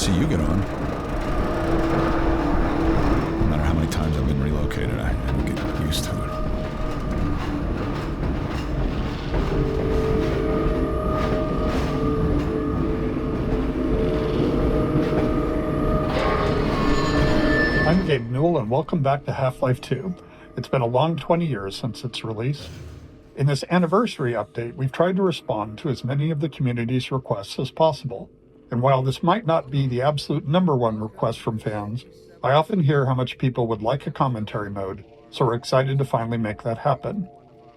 see you get on. No matter how many times I've been relocated, I don't get used to it. I'm Gabe Newell, and welcome back to Half-Life 2. It's been a long 20 years since its release. In this anniversary update, we've tried to respond to as many of the community's requests as possible. And while this might not be the absolute #1 request from fans, I often hear how much people would like a commentary mode, so we're excited to finally make that happen.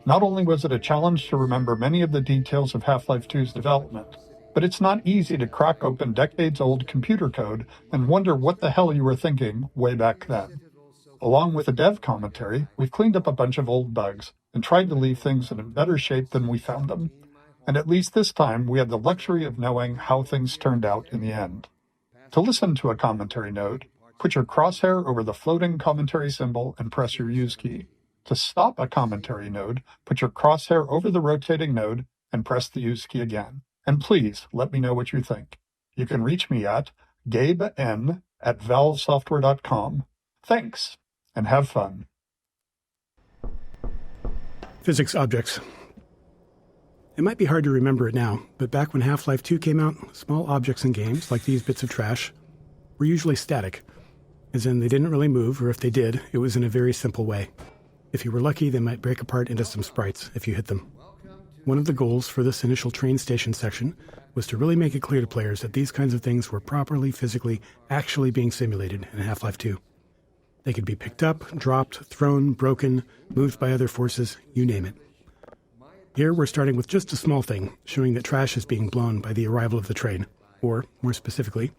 Not only was it a challenge to remember many of the details of Half-Life 2's development, but it's not easy to crack open decades-old computer code and wonder what the hell you were thinking way back then. Along with the dev commentary, we've cleaned up a bunch of old bugs and tried to leave things in better shape than we found them. And at least this time, we had the luxury of knowing how things turned out in the end. To listen to a commentary node, put your crosshair over the floating commentary symbol and press your use key. To stop a commentary node, put your crosshair over the rotating node and press the use key again. And please, let me know what you think. You can reach me at gaben@valvesoftware.com. Thanks, and have fun. Physics objects. It might be hard to remember it now, but back when Half-Life 2 came out, small objects in games, like these bits of trash, were usually static, as in they didn't really move, or if they did, it was in a very simple way. If you were lucky, they might break apart into some sprites if you hit them. One of the goals for this initial train station section was to really make it clear to players that these kinds of things were properly, physically, actually being simulated in Half-Life 2. They could be picked up, dropped, thrown, broken, moved by other forces, you name it. Here we're starting with just a small thing, showing that trash is being blown by the arrival of the train, or, more specifically,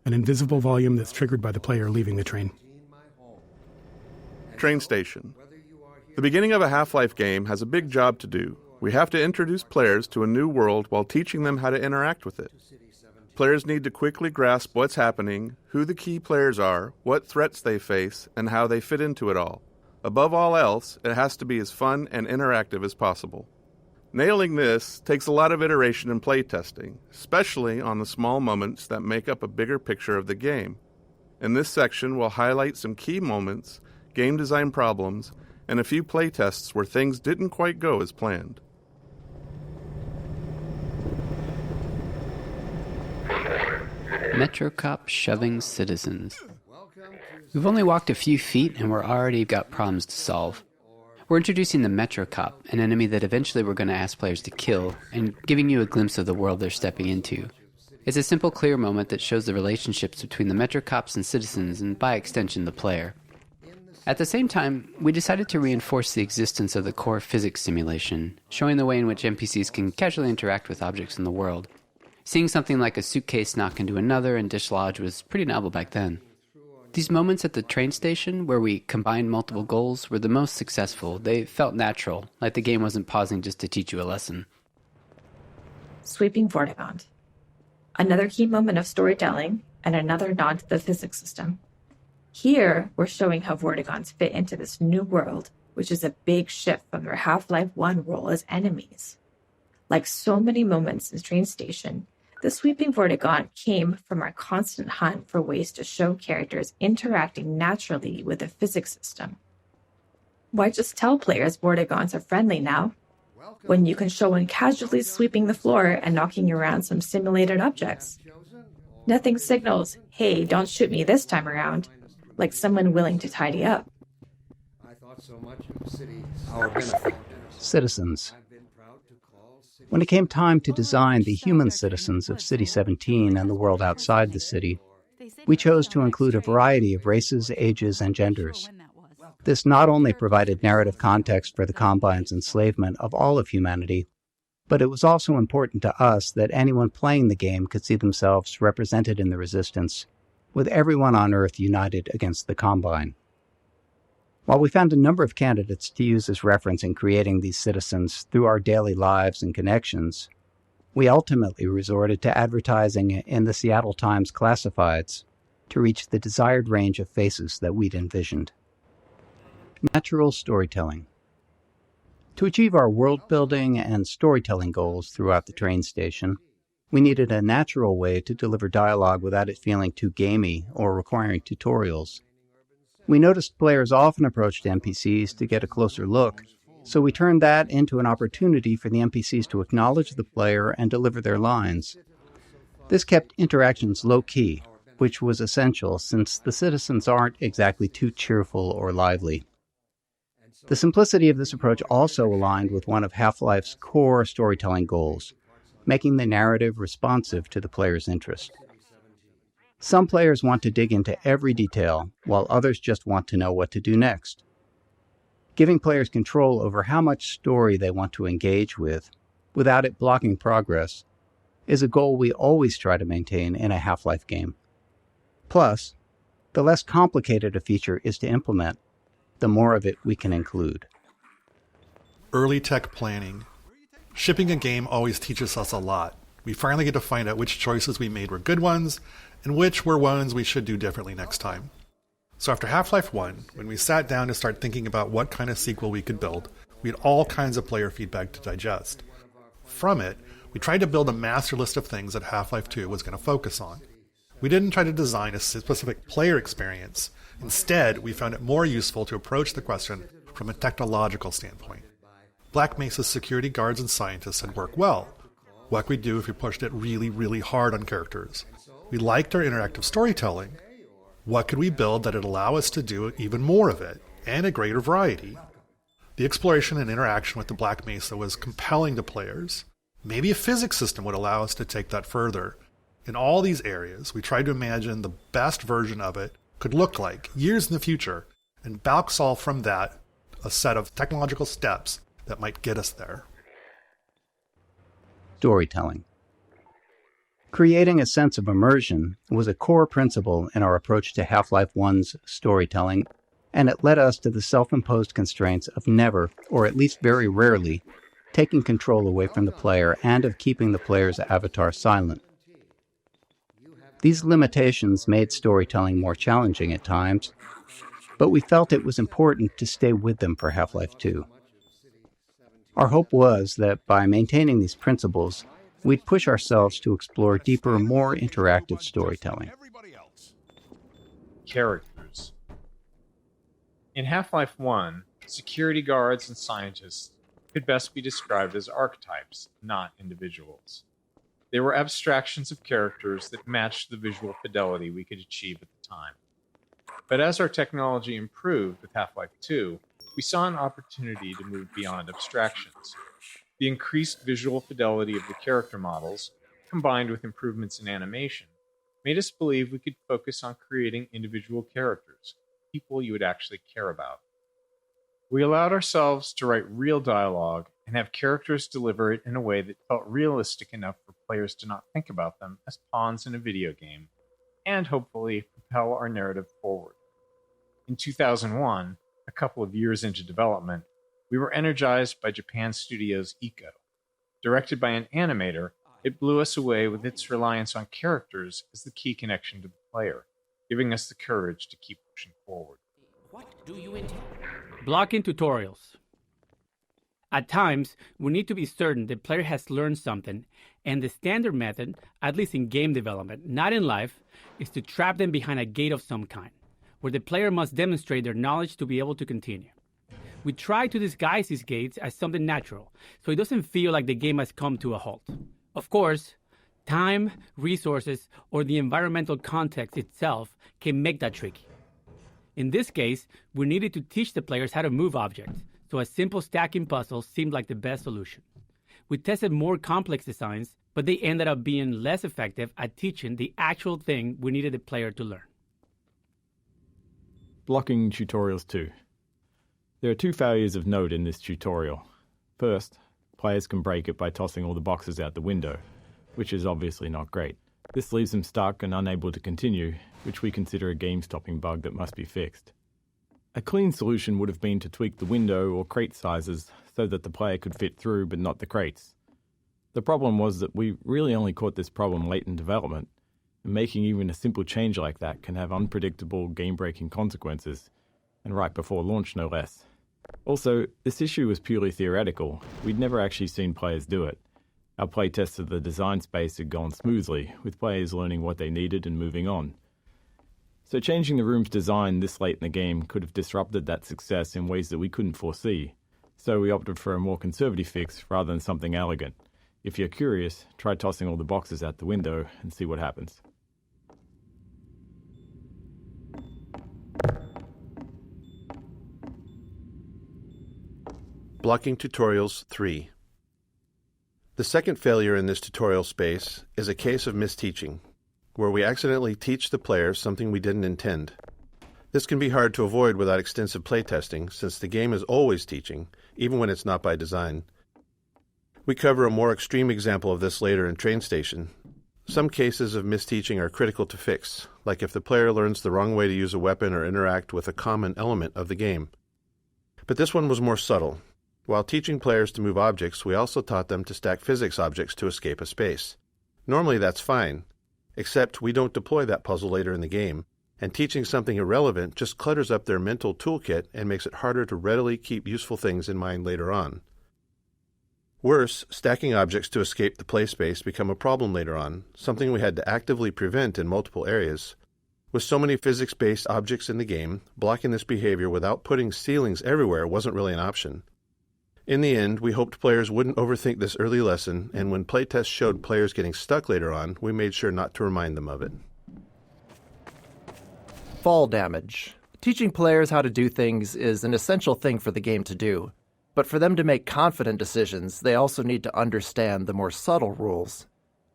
an invisible volume that's triggered by the player leaving the train. Train station. The beginning of a Half-Life game has a big job to do. We have to introduce players to a new world while teaching them how to interact with it. Players need to quickly grasp what's happening, who the key players are, what threats they face, and how they fit into it all. Above all else, it has to be as fun and interactive as possible. Nailing this takes a lot of iteration and playtesting, especially on the small moments that make up a bigger picture of the game. In this section, we'll highlight some key moments, game design problems, and a few playtests where things didn't quite go as planned. Metrocop shoving citizens. We've only walked a few feet and we're already got problems to solve. We're introducing the Metrocop, an enemy that eventually we're going to ask players to kill, and giving you a glimpse of the world they're stepping into. It's a simple, clear moment that shows the relationships between the Metrocops and citizens, and by extension the player. At the same time, we decided to reinforce the existence of the core physics simulation, showing the way in which NPCs can casually interact with objects in the world. Seeing something like a suitcase knock into another and dislodge was pretty novel back then. These moments at the train station, where we combined multiple goals, were the most successful. They felt natural, like the game wasn't pausing just to teach you a lesson. Sweeping Vortigaunt. Another key moment of storytelling, and another nod to the physics system. Here, we're showing how Vortigaunts fit into this new world, which is a big shift from their Half-Life 1 role as enemies. Like so many moments in Train Station, the Sweeping Vortigaunt came from our constant hunt for ways to show characters interacting naturally with the physics system. Why just tell players Vortigaunts are friendly now, when you can show one casually sweeping the floor and knocking around some simulated objects? Nothing signals, hey, don't shoot me this time around, like someone willing to tidy up. Citizens. When it came time to design the human citizens of City 17 and the world outside the city, we chose to include a variety of races, ages, and genders. This not only provided narrative context for the Combine's enslavement of all of humanity, but it was also important to us that anyone playing the game could see themselves represented in the Resistance, with everyone on Earth united against the Combine. While we found a number of candidates to use as reference in creating these citizens through our daily lives and connections, we ultimately resorted to advertising in the Seattle Times classifieds to reach the desired range of faces that we'd envisioned. Natural storytelling. To achieve our world-building and storytelling goals throughout the train station, We needed a natural way to deliver dialogue without it feeling too gamey or requiring tutorials. We noticed players often approached NPCs to get a closer look, so we turned that into an opportunity for the NPCs to acknowledge the player and deliver their lines. This kept interactions low-key, which was essential since the citizens aren't exactly too cheerful or lively. The simplicity of this approach also aligned with one of Half-Life's core storytelling goals, making the narrative responsive to the player's interest. Some players want to dig into every detail, while others just want to know what to do next. Giving players control over how much story they want to engage with, without it blocking progress, is a goal we always try to maintain in a Half-Life game. Plus, the less complicated a feature is to implement, the more of it we can include. Early tech planning. Shipping a game always teaches us a lot. We finally get to find out which choices we made were good ones, and which were ones we should do differently next time. So after Half-Life 1, when we sat down to start thinking about what kind of sequel we could build, we had all kinds of player feedback to digest. From it, we tried to build a master list of things that Half-Life 2 was going to focus on. We didn't try to design a specific player experience. Instead, we found it more useful to approach the question from a technological standpoint. Black Mesa's security guards and scientists had worked well. What could we do if we pushed it really, really hard on characters? We liked our interactive storytelling. What could we build that would allow us to do even more of it, and a greater variety? The exploration and interaction with the Black Mesa was compelling to players. Maybe a physics system would allow us to take that further. In all these areas, we tried to imagine the best version of it could look like years in the future, and back solve from that a set of technological steps that might get us there. Storytelling. Creating a sense of immersion was a core principle in our approach to Half-Life 1's storytelling, and it led us to the self-imposed constraints of never, or at least very rarely, taking control away from the player and of keeping the player's avatar silent. These limitations made storytelling more challenging at times, but we felt it was important to stay with them for Half-Life 2. Our hope was that by maintaining these principles, we'd push ourselves to explore deeper, more interactive storytelling. Characters. In Half-Life 1, security guards and scientists could best be described as archetypes, not individuals. They were abstractions of characters that matched the visual fidelity we could achieve at the time. But as our technology improved with Half-Life 2, we saw an opportunity to move beyond abstractions. The increased visual fidelity of the character models, combined with improvements in animation, made us believe we could focus on creating individual characters, people you would actually care about. We allowed ourselves to write real dialogue and have characters deliver it in a way that felt realistic enough for players to not think about them as pawns in a video game, and hopefully propel our narrative forward. In 2001, a couple of years into development, we were energized by Japan Studios' Ico. Directed by an animator, it blew us away with its reliance on characters as the key connection to the player, giving us the courage to keep pushing forward. What do you intend? Blocking tutorials. At times, we need to be certain the player has learned something, and the standard method, at least in game development, not in life, is to trap them behind a gate of some kind, where the player must demonstrate their knowledge to be able to continue. We try to disguise these gates as something natural, so it doesn't feel like the game has come to a halt. Of course, time, resources, or the environmental context itself can make that tricky. In this case, we needed to teach the players how to move objects, so a simple stacking puzzle seemed like the best solution. We tested more complex designs, but they ended up being less effective at teaching the actual thing we needed the player to learn. Blocking tutorials too. There are two failures of note in this tutorial. First, players can break it by tossing all the boxes out the window, which is obviously not great. This leaves them stuck and unable to continue, which we consider a game-stopping bug that must be fixed. A clean solution would have been to tweak the window or crate sizes so that the player could fit through but not the crates. The problem was that we really only caught this problem late in development, and making even a simple change like that can have unpredictable game-breaking consequences, and right before launch no less. Also, this issue was purely theoretical. We'd never actually seen players do it. Our playtest of the design space had gone smoothly, with players learning what they needed and moving on. So changing the room's design this late in the game could have disrupted that success in ways that we couldn't foresee. So we opted for a more conservative fix rather than something elegant. If you're curious, try tossing all the boxes out the window and see what happens. Blocking Tutorials 3. The second failure in this tutorial space is a case of misteaching, where we accidentally teach the player something we didn't intend. This can be hard to avoid without extensive playtesting, since the game is always teaching, even when it's not by design. We cover a more extreme example of this later in Train Station. Some cases of misteaching are critical to fix, like if the player learns the wrong way to use a weapon or interact with a common element of the game. But this one was more subtle. While teaching players to move objects, we also taught them to stack physics objects to escape a space. Normally that's fine, except we don't deploy that puzzle later in the game, and teaching something irrelevant just clutters up their mental toolkit and makes it harder to readily keep useful things in mind later on. Worse, stacking objects to escape the play space become a problem later on, something we had to actively prevent in multiple areas. With so many physics-based objects in the game, blocking this behavior without putting ceilings everywhere wasn't really an option. In the end, we hoped players wouldn't overthink this early lesson, and when playtests showed players getting stuck later on, we made sure not to remind them of it. Fall damage. Teaching players how to do things is an essential thing for the game to do. But for them to make confident decisions, they also need to understand the more subtle rules.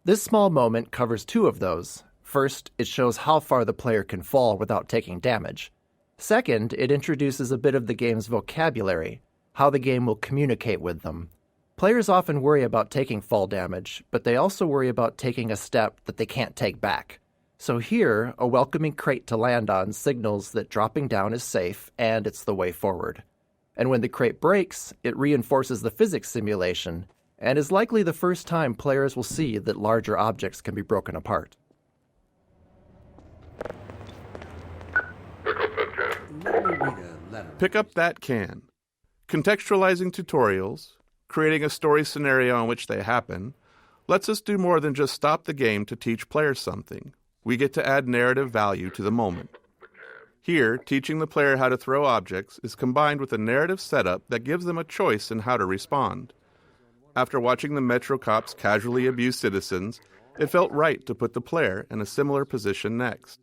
This small moment covers two of those. First, it shows how far the player can fall without taking damage. Second, it introduces a bit of the game's vocabulary, how the game will communicate with them. Players often worry about taking fall damage, but they also worry about taking a step that they can't take back. So here, a welcoming crate to land on signals that dropping down is safe and it's the way forward. And when the crate breaks, it reinforces the physics simulation, and is likely the first time players will see that larger objects can be broken apart. Pick up that can. Contextualizing tutorials, creating a story scenario in which they happen, lets us do more than just stop the game to teach players something. We get to add narrative value to the moment. Here, teaching the player how to throw objects is combined with a narrative setup that gives them a choice in how to respond. After watching the Metrocops casually abuse citizens, it felt right to put the player in a similar position next.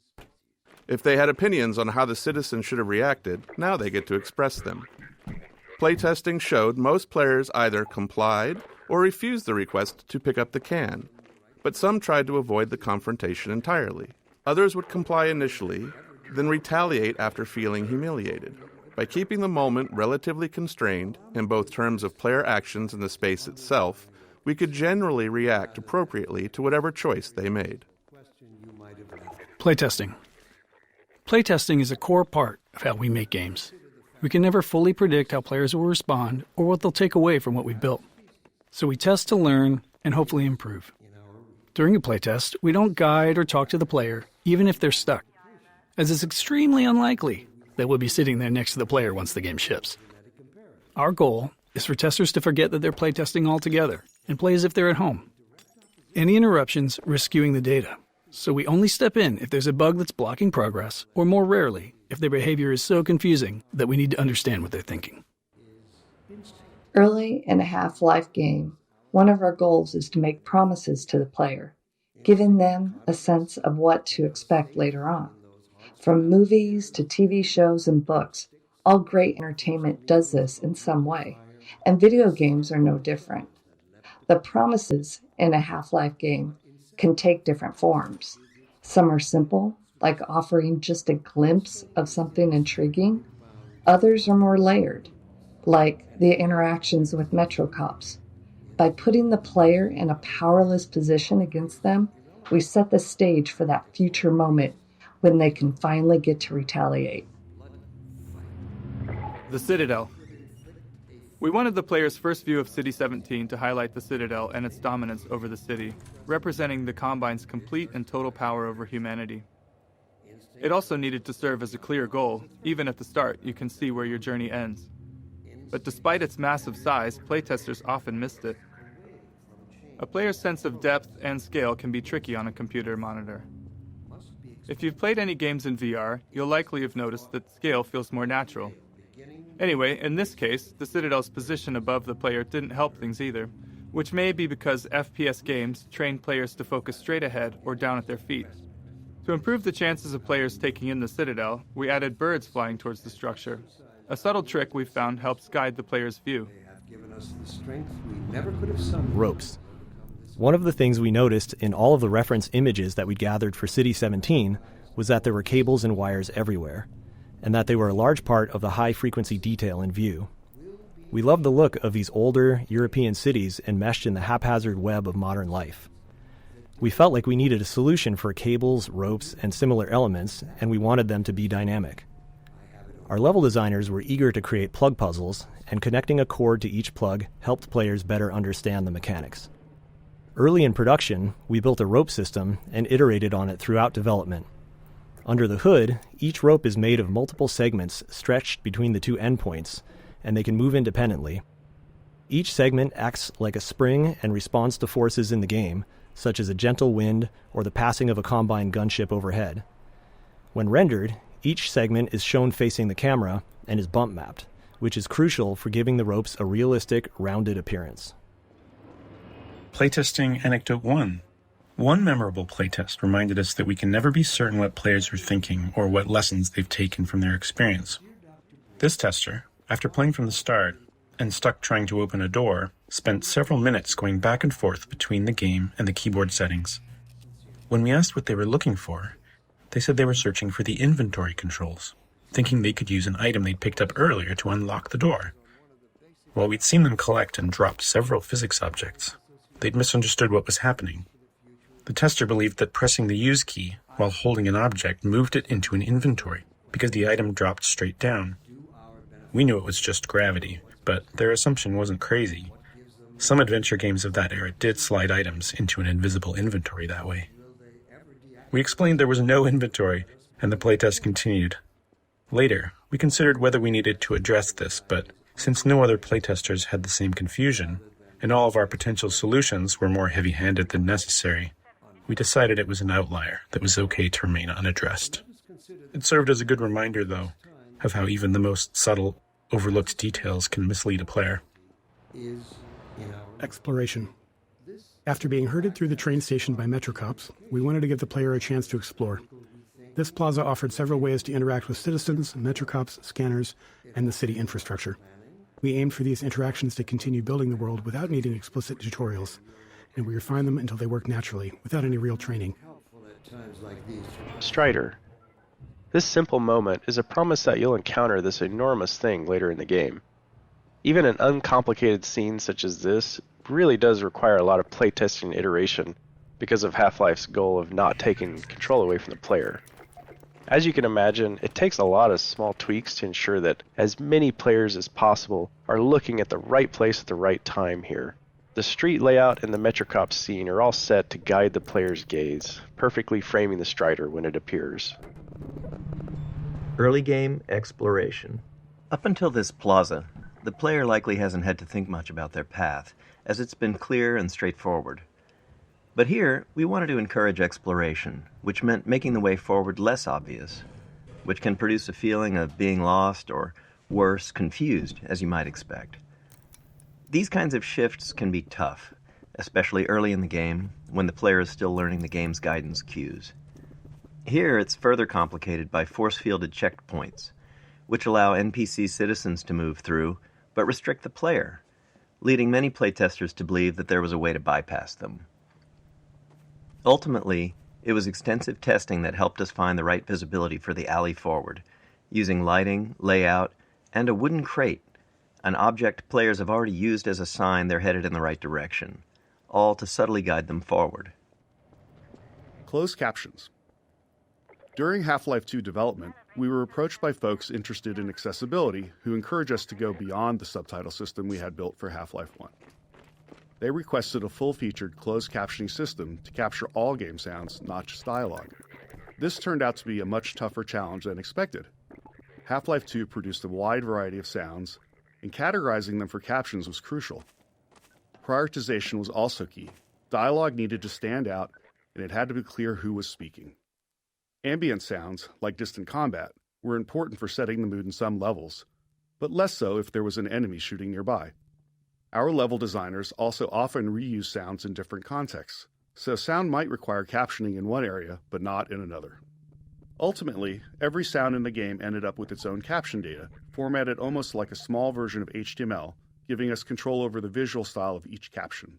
If they had opinions on how the citizens should have reacted, now they get to express them. Playtesting showed most players either complied or refused the request to pick up the can, but some tried to avoid the confrontation entirely. Others would comply initially, then retaliate after feeling humiliated. By keeping the moment relatively constrained, in both terms of player actions and the space itself, we could generally react appropriately to whatever choice they made. Playtesting. Playtesting is a core part of how we make games. We can never fully predict how players will respond or what they'll take away from what we built. So we test to learn and hopefully improve. During a playtest, we don't guide or talk to the player, even if they're stuck, as it's extremely unlikely that we'll be sitting there next to the player once the game ships. Our goal is for testers to forget that they're playtesting altogether and play as if they're at home. Any interruptions risk skewing the data, so we only step in if there's a bug that's blocking progress, or more rarely, if their behavior is so confusing that we need to understand what they're thinking. Early in a Half-Life game, one of our goals is to make promises to the player, giving them a sense of what to expect later on. From movies to TV shows and books, all great entertainment does this in some way, and video games are no different. The promises in a Half-Life game can take different forms. Some are simple, like offering just a glimpse of something intriguing. Others are more layered, like the interactions with Metrocops. By putting the player in a powerless position against them, we set the stage for that future moment when they can finally get to retaliate. The Citadel. We wanted the player's first view of City 17 to highlight the Citadel and its dominance over the city, representing the Combine's complete and total power over humanity. It also needed to serve as a clear goal. Even at the start, you can see where your journey ends. But despite its massive size, playtesters often missed it. A player's sense of depth and scale can be tricky on a computer monitor. If you've played any games in VR, you'll likely have noticed that scale feels more natural. Anyway, in this case, the Citadel's position above the player didn't help things either, which may be because FPS games train players to focus straight ahead or down at their feet. To improve the chances of players taking in the Citadel, we added birds flying towards the structure. A subtle trick we've found helps guide the player's view. Ropes. One of the things we noticed in all of the reference images that we gathered for City 17 was that there were cables and wires everywhere, and that they were a large part of the high-frequency detail in view. We loved the look of these older European cities enmeshed in the haphazard web of modern life. We felt like we needed a solution for cables, ropes, and similar elements, and we wanted them to be dynamic. Our level designers were eager to create plug puzzles, and connecting a cord to each plug helped players better understand the mechanics. Early in production, we built a rope system and iterated on it throughout development. Under the hood, each rope is made of multiple segments stretched between the two endpoints, and they can move independently. Each segment acts like a spring and responds to forces in the game, such as a gentle wind or the passing of a combine gunship overhead. When rendered, each segment is shown facing the camera and is bump mapped, which is crucial for giving the ropes a realistic, rounded appearance. Playtesting Anecdote 1. One memorable playtest reminded us that we can never be certain what players are thinking or what lessons they've taken from their experience. This tester, after playing from the start and stuck trying to open a door, spent several minutes going back and forth between the game and the keyboard settings. When we asked what they were looking for, they said they were searching for the inventory controls, thinking they could use an item they'd picked up earlier to unlock the door. While we'd seen them collect and drop several physics objects, they'd misunderstood what was happening. The tester believed that pressing the use key while holding an object moved it into an inventory because the item dropped straight down. We knew it was just gravity, but their assumption wasn't crazy. Some adventure games of that era did slide items into an invisible inventory that way. We explained there was no inventory, and the playtest continued. Later, we considered whether we needed to address this, but since no other playtesters had the same confusion, and all of our potential solutions were more heavy-handed than necessary, we decided it was an outlier that was okay to remain unaddressed. It served as a good reminder, though, of how even the most subtle, overlooked details can mislead a player. Exploration. After being herded through the train station by Metrocops, we wanted to give the player a chance to explore. This plaza offered several ways to interact with citizens, Metrocops, scanners, and the city infrastructure. We aimed for these interactions to continue building the world without needing explicit tutorials, and we refined them until they worked naturally, without any real training. Strider. This simple moment is a promise that you'll encounter this enormous thing later in the game. Even an uncomplicated scene such as this really does require a lot of playtesting and iteration because of Half-Life's goal of not taking control away from the player. As you can imagine, it takes a lot of small tweaks to ensure that as many players as possible are looking at the right place at the right time here. The street layout and the Metrocop scene are all set to guide the player's gaze, perfectly framing the Strider when it appears. Early game exploration. Up until this plaza, the player likely hasn't had to think much about their path, as it's been clear and straightforward. But here, we wanted to encourage exploration, which meant making the way forward less obvious, which can produce a feeling of being lost or, worse, confused, as you might expect. These kinds of shifts can be tough, especially early in the game, when the player is still learning the game's guidance cues. Here, it's further complicated by force-fielded checkpoints, which allow NPC citizens to move through, but restrict the player, leading many playtesters to believe that there was a way to bypass them. Ultimately, it was extensive testing that helped us find the right visibility for the alley forward, using lighting, layout, and a wooden crate, an object players have already used as a sign they're headed in the right direction, all to subtly guide them forward. Closed captions. During Half-Life 2 development, we were approached by folks interested in accessibility who encouraged us to go beyond the subtitle system we had built for Half-Life 1. They requested a full-featured closed captioning system to capture all game sounds, not just dialogue. This turned out to be a much tougher challenge than expected. Half-Life 2 produced a wide variety of sounds, and categorizing them for captions was crucial. Prioritization was also key, Dialogue needed to stand out, and it had to be clear who was speaking. Ambient sounds, like distant combat, were important for setting the mood in some levels, but less so if there was an enemy shooting nearby. Our level designers also often reuse sounds in different contexts, so sound might require captioning in one area, but not in another. Ultimately, every sound in the game ended up with its own caption data, formatted almost like a small version of HTML, giving us control over the visual style of each caption.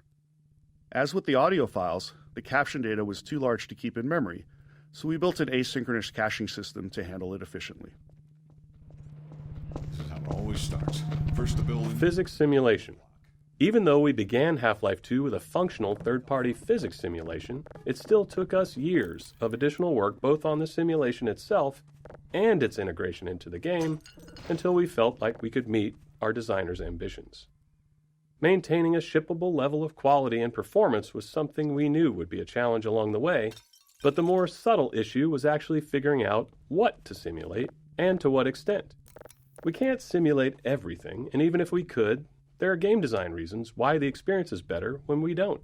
As with the audio files, the caption data was too large to keep in memory, so we built an asynchronous caching system to handle it efficiently. This is how it always starts. First the building. Physics simulation. Even though we began Half-Life 2 with a functional third-party physics simulation, it still took us years of additional work both on the simulation itself and its integration into the game until we felt like we could meet our designers' ambitions. Maintaining a shippable level of quality and performance was something we knew would be a challenge along the way, but the more subtle issue was actually figuring out what to simulate and to what extent. We can't simulate everything, and even if we could, there are game design reasons why the experience is better when we don't.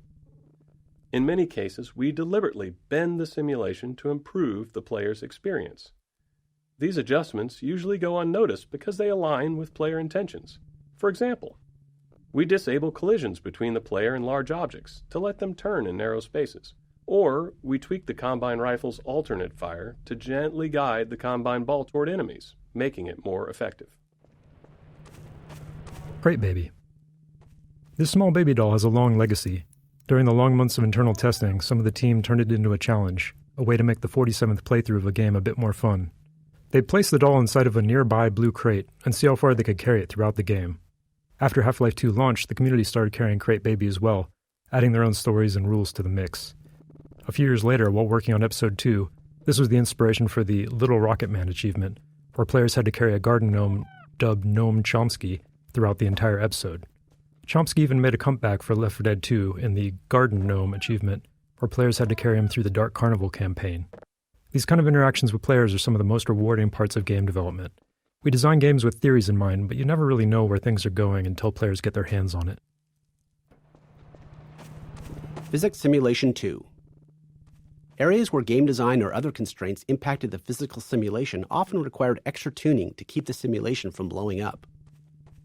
In many cases, we deliberately bend the simulation to improve the player's experience. These adjustments usually go unnoticed because they align with player intentions. For example, we disable collisions between the player and large objects to let them turn in narrow spaces. Or we tweak the Combine rifle's alternate fire to gently guide the Combine ball toward enemies, making it more effective. Crate Baby. This small baby doll has a long legacy. During the long months of internal testing, some of the team turned it into a challenge, a way to make the 47th playthrough of a game a bit more fun. They'd place the doll inside of a nearby blue crate and see how far they could carry it throughout the game. After Half-Life 2 launched, the community started carrying Crate Baby as well, adding their own stories and rules to the mix. A few years later, while working on Episode 2, this was the inspiration for the Little Rocket Man achievement, where players had to carry a garden gnome dubbed Gnome Chomsky throughout the entire episode. Chomsky even made a comeback for Left 4 Dead 2 in the Garden Gnome achievement, where players had to carry him through the Dark Carnival campaign. These kind of interactions with players are some of the most rewarding parts of game development. We design games with theories in mind, but you never really know where things are going until players get their hands on it. Physics Simulation 2. Areas where game design or other constraints impacted the physical simulation often required extra tuning to keep the simulation from blowing up.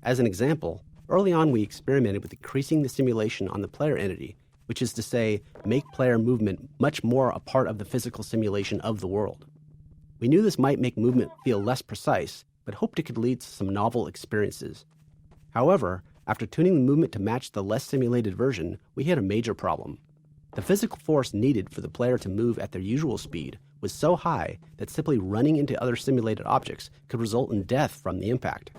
As an example, early on we experimented with increasing the simulation on the player entity, which is to say, make player movement much more a part of the physical simulation of the world. We knew this might make movement feel less precise, but hoped it could lead to some novel experiences. However, after tuning the movement to match the less simulated version, we hit a major problem. The physical force needed for the player to move at their usual speed was so high that simply running into other simulated objects could result in death from the impact.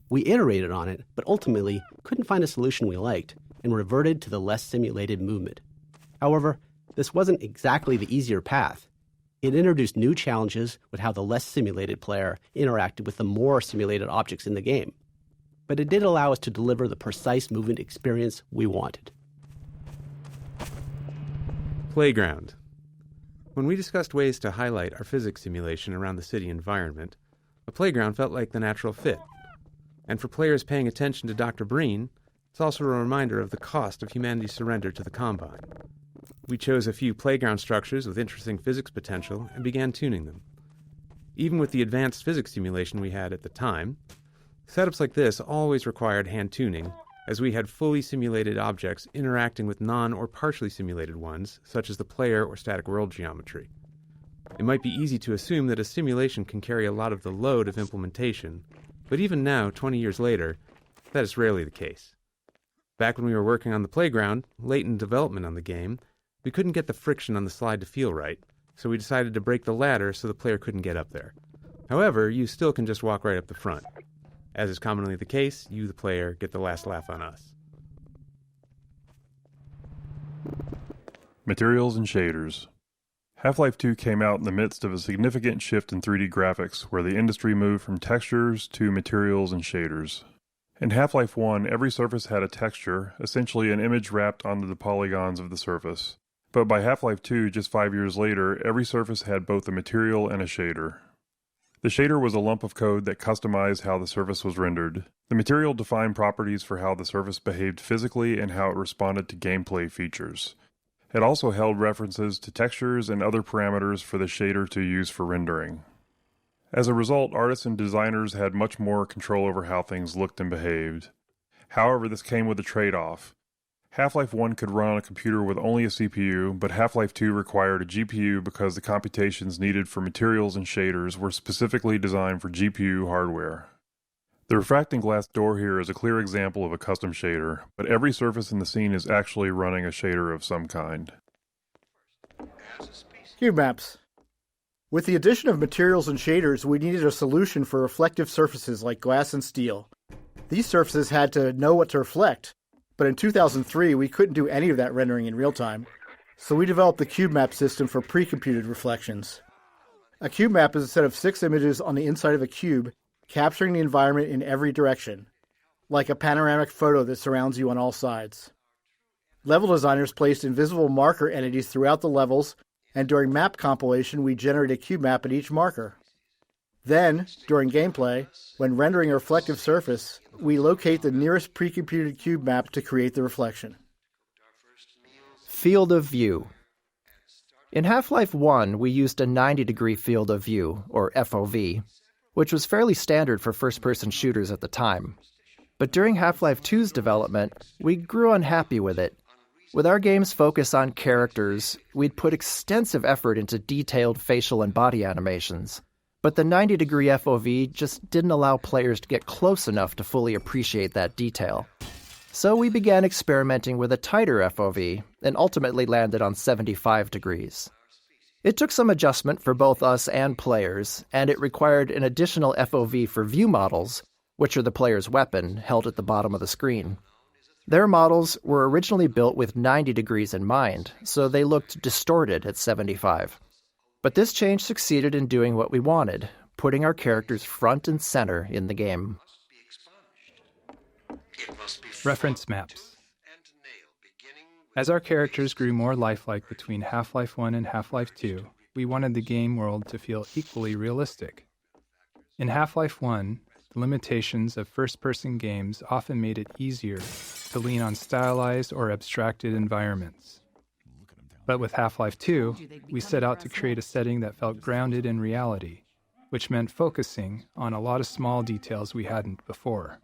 We iterated on it, but ultimately couldn't find a solution we liked and reverted to the less simulated movement. However, this wasn't exactly the easier path. It introduced new challenges with how the less simulated player interacted with the more simulated objects in the game. But it did allow us to deliver the precise movement experience we wanted. Playground. When we discussed ways to highlight our physics simulation around the city environment, a playground felt like the natural fit. And for players paying attention to Dr. Breen, it's also a reminder of the cost of humanity's surrender to the Combine. We chose a few playground structures with interesting physics potential and began tuning them. Even with the advanced physics simulation we had at the time, setups like this always required hand tuning, as we had fully simulated objects interacting with non- or partially simulated ones, such as the player or static world geometry. It might be easy to assume that a simulation can carry a lot of the load of implementation, but even now, 20 years later, that is rarely the case. Back when we were working on the playground, late in development on the game, we couldn't get the friction on the slide to feel right, so we decided to break the ladder so the player couldn't get up there. However, you still can just walk right up the front. As is commonly the case, you, the player, get the last laugh on us. Materials and shaders. Half-Life 2 came out in the midst of a significant shift in 3D graphics, where the industry moved from textures to materials and shaders. In Half-Life 1, every surface had a texture, essentially an image wrapped onto the polygons of the surface. But by Half-Life 2, just 5 years later, every surface had both a material and a shader. The shader was a lump of code that customized how the surface was rendered. The material defined properties for how the surface behaved physically and how it responded to gameplay features. It also held references to textures and other parameters for the shader to use for rendering. As a result, artists and designers had much more control over how things looked and behaved. However, this came with a trade-off. Half-Life 1 could run on a computer with only a CPU, but Half-Life 2 required a GPU because the computations needed for materials and shaders were specifically designed for GPU hardware. The refracting glass door here is a clear example of a custom shader, but every surface in the scene is actually running a shader of some kind. Cube maps. With the addition of materials and shaders, we needed a solution for reflective surfaces like glass and steel. These surfaces had to know what to reflect, but in 2003 we couldn't do any of that rendering in real time, so we developed the cube map system for pre-computed reflections. A cube map is a set of 6 images on the inside of a cube, capturing the environment in every direction, like a panoramic photo that surrounds you on all sides. Level designers placed invisible marker entities throughout the levels, and during map compilation we generate a cube map at each marker. Then, during gameplay, when rendering a reflective surface, we locate the nearest pre-computed cube map to create the reflection. Field of view. In Half-Life 1, we used a 90-degree field of view, or FOV, which was fairly standard for first-person shooters at the time. But during Half-Life 2's development, we grew unhappy with it. With our game's focus on characters, we'd put extensive effort into detailed facial and body animations. But the 90-degree FOV just didn't allow players to get close enough to fully appreciate that detail. So we began experimenting with a tighter FOV, and ultimately landed on 75 degrees. It took some adjustment for both us and players, and it required an additional FOV for view models, which are the player's weapon, held at the bottom of the screen. Their models were originally built with 90 degrees in mind, so they looked distorted at 75. But this change succeeded in doing what we wanted, putting our characters front and center in the game. Reference maps. As our characters grew more lifelike between Half-Life 1 and Half-Life 2, we wanted the game world to feel equally realistic. In Half-Life 1, the limitations of first-person games often made it easier to lean on stylized or abstracted environments. But with Half-Life 2, we set out to create a setting that felt grounded in reality, which meant focusing on a lot of small details we hadn't before.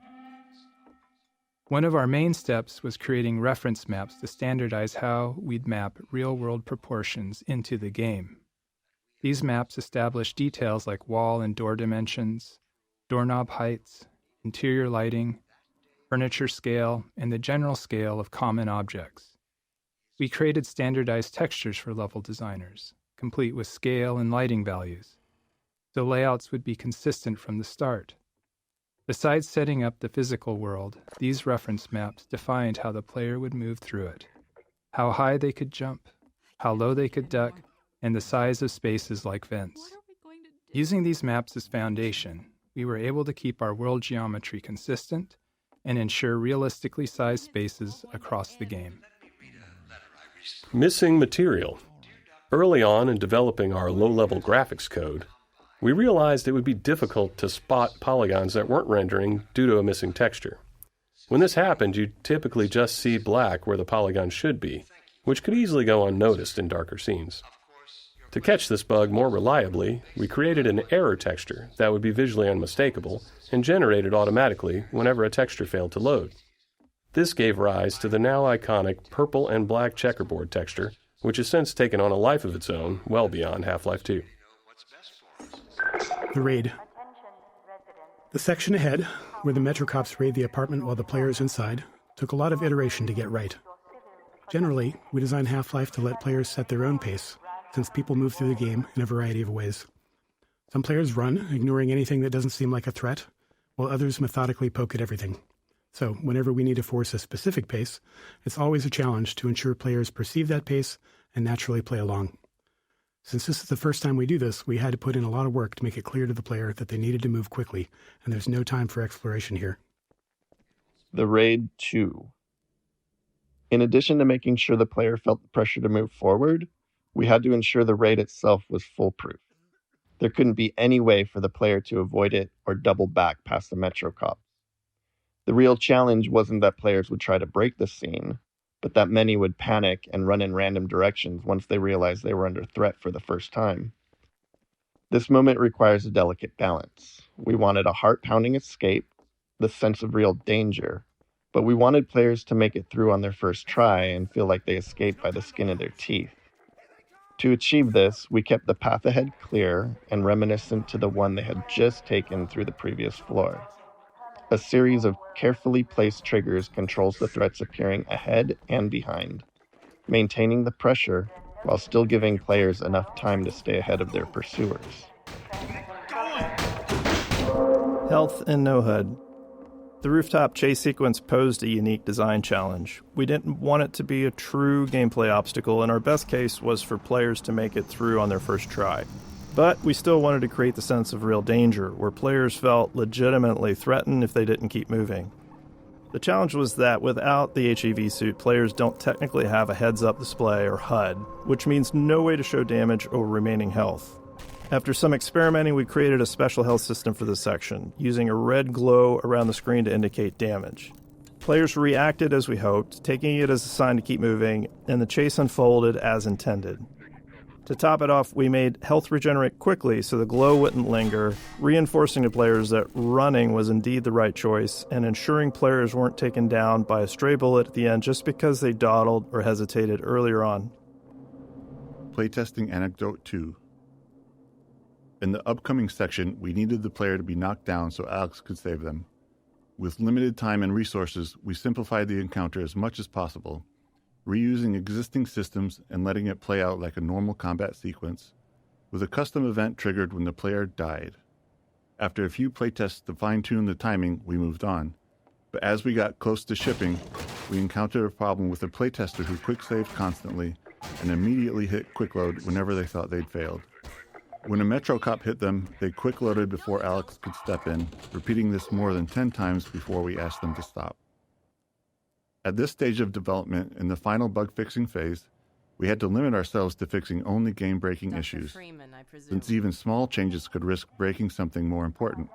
One of our main steps was creating reference maps to standardize how we'd map real-world proportions into the game. These maps establish details like wall and door dimensions, doorknob heights, interior lighting, furniture scale, and the general scale of common objects. We created standardized textures for level designers, complete with scale and lighting values, so layouts would be consistent from the start. Besides setting up the physical world, these reference maps defined how the player would move through it, how high they could jump, how low they could duck, and the size of spaces like vents. Using these maps as foundation, we were able to keep our world geometry consistent and ensure realistically sized spaces across the game. Missing material. Early on in developing our low-level graphics code, we realized it would be difficult to spot polygons that weren't rendering due to a missing texture. When this happened, you typically just see black where the polygon should be, which could easily go unnoticed in darker scenes. To catch this bug more reliably, we created an error texture that would be visually unmistakable and generated automatically whenever a texture failed to load. This gave rise to the now iconic purple and black checkerboard texture, which has since taken on a life of its own well beyond Half-Life 2. The raid. The section ahead, where the Metrocops raid the apartment while the player is inside, took a lot of iteration to get right. Generally, we design Half-Life to let players set their own pace, since people move through the game in a variety of ways. Some players run, ignoring anything that doesn't seem like a threat, while others methodically poke at everything. So, whenever we need to force a specific pace, it's always a challenge to ensure players perceive that pace and naturally play along. Since this is the first time we do this, we had to put in a lot of work to make it clear to the player that they needed to move quickly, and there's no time for exploration here. The Raid 2. In addition to making sure the player felt the pressure to move forward, we had to ensure the raid itself was foolproof. There couldn't be any way for the player to avoid it or double back past the Metrocop. The real challenge wasn't that players would try to break the scene, but that many would panic and run in random directions once they realized they were under threat for the first time. This moment requires a delicate balance. We wanted a heart-pounding escape, the sense of real danger, but we wanted players to make it through on their first try and feel like they escaped by the skin of their teeth. To achieve this, we kept the path ahead clear and reminiscent to the one they had just taken through the previous floor. A series of carefully placed triggers controls the threats appearing ahead and behind, maintaining the pressure while still giving players enough time to stay ahead of their pursuers. Health and no HUD. The rooftop chase sequence posed a unique design challenge. We didn't want it to be a true gameplay obstacle, and our best case was for players to make it through on their first try. But we still wanted to create the sense of real danger, where players felt legitimately threatened if they didn't keep moving. The challenge was that without the HEV suit, players don't technically have a heads-up display or HUD, which means no way to show damage or remaining health. After some experimenting, we created a special health system for this section, using a red glow around the screen to indicate damage. Players reacted as we hoped, taking it as a sign to keep moving, and the chase unfolded as intended. To top it off, we made health regenerate quickly so the glow wouldn't linger, reinforcing to players that running was indeed the right choice, and ensuring players weren't taken down by a stray bullet at the end just because they dawdled or hesitated earlier on. Playtesting Anecdote 2. In the upcoming section, we needed the player to be knocked down so Alex could save them. With limited time and resources, we simplified the encounter as much as possible, reusing existing systems and letting it play out like a normal combat sequence, with a custom event triggered when the player died. After a few playtests to fine-tune the timing, we moved on. But as we got close to shipping, we encountered a problem with a playtester who quick-saved constantly and immediately hit quick-load whenever they thought they'd failed. When a Metrocop hit them, they quick-loaded before Alex could step in, repeating this more than 10 times before we asked them to stop. At this stage of development, in the final bug-fixing phase, we had to limit ourselves to fixing only game-breaking issues, since even small changes could risk breaking something more important.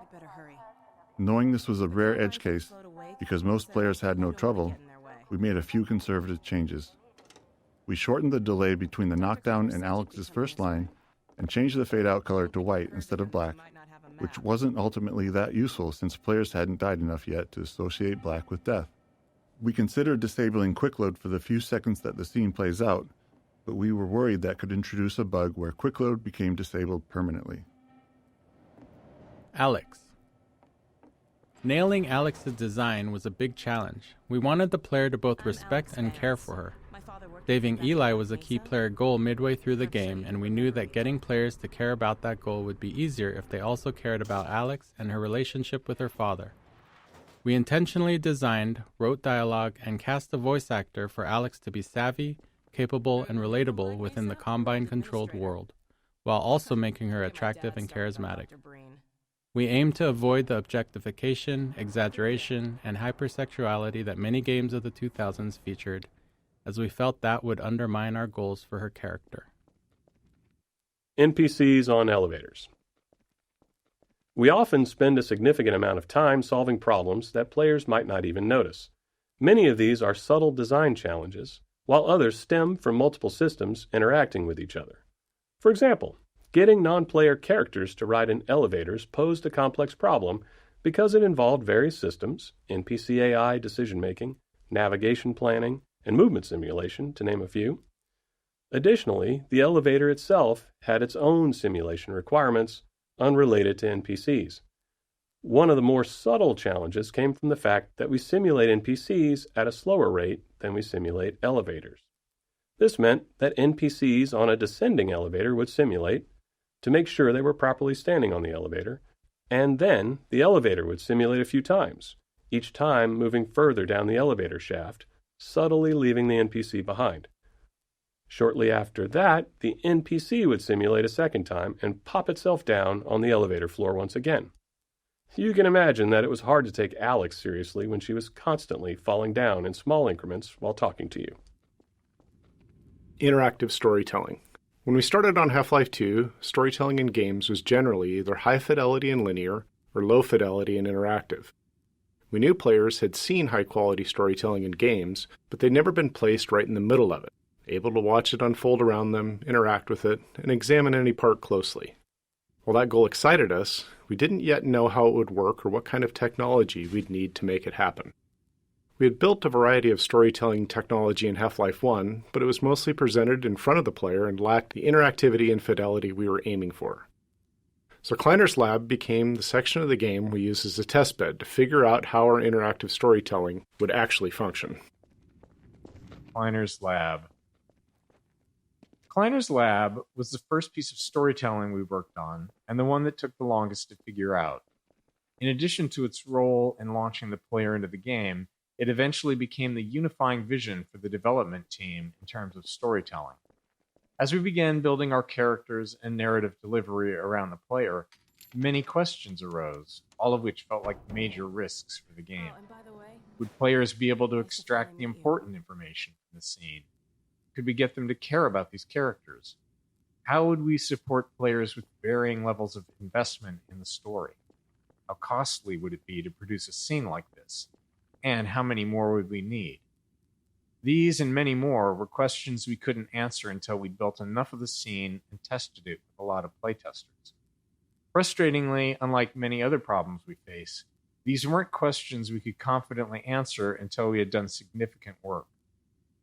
Knowing this was a rare edge case, because most players had no trouble, we made a few conservative changes. We shortened the delay between the knockdown and Alex's first line, and changed the fade-out color to white instead of black, which wasn't ultimately that useful since players hadn't died enough yet to associate black with death. We considered disabling quick load for the few seconds that the scene plays out, but we were worried that could introduce a bug where quick load became disabled permanently. Alex. Nailing Alex's design was a big challenge. We wanted the player to both respect and care for her. Saving Eli was a key player goal midway through the game, and we knew that getting players to care about that goal would be easier if they also cared about Alex and her relationship with her father. We intentionally designed, wrote dialogue, and cast a voice actor for Alex to be savvy, capable, and relatable within the Combine-controlled world, while also making her attractive and charismatic. We aimed to avoid the objectification, exaggeration, and hypersexuality that many games of the 2000s featured, as we felt that would undermine our goals for her character. NPCs on elevators. We often spend a significant amount of time solving problems that players might not even notice. Many of these are subtle design challenges, while others stem from multiple systems interacting with each other. For example, getting non-player characters to ride in elevators posed a complex problem because it involved various systems, NPC AI decision-making, navigation planning, and movement simulation, to name a few. Additionally, the elevator itself had its own simulation requirements unrelated to NPCs. One of the more subtle challenges came from the fact that we simulate NPCs at a slower rate than we simulate elevators. This meant that NPCs on a descending elevator would simulate to make sure they were properly standing on the elevator, and then the elevator would simulate a few times, each time moving further down the elevator shaft, subtly leaving the NPC behind. Shortly after that, the NPC would simulate a second time and pop itself down on the elevator floor once again. You can imagine that it was hard to take Alex seriously when she was constantly falling down in small increments while talking to you. Interactive storytelling. When we started on Half-Life 2, storytelling in games was generally either high fidelity and linear or low fidelity and interactive. We knew players had seen high-quality storytelling in games, but they'd never been placed right in the middle of it, able to watch it unfold around them, interact with it, and examine any part closely. While that goal excited us, we didn't yet know how it would work or what kind of technology we'd need to make it happen. We had built a variety of storytelling technology in Half-Life 1, but it was mostly presented in front of the player and lacked the interactivity and fidelity we were aiming for. So Kleiner's Lab became the section of the game we used as a testbed to figure out how our interactive storytelling would actually function. Kleiner's Lab. Kleiner's Lab was the first piece of storytelling we worked on, and the one that took the longest to figure out. In addition to its role in launching the player into the game, it eventually became the unifying vision for the development team in terms of storytelling. As we began building our characters and narrative delivery around the player, many questions arose, all of which felt like major risks for the game. Would players be able to extract the important information from the scene? Could we get them to care about these characters? How would we support players with varying levels of investment in the story? How costly would it be to produce a scene like this? And how many more would we need? These and many more were questions we couldn't answer until we'd built enough of the scene and tested it with a lot of playtesters. Frustratingly, unlike many other problems we face, these weren't questions we could confidently answer until we had done significant work.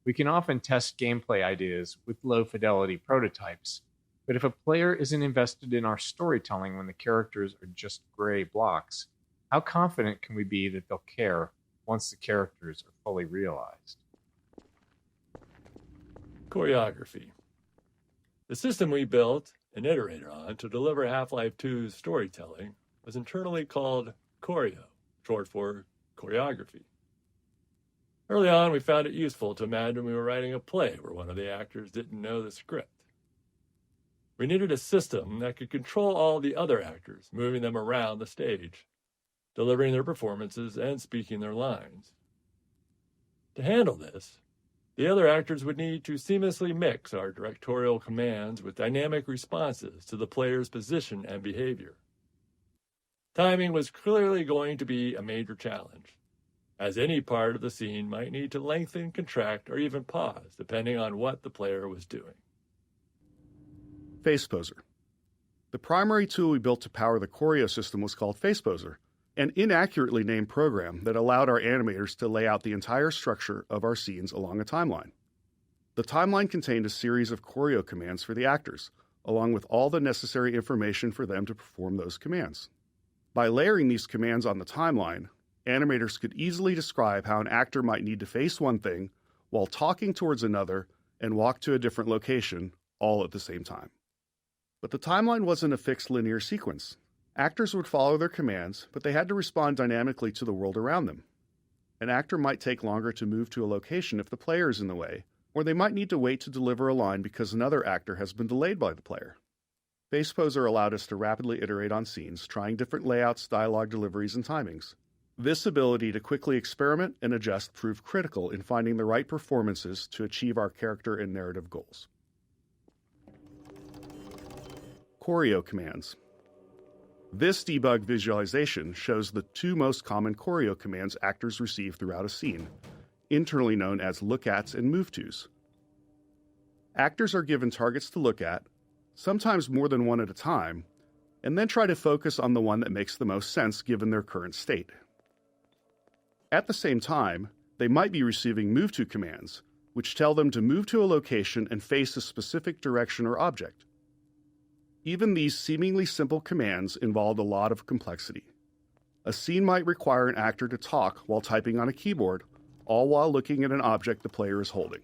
We can often test gameplay ideas with low-fidelity prototypes, but if a player isn't invested in our storytelling when the characters are just gray blocks, how confident can we be that they'll care once the characters are fully realized? Choreography. The system we built and iterated on to deliver Half-Life 2's storytelling was internally called Choreo, short for choreography. Early on, we found it useful to imagine we were writing a play where one of the actors didn't know the script. We needed a system that could control all the other actors, moving them around the stage, delivering their performances and speaking their lines. To handle this, the other actors would need to seamlessly mix our directorial commands with dynamic responses to the player's position and behavior. Timing was clearly going to be a major challenge, as any part of the scene might need to lengthen, contract, or even pause, depending on what the player was doing. FacePoser. The primary tool we built to power the Choreo system was called FacePoser, an inaccurately named program that allowed our animators to lay out the entire structure of our scenes along a timeline. The timeline contained a series of choreo commands for the actors, along with all the necessary information for them to perform those commands. By layering these commands on the timeline, animators could easily describe how an actor might need to face one thing while talking towards another and walk to a different location, all at the same time. But the timeline wasn't a fixed linear sequence. Actors would follow their commands, but they had to respond dynamically to the world around them. An actor might take longer to move to a location if the player is in the way, or they might need to wait to deliver a line because another actor has been delayed by the player. FacePoser allowed us to rapidly iterate on scenes, trying different layouts, dialogue deliveries, and timings. This ability to quickly experiment and adjust proved critical in finding the right performances to achieve our character and narrative goals. Choreo commands. This debug visualization shows the two most common choreo commands actors receive throughout a scene, internally known as look-ats and move-tos. Actors are given targets to look at, sometimes more than one at a time, and then try to focus on the one that makes the most sense given their current state. At the same time, they might be receiving move-to commands, which tell them to move to a location and face a specific direction or object. Even these seemingly simple commands involved a lot of complexity. A scene might require an actor to talk while typing on a keyboard, all while looking at an object the player is holding.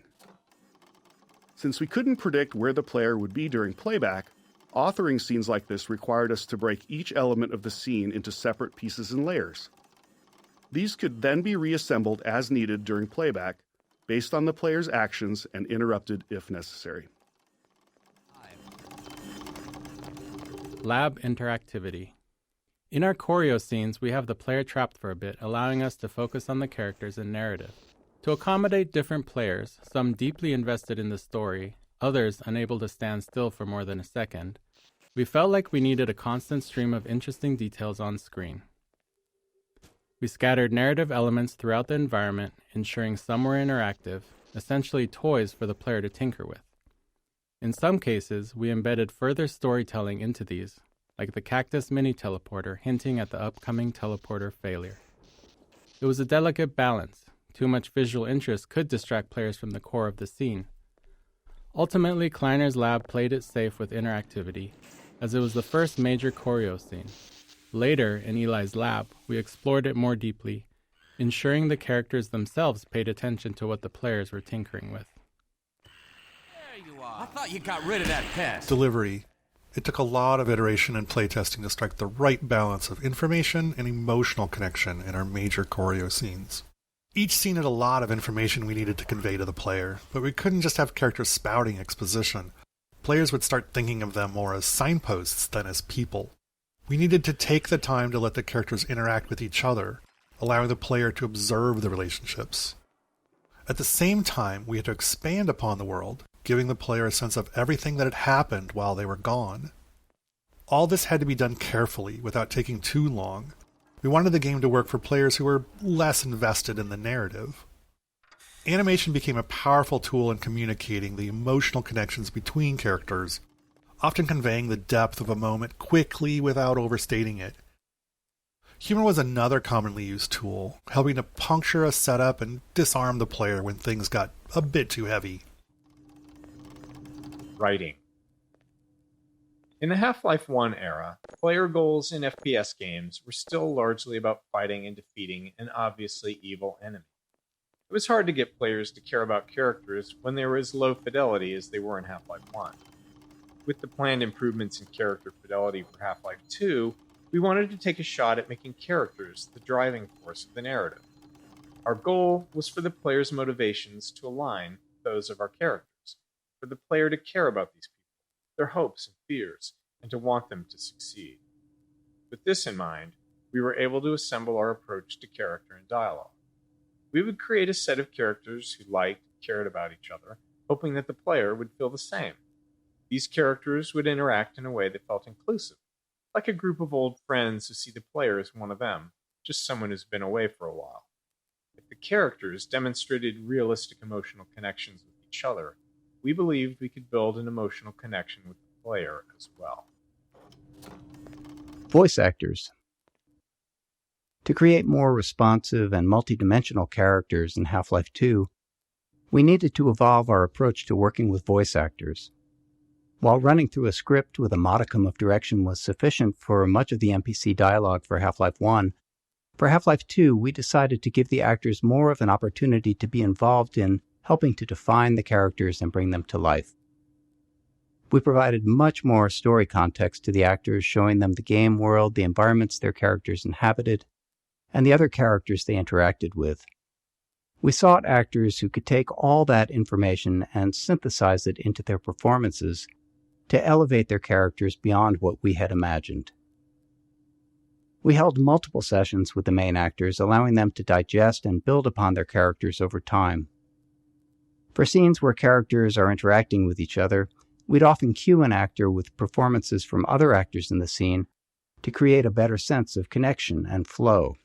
Since we couldn't predict where the player would be during playback, authoring scenes like this required us to break each element of the scene into separate pieces and layers. These could then be reassembled as needed during playback, based on the player's actions and interrupted if necessary. Lab interactivity. In our choreo scenes, we have the player trapped for a bit, allowing us to focus on the characters and narrative. To accommodate different players, some deeply invested in the story, others unable to stand still for more than a second, we felt like we needed a constant stream of interesting details on screen. We scattered narrative elements throughout the environment, ensuring some were interactive, essentially toys for the player to tinker with. In some cases, we embedded further storytelling into these, like the cactus mini-teleporter hinting at the upcoming teleporter failure. It was a delicate balance. Too much visual interest could distract players from the core of the scene. Ultimately, Kleiner's lab played it safe with interactivity, as it was the first major choreo scene. Later, in Eli's lab, we explored it more deeply, ensuring the characters themselves paid attention to what the players were tinkering with. There you are. I thought you got rid of that pest. Delivery. It took a lot of iteration and playtesting to strike the right balance of information and emotional connection in our major choreo scenes. Each scene had a lot of information we needed to convey to the player, but we couldn't just have characters spouting exposition. Players would start thinking of them more as signposts than as people. We needed to take the time to let the characters interact with each other, allowing the player to observe the relationships. At the same time, we had to expand upon the world, giving the player a sense of everything that had happened while they were gone. All this had to be done carefully, without taking too long. We wanted the game to work for players who were less invested in the narrative. Animation became a powerful tool in communicating the emotional connections between characters, often conveying the depth of a moment quickly without overstating it. Humor was another commonly used tool, helping to puncture a setup and disarm the player when things got a bit too heavy. Writing. In the Half-Life 1 era, player goals in FPS games were still largely about fighting and defeating an obviously evil enemy. It was hard to get players to care about characters when they were as low fidelity as they were in Half-Life 1. With the planned improvements in character fidelity for Half-Life 2, we wanted to take a shot at making characters the driving force of the narrative. Our goal was for the player's motivations to align with those of our characters, for the player to care about these people, their hopes and fears, and to want them to succeed. With this in mind, we were able to assemble our approach to character and dialogue. We would create a set of characters who liked and cared about each other, hoping that the player would feel the same. These characters would interact in a way that felt inclusive, like a group of old friends who see the player as one of them, just someone who's been away for a while. If the characters demonstrated realistic emotional connections with each other, we believed we could build an emotional connection with the player as well. Voice actors. To create more responsive and multidimensional characters in Half-Life 2, we needed to evolve our approach to working with voice actors. While running through a script with a modicum of direction was sufficient for much of the NPC dialogue for Half-Life 1, for Half-Life 2 we decided to give the actors more of an opportunity to be involved in helping to define the characters and bring them to life. We provided much more story context to the actors, showing them the game world, the environments their characters inhabited, and the other characters they interacted with. We sought actors who could take all that information and synthesize it into their performances to elevate their characters beyond what we had imagined. We held multiple sessions with the main actors, allowing them to digest and build upon their characters over time. For scenes where characters are interacting with each other, we'd often cue an actor with performances from other actors in the scene to create a better sense of connection and flow.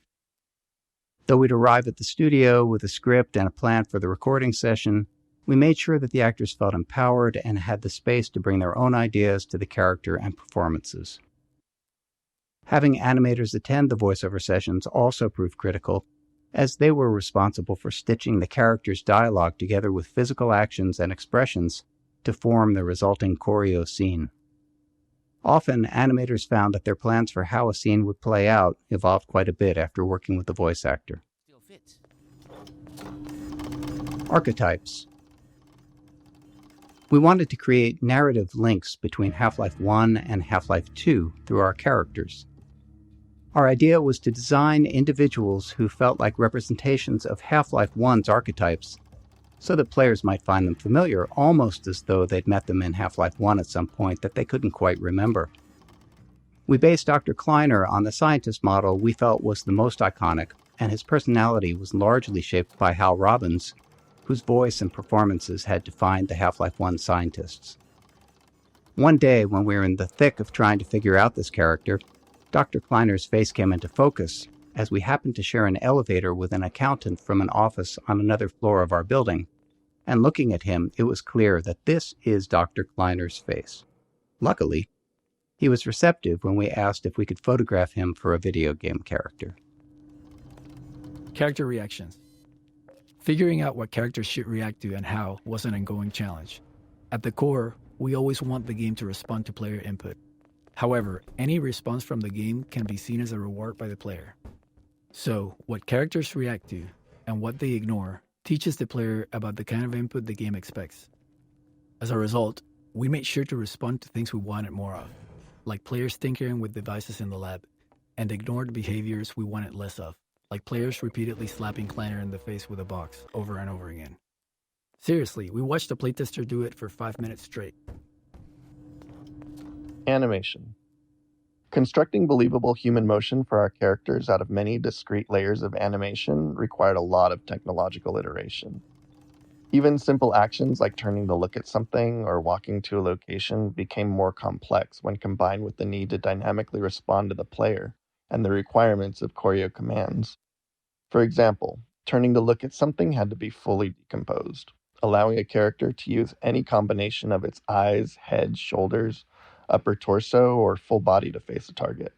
Though we'd arrive at the studio with a script and a plan for the recording session, we made sure that the actors felt empowered and had the space to bring their own ideas to the character and performances. Having animators attend the voiceover sessions also proved critical, as they were responsible for stitching the characters' dialogue together with physical actions and expressions to form the resulting choreo scene. Often, animators found that their plans for how a scene would play out evolved quite a bit after working with the voice actor. Archetypes. We wanted to create narrative links between Half-Life 1 and Half-Life 2 through our characters. Our idea was to design individuals who felt like representations of Half-Life 1's archetypes, so that players might find them familiar, almost as though they'd met them in Half-Life 1 at some point that they couldn't quite remember. We based Dr. Kleiner on the scientist model we felt was the most iconic, and his personality was largely shaped by Hal Robbins, whose voice and performances had defined the Half-Life 1 scientists. One day, when we were in the thick of trying to figure out this character, Dr. Kleiner's face came into focus, as we happened to share an elevator with an accountant from an office on another floor of our building, and looking at him, it was clear that this is Dr. Kleiner's face. Luckily, he was receptive when we asked if we could photograph him for a video game character. Character reactions. Figuring out what characters should react to and how was an ongoing challenge. At the core, we always want the game to respond to player input. However, any response from the game can be seen as a reward by the player. So, what characters react to and what they ignore teaches the player about the kind of input the game expects. As a result, we made sure to respond to things we wanted more of, like players tinkering with devices in the lab, and ignored behaviors we wanted less of, like players repeatedly slapping Kleiner in the face with a box over and over again. Seriously, we watched a playtester do it for 5 minutes straight. Animation. Constructing believable human motion for our characters out of many discrete layers of animation required a lot of technological iteration. Even simple actions like turning to look at something or walking to a location became more complex when combined with the need to dynamically respond to the player and the requirements of choreo commands. For example, turning to look at something had to be fully decomposed, allowing a character to use any combination of its eyes, head, shoulders, upper torso, or full body to face a target.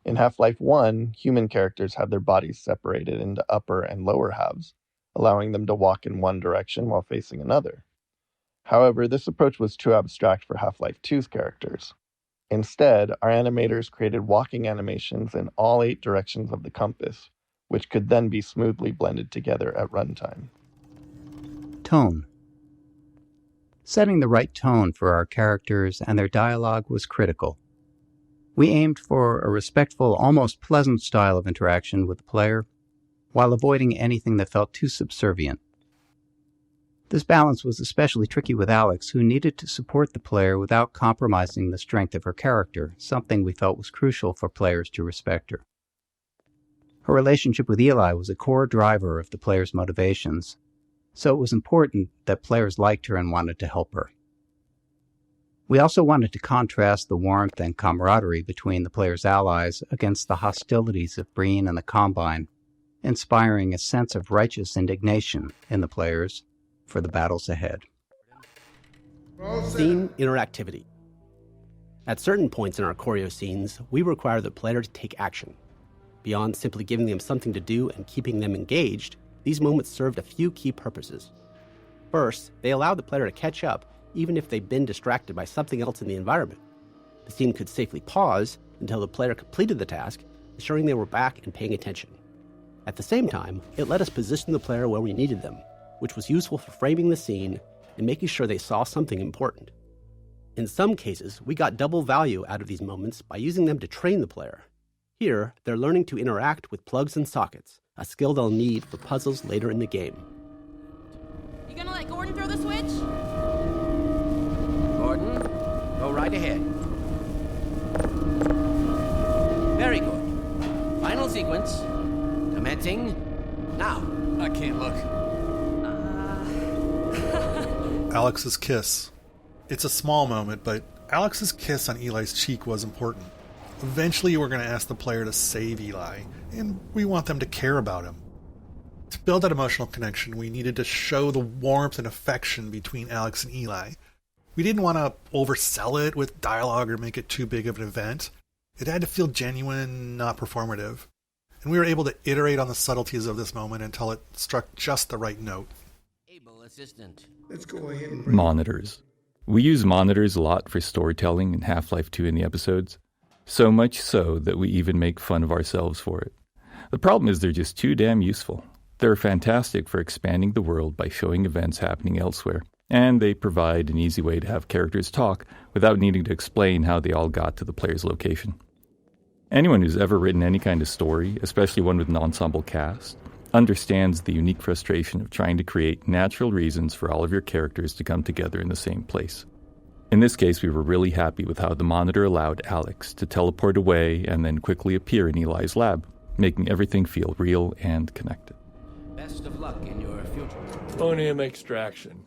In Half-Life 1, human characters had their bodies separated into upper and lower halves, allowing them to walk in one direction while facing another. However, this approach was too abstract for Half-Life 2's characters. Instead, our animators created walking animations in all 8 directions of the compass, which could then be smoothly blended together at runtime. Tone. Setting the right tone for our characters and their dialogue was critical. We aimed for a respectful, almost pleasant style of interaction with the player, while avoiding anything that felt too subservient. This balance was especially tricky with Alex, who needed to support the player without compromising the strength of her character, something we felt was crucial for players to respect her. Her relationship with Eli was a core driver of the player's motivations, so it was important that players liked her and wanted to help her. We also wanted to contrast the warmth and camaraderie between the player's allies against the hostilities of Breen and the Combine, inspiring a sense of righteous indignation in the players for the battles ahead. Scene interactivity. At certain points in our choreo scenes, we require the player to take action. Beyond simply giving them something to do and keeping them engaged, these moments served a few key purposes. First, they allowed the player to catch up even if they'd been distracted by something else in the environment. The scene could safely pause until the player completed the task, ensuring they were back and paying attention. At the same time, it let us position the player where we needed them, which was useful for framing the scene and making sure they saw something important. In some cases, we got double value out of these moments by using them to train the player. Here, they're learning to interact with plugs and sockets, a skill they'll need for puzzles later in the game. You gonna let Gordon throw the switch? Gordon, go right ahead. Very good. Final sequence. Commencing now. I can't look. Alex's kiss. It's a small moment, but Alex's kiss on Eli's cheek was important. Eventually, we're going to ask the player to save Eli, and we want them to care about him. To build that emotional connection, we needed to show the warmth and affection between Alex and Eli. We didn't want to oversell it with dialogue or make it too big of an event. It had to feel genuine, not performative. And we were able to iterate on the subtleties of this moment until it struck just the right note. Able assistant. Let's go ahead and monitors. We use monitors a lot for storytelling in Half-Life 2 in the episodes. So much so that we even make fun of ourselves for it. The problem is they're just too damn useful. They're fantastic for expanding the world by showing events happening elsewhere, and they provide an easy way to have characters talk without needing to explain how they all got to the player's location. Anyone who's ever written any kind of story, especially one with an ensemble cast, understands the unique frustration of trying to create natural reasons for all of your characters to come together in the same place. In this case, we were really happy with how the monitor allowed Alex to teleport away and then quickly appear in Eli's lab, making everything feel real and connected. Best of luck in your future. Phonium extraction.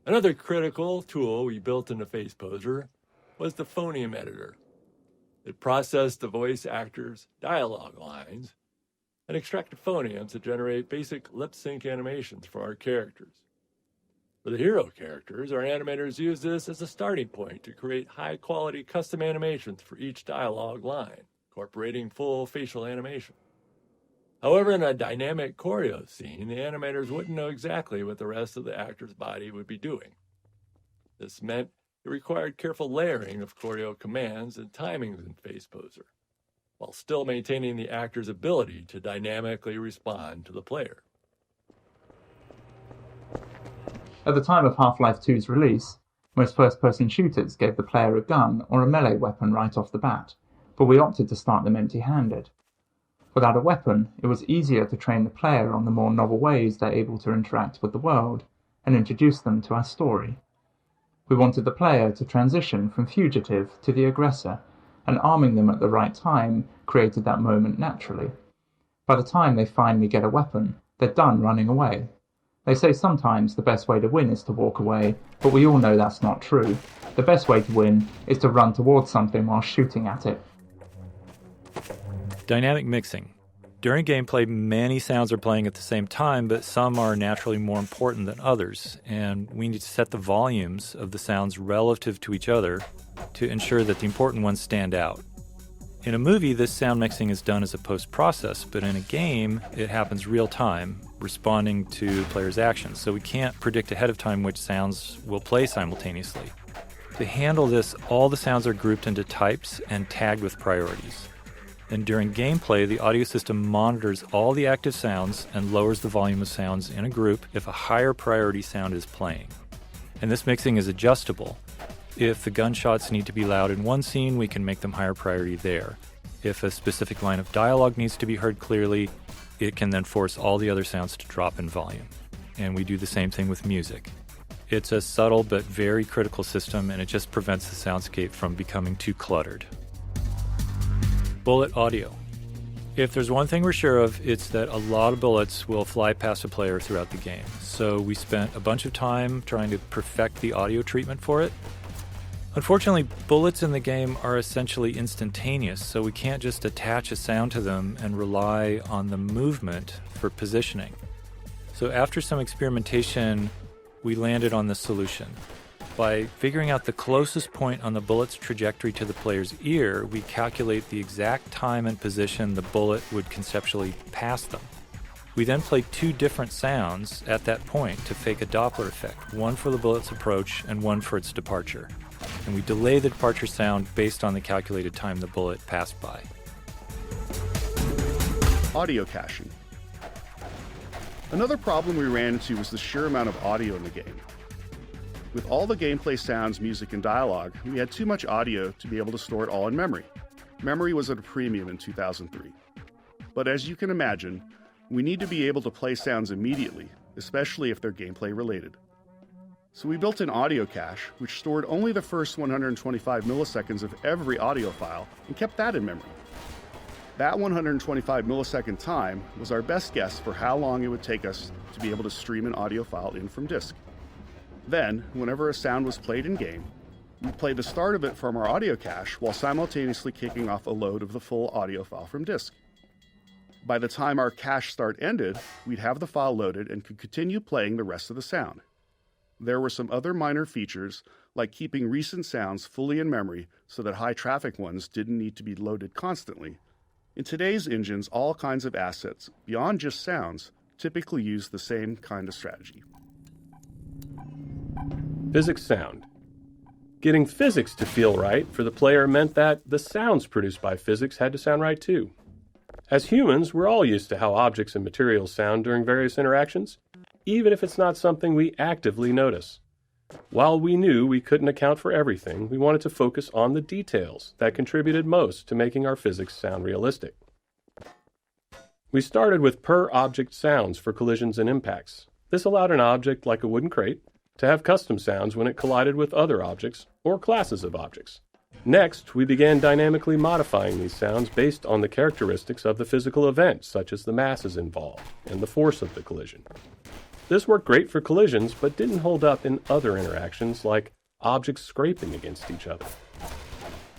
Another critical tool we built into Face Poser was the phonium editor. It processed the voice actors' dialogue lines and extracted phonemes to generate basic lip sync animations for our characters. For the hero characters, our animators used this as a starting point to create high-quality custom animations for each dialogue line, incorporating full facial animation. However, in a dynamic choreo scene, the animators wouldn't know exactly what the rest of the actor's body would be doing. This meant it required careful layering of choreo commands and timings in Face Poser, while still maintaining the actor's ability to dynamically respond to the player. At the time of Half-Life 2's release, most first-person shooters gave the player a gun or a melee weapon right off the bat, but we opted to start them empty-handed. Without a weapon, it was easier to train the player on the more novel ways they're able to interact with the world, and introduce them to our story. We wanted the player to transition from fugitive to the aggressor, and arming them at the right time created that moment naturally. By the time they finally get a weapon, they're done running away. They say sometimes the best way to win is to walk away, but we all know that's not true. The best way to win is to run towards something while shooting at it. Dynamic mixing. During gameplay, many sounds are playing at the same time, but some are naturally more important than others, and we need to set the volumes of the sounds relative to each other to ensure that the important ones stand out. In a movie, this sound mixing is done as a post-process, but in a game, it happens real-time, responding to players' actions, so we can't predict ahead of time which sounds will play simultaneously. To handle this, all the sounds are grouped into types and tagged with priorities. And during gameplay, the audio system monitors all the active sounds and lowers the volume of sounds in a group if a higher priority sound is playing. And this mixing is adjustable. If the gunshots need to be loud in one scene, we can make them higher priority there. If a specific line of dialogue needs to be heard clearly, it can then force all the other sounds to drop in volume. And we do the same thing with music. It's a subtle but very critical system, and it just prevents the soundscape from becoming too cluttered. Bullet audio. If there's one thing we're sure of, it's that a lot of bullets will fly past a player throughout the game. So we spent a bunch of time trying to perfect the audio treatment for it. Unfortunately, bullets in the game are essentially instantaneous, so we can't just attach a sound to them and rely on the movement for positioning. So after some experimentation, we landed on this solution. By figuring out the closest point on the bullet's trajectory to the player's ear, we calculate the exact time and position the bullet would conceptually pass them. We then play two different sounds at that point to fake a Doppler effect, one for the bullet's approach and one for its departure. And we delay the departure sound based on the calculated time the bullet passed by. Audio caching. Another problem we ran into was the sheer amount of audio in the game. With all the gameplay sounds, music, and dialogue, we had too much audio to be able to store it all in memory. Memory was at a premium in 2003. But as you can imagine, we need to be able to play sounds immediately, especially if they're gameplay related. So we built an audio cache, which stored only the first 125 milliseconds of every audio file and kept that in memory. That 125 millisecond time was our best guess for how long it would take us to be able to stream an audio file in from disk. Then, whenever a sound was played in-game, we'd play the start of it from our audio cache while simultaneously kicking off a load of the full audio file from disk. By the time our cache start ended, we'd have the file loaded and could continue playing the rest of the sound. There were some other minor features, like keeping recent sounds fully in memory so that high-traffic ones didn't need to be loaded constantly. In today's engines, all kinds of assets, beyond just sounds, typically use the same kind of strategy. Physics sound. Getting physics to feel right for the player meant that the sounds produced by physics had to sound right too. As humans, we're all used to how objects and materials sound during various interactions, even if it's not something we actively notice. While we knew we couldn't account for everything, we wanted to focus on the details that contributed most to making our physics sound realistic. We started with per-object sounds for collisions and impacts. This allowed an object like a wooden crate to have custom sounds when it collided with other objects or classes of objects. Next, we began dynamically modifying these sounds based on the characteristics of the physical event, such as the masses involved and the force of the collision. This worked great for collisions, but didn't hold up in other interactions like objects scraping against each other.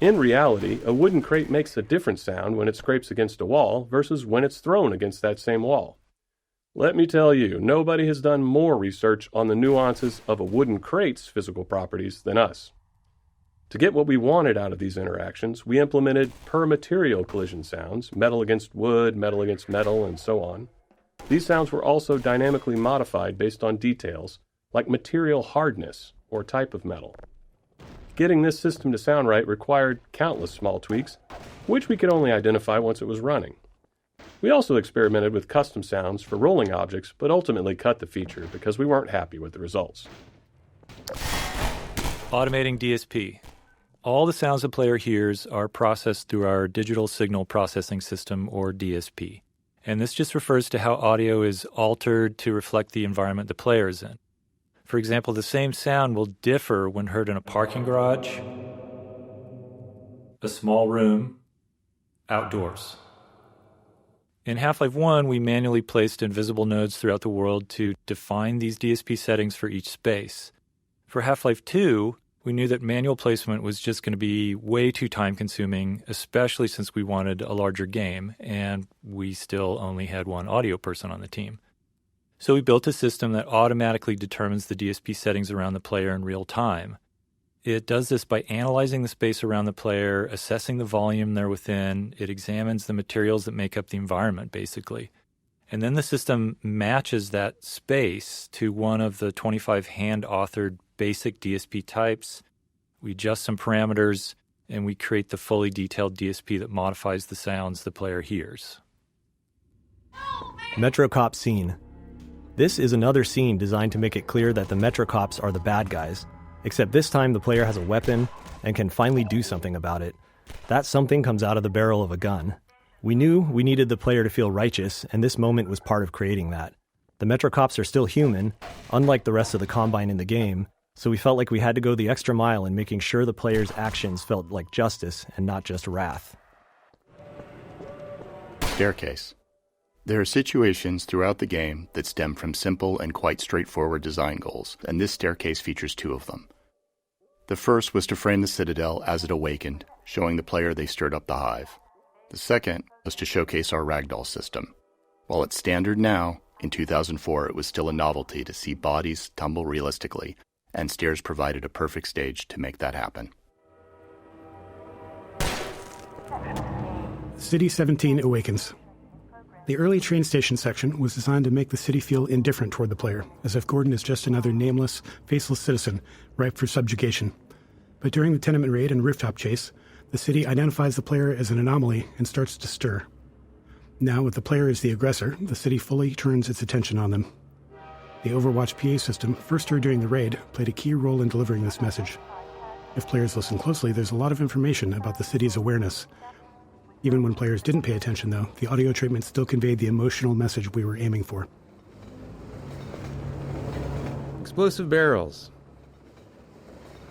In reality, a wooden crate makes a different sound when it scrapes against a wall versus when it's thrown against that same wall. Let me tell you, nobody has done more research on the nuances of a wooden crate's physical properties than us. To get what we wanted out of these interactions, we implemented per-material collision sounds, metal against wood, metal against metal, and so on. These sounds were also dynamically modified based on details, like material hardness or type of metal. Getting this system to sound right required countless small tweaks, which we could only identify once it was running. We also experimented with custom sounds for rolling objects, but ultimately cut the feature because we weren't happy with the results. Automating DSP. All the sounds the player hears are processed through our Digital Signal Processing System, or DSP. And this just refers to how audio is altered to reflect the environment the player is in. For example, the same sound will differ when heard in a parking garage, a small room, outdoors. In Half-Life 1, we manually placed invisible nodes throughout the world to define these DSP settings for each space. For Half-Life 2, we knew that manual placement was just going to be way too time-consuming, especially since we wanted a larger game, and we still only had one audio person on the team. So we built a system that automatically determines the DSP settings around the player in real time. It does this by analyzing the space around the player, assessing the volume they're within. It examines the materials that make up the environment, basically. And then the system matches that space to one of the 25 hand-authored basic DSP types. We adjust some parameters, and we create the fully detailed DSP that modifies the sounds the player hears. Metrocop scene. This is another scene designed to make it clear that the Metrocops are the bad guys, except this time the player has a weapon and can finally do something about it. That something comes out of the barrel of a gun. We knew we needed the player to feel righteous, and this moment was part of creating that. The Metrocops are still human, unlike the rest of the Combine in the game, so we felt like we had to go the extra mile in making sure the player's actions felt like justice and not just wrath. Staircase. There are situations throughout the game that stem from simple and quite straightforward design goals, and this staircase features two of them. The first was to frame the Citadel as it awakened, showing the player they stirred up the hive. The second was to showcase our ragdoll system. While it's standard now, in 2004 it was still a novelty to see bodies tumble realistically, and stairs provided a perfect stage to make that happen. City 17 awakens. The early train station section was designed to make the city feel indifferent toward the player, as if Gordon is just another nameless, faceless citizen, ripe for subjugation. But during the tenement raid and rooftop chase, the city identifies the player as an anomaly and starts to stir. Now, with the player as the aggressor, the city fully turns its attention on them. The Overwatch PA system, first heard during the raid, played a key role in delivering this message. If players listen closely, there's a lot of information about the city's awareness. Even when players didn't pay attention, though, the audio treatment still conveyed the emotional message we were aiming for. Explosive barrels.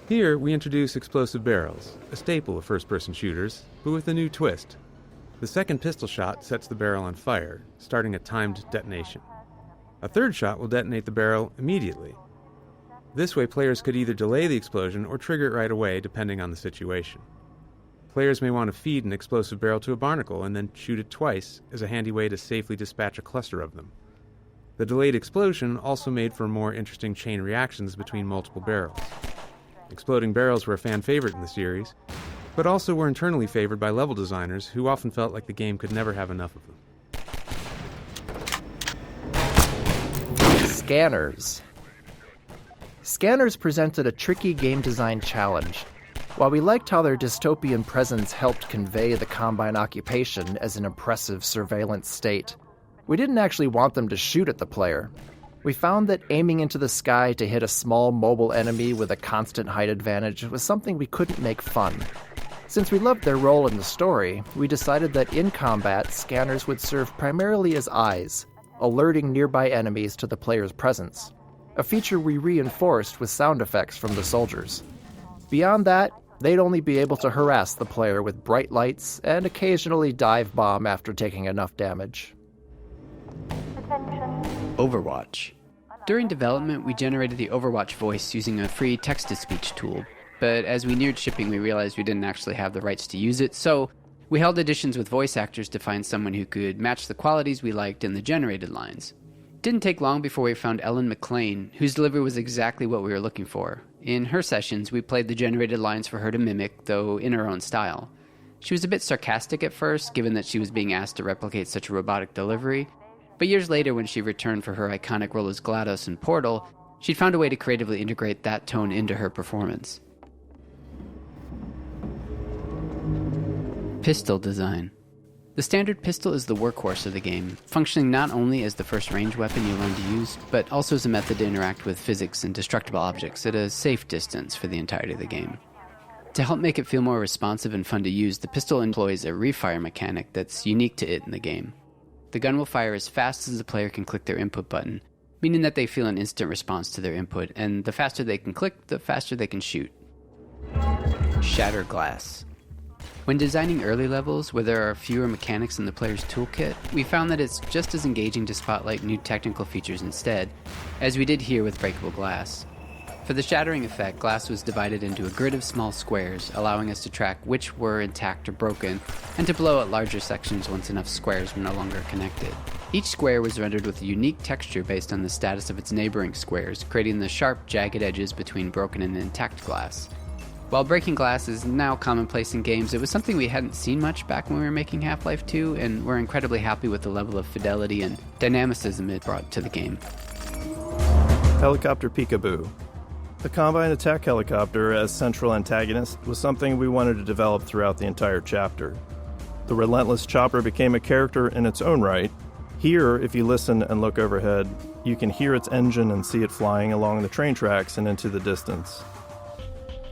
Here, we introduce explosive barrels, a staple of first-person shooters, but with a new twist. The second pistol shot sets the barrel on fire, starting a timed detonation. A third shot will detonate the barrel immediately. This way, players could either delay the explosion or trigger it right away, depending on the situation. Players may want to feed an explosive barrel to a barnacle and then shoot it twice as a handy way to safely dispatch a cluster of them. The delayed explosion also made for more interesting chain reactions between multiple barrels. Exploding barrels were a fan favorite in the series, but also were internally favored by level designers who often felt like the game could never have enough of them. Scanners. Scanners presented a tricky game design challenge. While we liked how their dystopian presence helped convey the Combine occupation as an oppressive surveillance state, we didn't actually want them to shoot at the player. We found that aiming into the sky to hit a small mobile enemy with a constant height advantage was something we couldn't make fun. Since we loved their role in the story, we decided that in combat, scanners would serve primarily as eyes, alerting nearby enemies to the player's presence, a feature we reinforced with sound effects from the soldiers. Beyond that, they'd only be able to harass the player with bright lights and occasionally dive bomb after taking enough damage. Overwatch. During development, we generated the Overwatch voice using a free text-to-speech tool. but as we neared shipping, we realized we didn't actually have the rights to use it, so we held auditions with voice actors to find someone who could match the qualities we liked in the generated lines. It didn't take long before we found Ellen McLean, whose delivery was exactly what we were looking for. In her sessions, we played the generated lines for her to mimic, though in her own style. She was a bit sarcastic at first, given that she was being asked to replicate such a robotic delivery, but years later when she returned for her iconic role as GLaDOS in Portal, she'd found a way to creatively integrate that tone into her performance. Pistol design. The standard pistol is the workhorse of the game, functioning not only as the first range weapon you learn to use, but also as a method to interact with physics and destructible objects at a safe distance for the entirety of the game. To help make it feel more responsive and fun to use, the pistol employs a refire mechanic that's unique to it in the game. The gun will fire as fast as the player can click their input button, meaning that they feel an instant response to their input, and the faster they can click, the faster they can shoot. Shatter glass. When designing early levels where there are fewer mechanics in the player's toolkit, we found that it's just as engaging to spotlight new technical features instead, as we did here with breakable glass. For the shattering effect, glass was divided into a grid of small squares, allowing us to track which were intact or broken, and to blow out larger sections once enough squares were no longer connected. Each square was rendered with a unique texture based on the status of its neighboring squares, creating the sharp, jagged edges between broken and intact glass. While breaking glass is now commonplace in games, it was something we hadn't seen much back when we were making Half-Life 2, and we're incredibly happy with the level of fidelity and dynamicism it brought to the game. Helicopter Peekaboo. The Combine attack helicopter as central antagonist was something we wanted to develop throughout the entire chapter. The relentless chopper became a character in its own right. Here, if you listen and look overhead, you can hear its engine and see it flying along the train tracks and into the distance.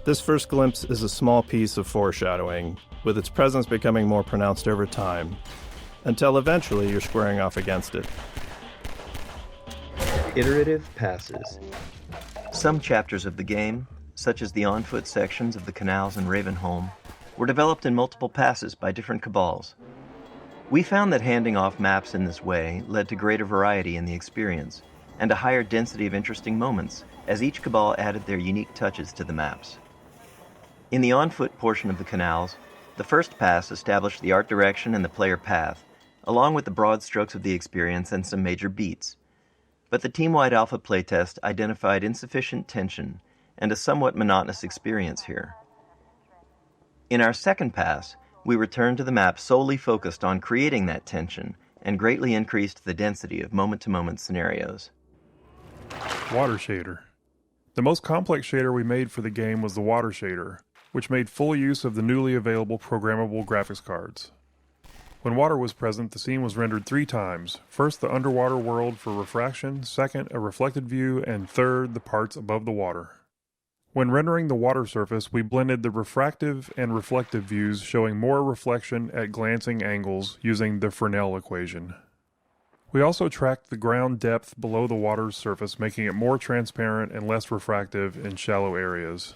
This first glimpse is a small piece of foreshadowing, with its presence becoming more pronounced over time, until eventually you're squaring off against it. Iterative passes. Some chapters of the game, such as the on-foot sections of the canals in Ravenholm, were developed in multiple passes by different cabals. We found that handing off maps in this way led to greater variety in the experience, and a higher density of interesting moments, as each cabal added their unique touches to the maps. In the on-foot portion of the canals, the first pass established the art direction and the player path, along with the broad strokes of the experience and some major beats. But the team-wide alpha playtest identified insufficient tension and a somewhat monotonous experience here. In our second pass, we returned to the map solely focused on creating that tension and greatly increased the density of moment-to-moment scenarios. Water shader. The most complex shader we made for the game was the water shader, which made full use of the newly available programmable graphics cards. When water was present, the scene was rendered 3 times. First, the underwater world for refraction, second, a reflected view, and third, the parts above the water. When rendering the water surface, we blended the refractive and reflective views, showing more reflection at glancing angles using the Finol equation. We also tracked the ground depth below the water's surface, making it more transparent and less refractive in shallow areas.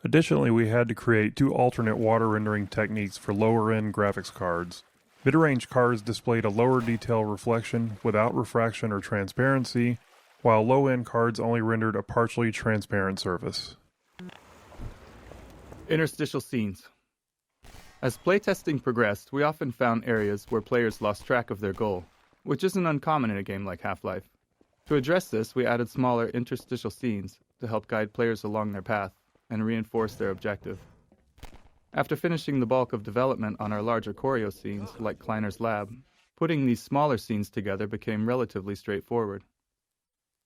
Additionally, we had to create 2 alternate water rendering techniques for lower-end graphics cards. Mid-range cards displayed a lower detail reflection without refraction or transparency, while low-end cards only rendered a partially transparent surface. Interstitial scenes. As playtesting progressed, we often found areas where players lost track of their goal, which isn't uncommon in a game like Half-Life. To address this, we added smaller interstitial scenes to help guide players along their path and reinforce their objective. After finishing the bulk of development on our larger choreo scenes, like Kleiner's Lab, putting these smaller scenes together became relatively straightforward.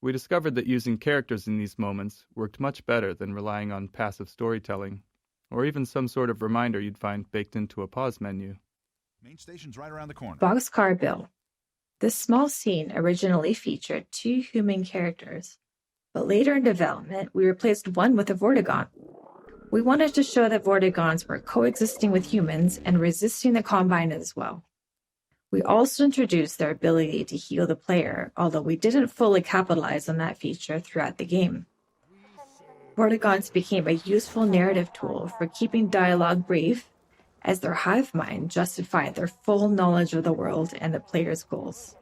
We discovered that using characters in these moments worked much better than relying on passive storytelling, or even some sort of reminder you'd find baked into a pause menu. Main station's right around the corner. Boxcar Bill. This small scene originally featured 2 human characters, but later in development, we replaced one with a Vortigaunt. We wanted to show that Vortigaunts were coexisting with humans and resisting the Combine as well. We also introduced their ability to heal the player, although we didn't fully capitalize on that feature throughout the game. Vortigaunts became a useful narrative tool for keeping dialogue brief, as their hive mind justified their full knowledge of the world and the player's goals.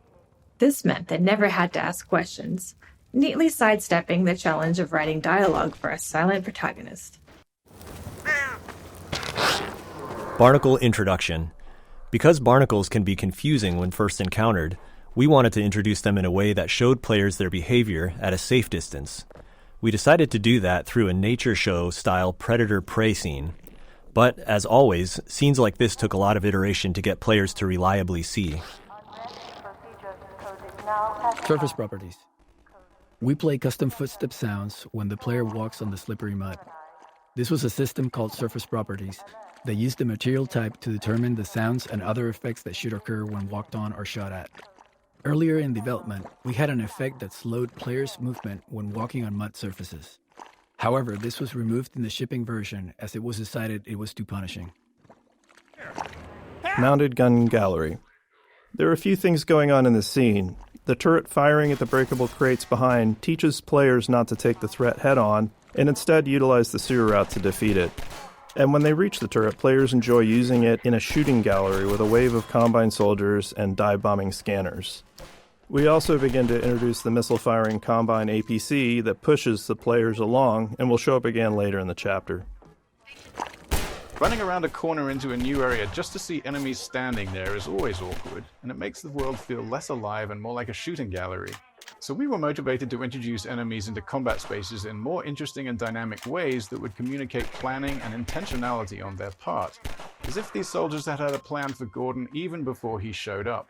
This meant they never had to ask questions, neatly sidestepping the challenge of writing dialogue for a silent protagonist. Barnacle Introduction. Because barnacles can be confusing when first encountered, we wanted to introduce them in a way that showed players their behavior at a safe distance. We decided to do that through a nature show-style predator-prey scene. But, as always, scenes like this took a lot of iteration to get players to reliably see. Surface properties. We play custom footstep sounds when the player walks on the slippery mud. This was a system called Surface Properties that used the material type to determine the sounds and other effects that should occur when walked on or shot at. Earlier in development, we had an effect that slowed players' movement when walking on mud surfaces. However, this was removed in the shipping version as it was decided it was too punishing. Mounted gun gallery. There are a few things going on in this scene. The turret firing at the breakable crates behind teaches players not to take the threat head-on and instead utilize the sewer route to defeat it. And when they reach the turret, players enjoy using it in a shooting gallery with a wave of Combine soldiers and dive-bombing scanners. We also begin to introduce the missile-firing Combine APC that pushes the players along and will show up again later in the chapter. Running around a corner into a new area just to see enemies standing there is always awkward, and it makes the world feel less alive and more like a shooting gallery. So we were motivated to introduce enemies into combat spaces in more interesting and dynamic ways that would communicate planning and intentionality on their part, as if these soldiers had had a plan for Gordon even before he showed up.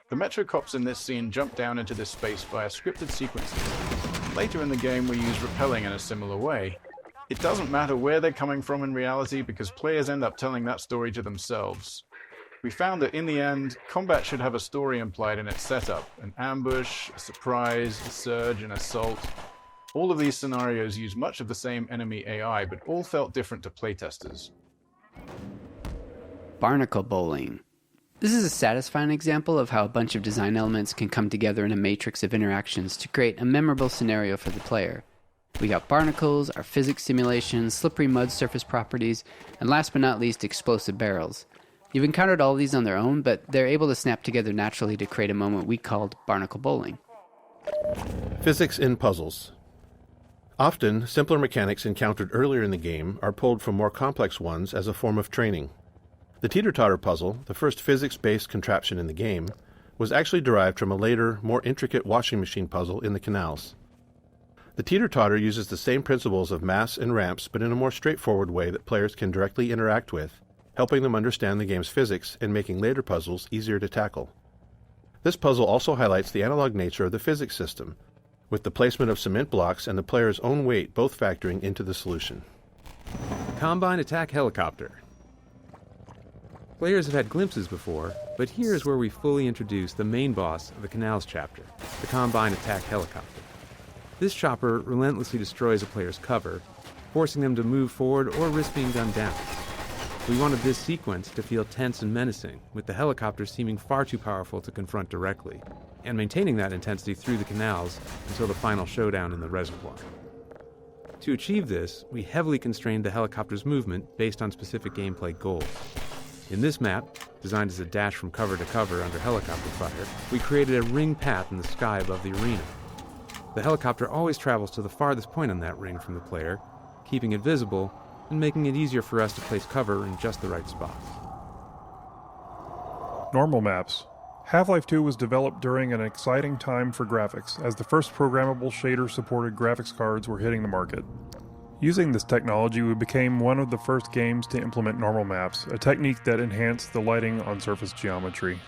The Metrocops in this scene jump down into this space via scripted sequences. Later in the game we use rappelling in a similar way. It doesn't matter where they're coming from in reality because players end up telling that story to themselves. We found that in the end, combat should have a story implied in its setup, an ambush, a surprise, a surge, an assault. All of these scenarios use much of the same enemy AI, but all felt different to playtesters. Barnacle bowling. This is a satisfying example of how a bunch of design elements can come together in a matrix of interactions to create a memorable scenario for the player. We got barnacles, our physics simulations, slippery mud surface properties, and last but not least, explosive barrels. You've encountered all these on their own, but they're able to snap together naturally to create a moment we called Barnacle Bowling. Physics in puzzles. Often, simpler mechanics encountered earlier in the game are pulled from more complex ones as a form of training. The teeter-totter puzzle, the first physics-based contraption in the game, was actually derived from a later, more intricate washing machine puzzle in the canals. The teeter-totter uses the same principles of mass and ramps, but in a more straightforward way that players can directly interact with, helping them understand the game's physics and making later puzzles easier to tackle. This puzzle also highlights the analog nature of the physics system, with the placement of cement blocks and the player's own weight both factoring into the solution. Combine attack helicopter. Players have had glimpses before, but here is where we fully introduce the main boss of the Canals chapter, the Combine attack helicopter. This chopper relentlessly destroys a player's cover, forcing them to move forward or risk being gunned down. We wanted this sequence to feel tense and menacing, with the helicopter seeming far too powerful to confront directly, and maintaining that intensity through the canals until the final showdown in the reservoir. To achieve this, we heavily constrained the helicopter's movement based on specific gameplay goals. In this map, designed as a dash from cover to cover under helicopter fire, we created a ring path in the sky above the arena. The helicopter always travels to the farthest point on that ring from the player, keeping it visible and making it easier for us to place cover in just the right spots. Normal maps. Half-Life 2 was developed during an exciting time for graphics, as the first programmable shader-supported graphics cards were hitting the market. Using this technology, we became one of the first games to implement normal maps, a technique that enhanced the lighting on surface geometry.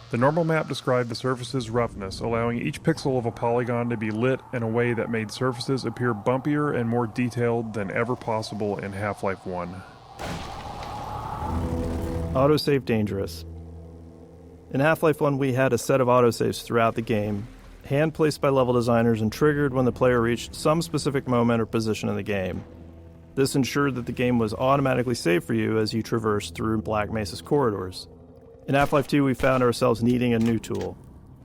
The normal map described the surface's roughness, allowing each pixel of a polygon to be lit in a way that made surfaces appear bumpier and more detailed than ever possible in Half-Life 1. Autosave dangerous. In Half-Life 1 we had a set of autosaves throughout the game, hand-placed by level designers and triggered when the player reached some specific moment or position in the game. This ensured that the game was automatically saved for you as you traversed through Black Mesa's corridors. In Half-Life 2, we found ourselves needing a new tool.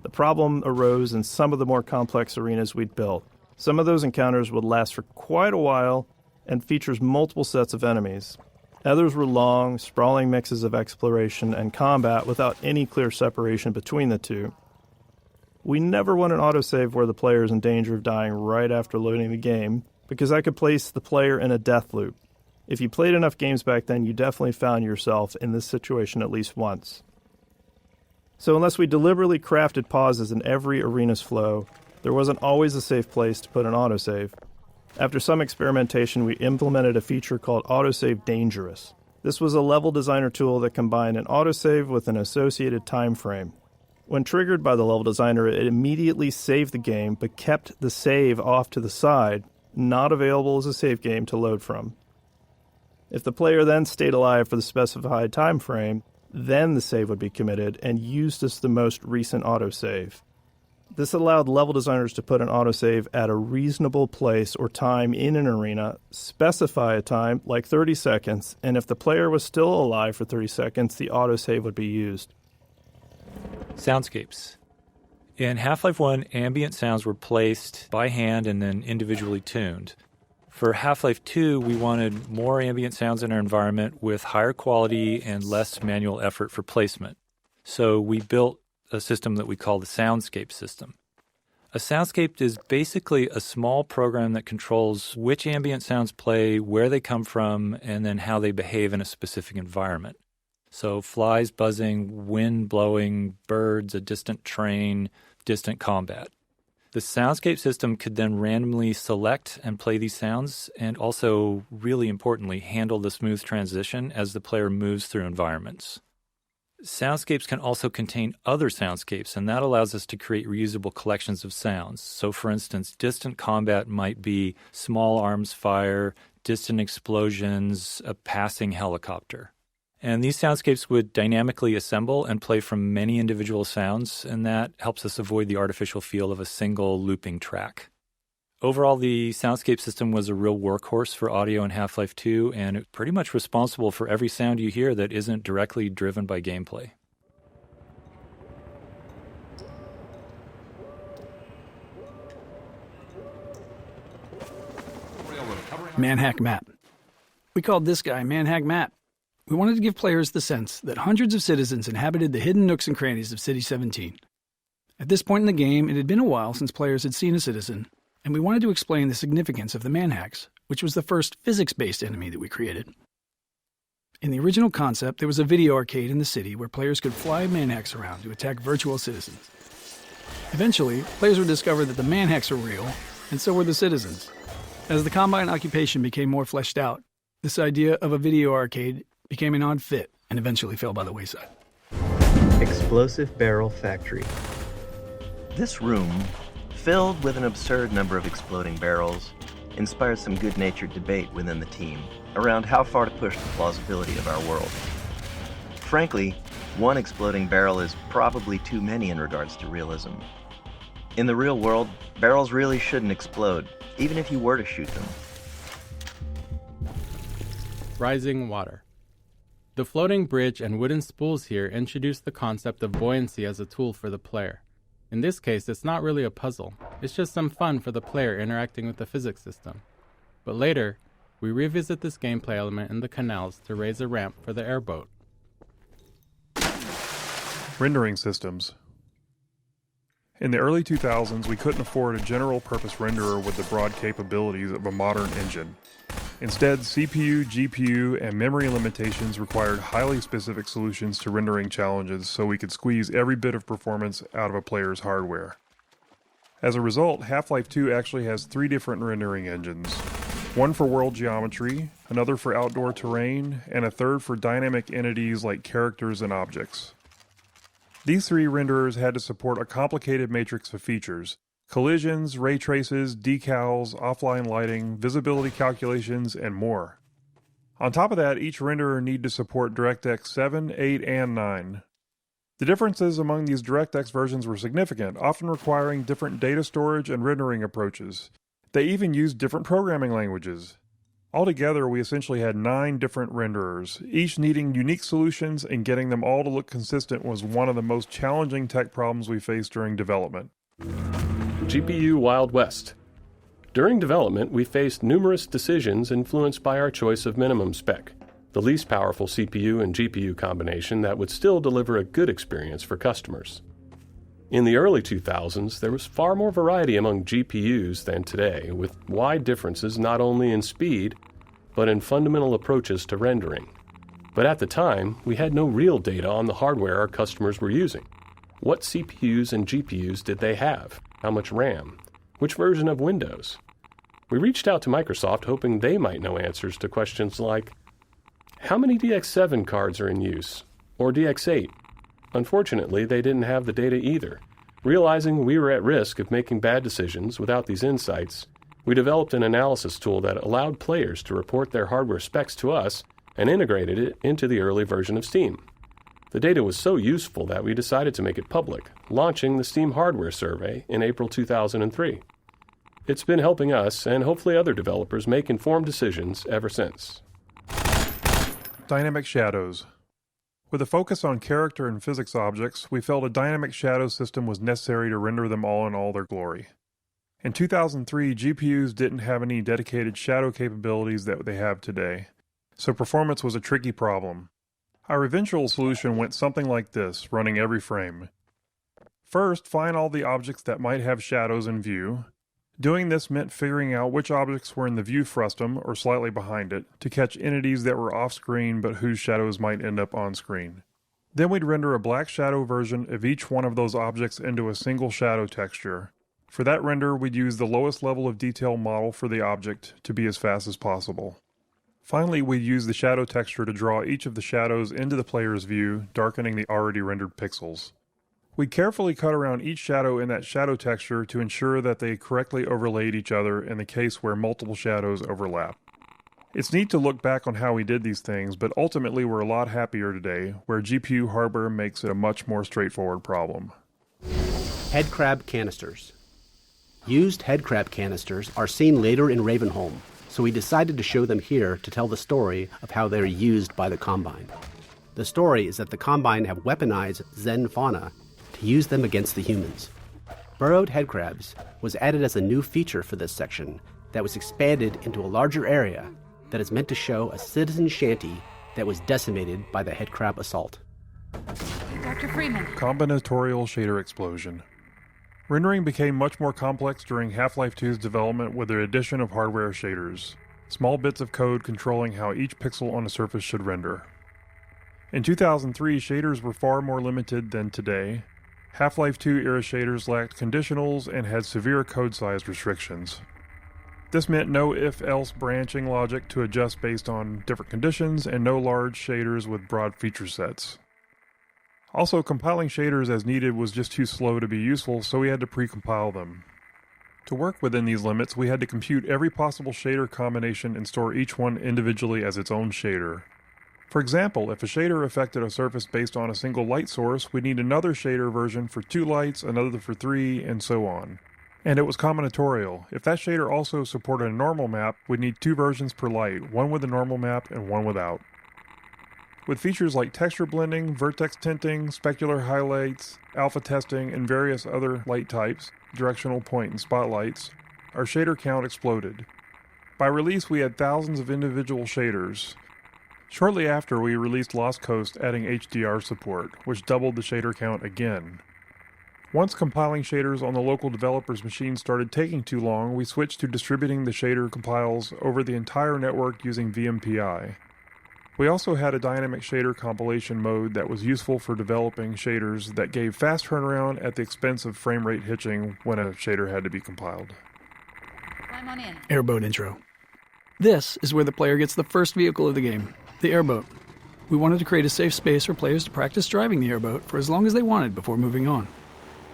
The problem arose in some of the more complex arenas we'd built. Some of those encounters would last for quite a while and features multiple sets of enemies. Others were long, sprawling mixes of exploration and combat without any clear separation between the two. We never want an autosave where the player is in danger of dying right after loading the game, because that could place the player in a death loop. If you played enough games back then, you definitely found yourself in this situation at least once. So unless we deliberately crafted pauses in every arena's flow, there wasn't always a safe place to put an autosave. After some experimentation, we implemented a feature called Autosave Dangerous. This was a level designer tool that combined an autosave with an associated time frame. When triggered by the level designer, it immediately saved the game, but kept the save off to the side, not available as a save game to load from. If the player then stayed alive for the specified time frame, then the save would be committed and used as the most recent autosave. This allowed level designers to put an autosave at a reasonable place or time in an arena, specify a time, like 30 seconds, and if the player was still alive for 30 seconds, the autosave would be used. Soundscapes. In Half-Life 1, ambient sounds were placed by hand and then individually tuned. For Half-Life 2, we wanted more ambient sounds in our environment with higher quality and less manual effort for placement. So we built a system that we call the soundscape system. A soundscape is basically a small program that controls which ambient sounds play, where they come from, and then how they behave in a specific environment. So flies buzzing, wind blowing, birds, a distant train, distant combat. The soundscape system could then randomly select and play these sounds, and also, really importantly, handle the smooth transition as the player moves through environments. Soundscapes can also contain other soundscapes, and that allows us to create reusable collections of sounds. So, for instance, distant combat might be small arms fire, distant explosions, a passing helicopter. And these soundscapes would dynamically assemble and play from many individual sounds, and that helps us avoid the artificial feel of a single looping track. Overall, the soundscape system was a real workhorse for audio in Half-Life 2, and it's pretty much responsible for every sound you hear that isn't directly driven by gameplay. Manhack Matt. We called this guy Manhack Matt. We wanted to give players the sense that hundreds of citizens inhabited the hidden nooks and crannies of City 17. At this point in the game, it had been a while since players had seen a citizen, and we wanted to explain the significance of the manhacks, which was the first physics-based enemy that we created. In the original concept, there was a video arcade in the city where players could fly manhacks around to attack virtual citizens. Eventually, players would discover that the manhacks were real, and so were the citizens. As the Combine occupation became more fleshed out, this idea of a video arcade became an odd fit and eventually fell by the wayside. Explosive Barrel Factory. This room, filled with an absurd number of exploding barrels, inspired some good-natured debate within the team around how far to push the plausibility of our world. Frankly, one exploding barrel is probably too many in regards to realism. In the real world, barrels really shouldn't explode, even if you were to shoot them. Rising water. The floating bridge and wooden spools here introduce the concept of buoyancy as a tool for the player. In this case, it's not really a puzzle. It's just some fun for the player interacting with the physics system. But later, we revisit this gameplay element in the canals to raise a ramp for the airboat. Rendering systems. In the early 2000s, we couldn't afford a general-purpose renderer with the broad capabilities of a modern engine. Instead, CPU, GPU, and memory limitations required highly specific solutions to rendering challenges so we could squeeze every bit of performance out of a player's hardware. As a result, Half-Life 2 actually has 3 different rendering engines. One for world geometry, another for outdoor terrain, and a third for dynamic entities like characters and objects. These 3 renderers had to support a complicated matrix of features: collisions, ray traces, decals, offline lighting, visibility calculations, and more. On top of that, each renderer needed to support DirectX 7, 8, and 9. The differences among these DirectX versions were significant, often requiring different data storage and rendering approaches. They even used different programming languages. Altogether, we essentially had 9 different renderers, each needing unique solutions, and getting them all to look consistent was one of the most challenging tech problems we faced during development. GPU Wild West. During development, we faced numerous decisions influenced by our choice of minimum spec, the least powerful CPU and GPU combination that would still deliver a good experience for customers. In the early 2000s, there was far more variety among GPUs than today, with wide differences not only in speed, but in fundamental approaches to rendering. But at the time, we had no real data on the hardware our customers were using. What CPUs and GPUs did they have? How much RAM? Which version of Windows? We reached out to Microsoft hoping they might know answers to questions like, how many DX7 cards are in use? Or DX8? Unfortunately, they didn't have the data either. Realizing we were at risk of making bad decisions without these insights, we developed an analysis tool that allowed players to report their hardware specs to us and integrated it into the early version of Steam. The data was so useful that we decided to make it public, launching the Steam Hardware Survey in April 2003. It's been helping us and hopefully other developers make informed decisions ever since. Dynamic shadows. With a focus on character and physics objects, we felt a dynamic shadow system was necessary to render them all in all their glory. In 2003, GPUs didn't have any dedicated shadow capabilities that they have today, so performance was a tricky problem. Our eventual solution went something like this, running every frame. First, find all the objects that might have shadows in view. Doing this meant figuring out which objects were in the view frustum, or slightly behind it, to catch entities that were off-screen but whose shadows might end up on-screen. Then we'd render a black shadow version of each one of those objects into a single shadow texture. For that render, we'd use the lowest level of detail model for the object to be as fast as possible. Finally, we'd use the shadow texture to draw each of the shadows into the player's view, darkening the already rendered pixels. We carefully cut around each shadow in that shadow texture to ensure that they correctly overlaid each other in the case where multiple shadows overlap. It's neat to look back on how we did these things, but ultimately we're a lot happier today, where GPU hardware makes it a much more straightforward problem. Headcrab canisters. Used headcrab canisters are seen later in Ravenholm, so we decided to show them here to tell the story of how they're used by the Combine. The story is that the Combine have weaponized Zen fauna to use them against the humans. Burrowed headcrabs was added as a new feature for this section that was expanded into a larger area that is meant to show a citizen shanty that was decimated by the headcrab assault. Dr. Freeman. Combinatorial shader explosion. Rendering became much more complex during Half-Life 2's development with the addition of hardware shaders, small bits of code controlling how each pixel on a surface should render. In 2003, shaders were far more limited than today. Half-Life 2 era shaders lacked conditionals and had severe code size restrictions. This meant no if-else branching logic to adjust based on different conditions, and no large shaders with broad feature sets. Also, compiling shaders as needed was just too slow to be useful, so we had to pre-compile them. To work within these limits, we had to compute every possible shader combination and store each one individually as its own shader. For example, if a shader affected a surface based on a single light source, we'd need another shader version for 2 lights, another for 3, and so on. And it was combinatorial. If that shader also supported a normal map, we'd need 2 versions per light, one with a normal map and one without. With features like texture blending, vertex tinting, specular highlights, alpha testing, and various other light types, directional point and spotlights, our shader count exploded. By release, we had thousands of individual shaders. Shortly after, we released Lost Coast adding HDR support, which doubled the shader count again. Once compiling shaders on the local developer's machine started taking too long, we switched to distributing the shader compiles over the entire network using VMPI. We also had a dynamic shader compilation mode that was useful for developing shaders that gave fast turnaround at the expense of frame rate hitching when a shader had to be compiled. Climb on in. Airboat intro. This is where the player gets the first vehicle of the game, the airboat. We wanted to create a safe space for players to practice driving the airboat for as long as they wanted before moving on.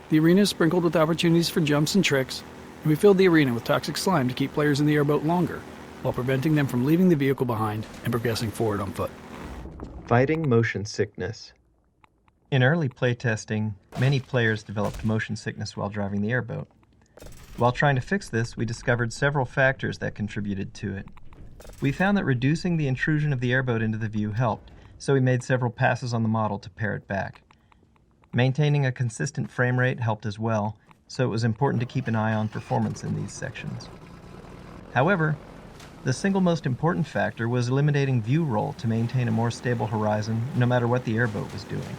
The arena is sprinkled with opportunities for jumps and tricks, and we filled the arena with toxic slime to keep players in the airboat longer, while preventing them from leaving the vehicle behind and progressing forward on foot. Fighting motion sickness. In early playtesting, many players developed motion sickness while driving the airboat. While trying to fix this, we discovered several factors that contributed to it. We found that reducing the intrusion of the airboat into the view helped, so we made several passes on the model to pare it back. Maintaining a consistent frame rate helped as well, so it was important to keep an eye on performance in these sections. However, the single most important factor was eliminating view roll to maintain a more stable horizon no matter what the airboat was doing.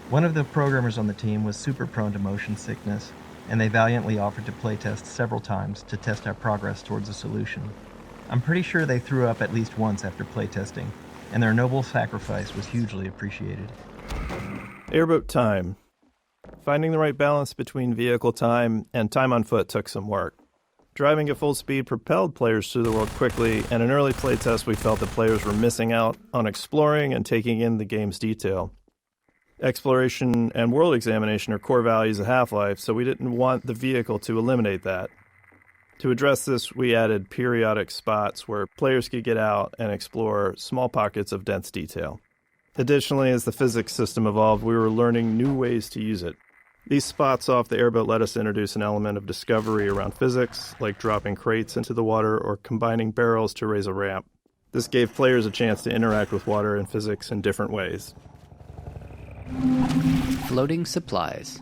One of the programmers on the team was super prone to motion sickness, and they valiantly offered to playtest several times to test our progress towards a solution. I'm pretty sure they threw up at least once after playtesting, and their noble sacrifice was hugely appreciated. Airboat time. Finding the right balance between vehicle time and time on foot took some work. Driving at full speed propelled players through the world quickly, and in early playtests we felt that players were missing out on exploring and taking in the game's detail. Exploration and world examination are core values of Half-Life, so we didn't want the vehicle to eliminate that. To address this, we added periodic spots where players could get out and explore small pockets of dense detail. Additionally, as the physics system evolved, we were learning new ways to use it. These spots off the airboat let us introduce an element of discovery around physics, like dropping crates into the water or combining barrels to raise a ramp. This gave players a chance to interact with water and physics in different ways. Floating supplies.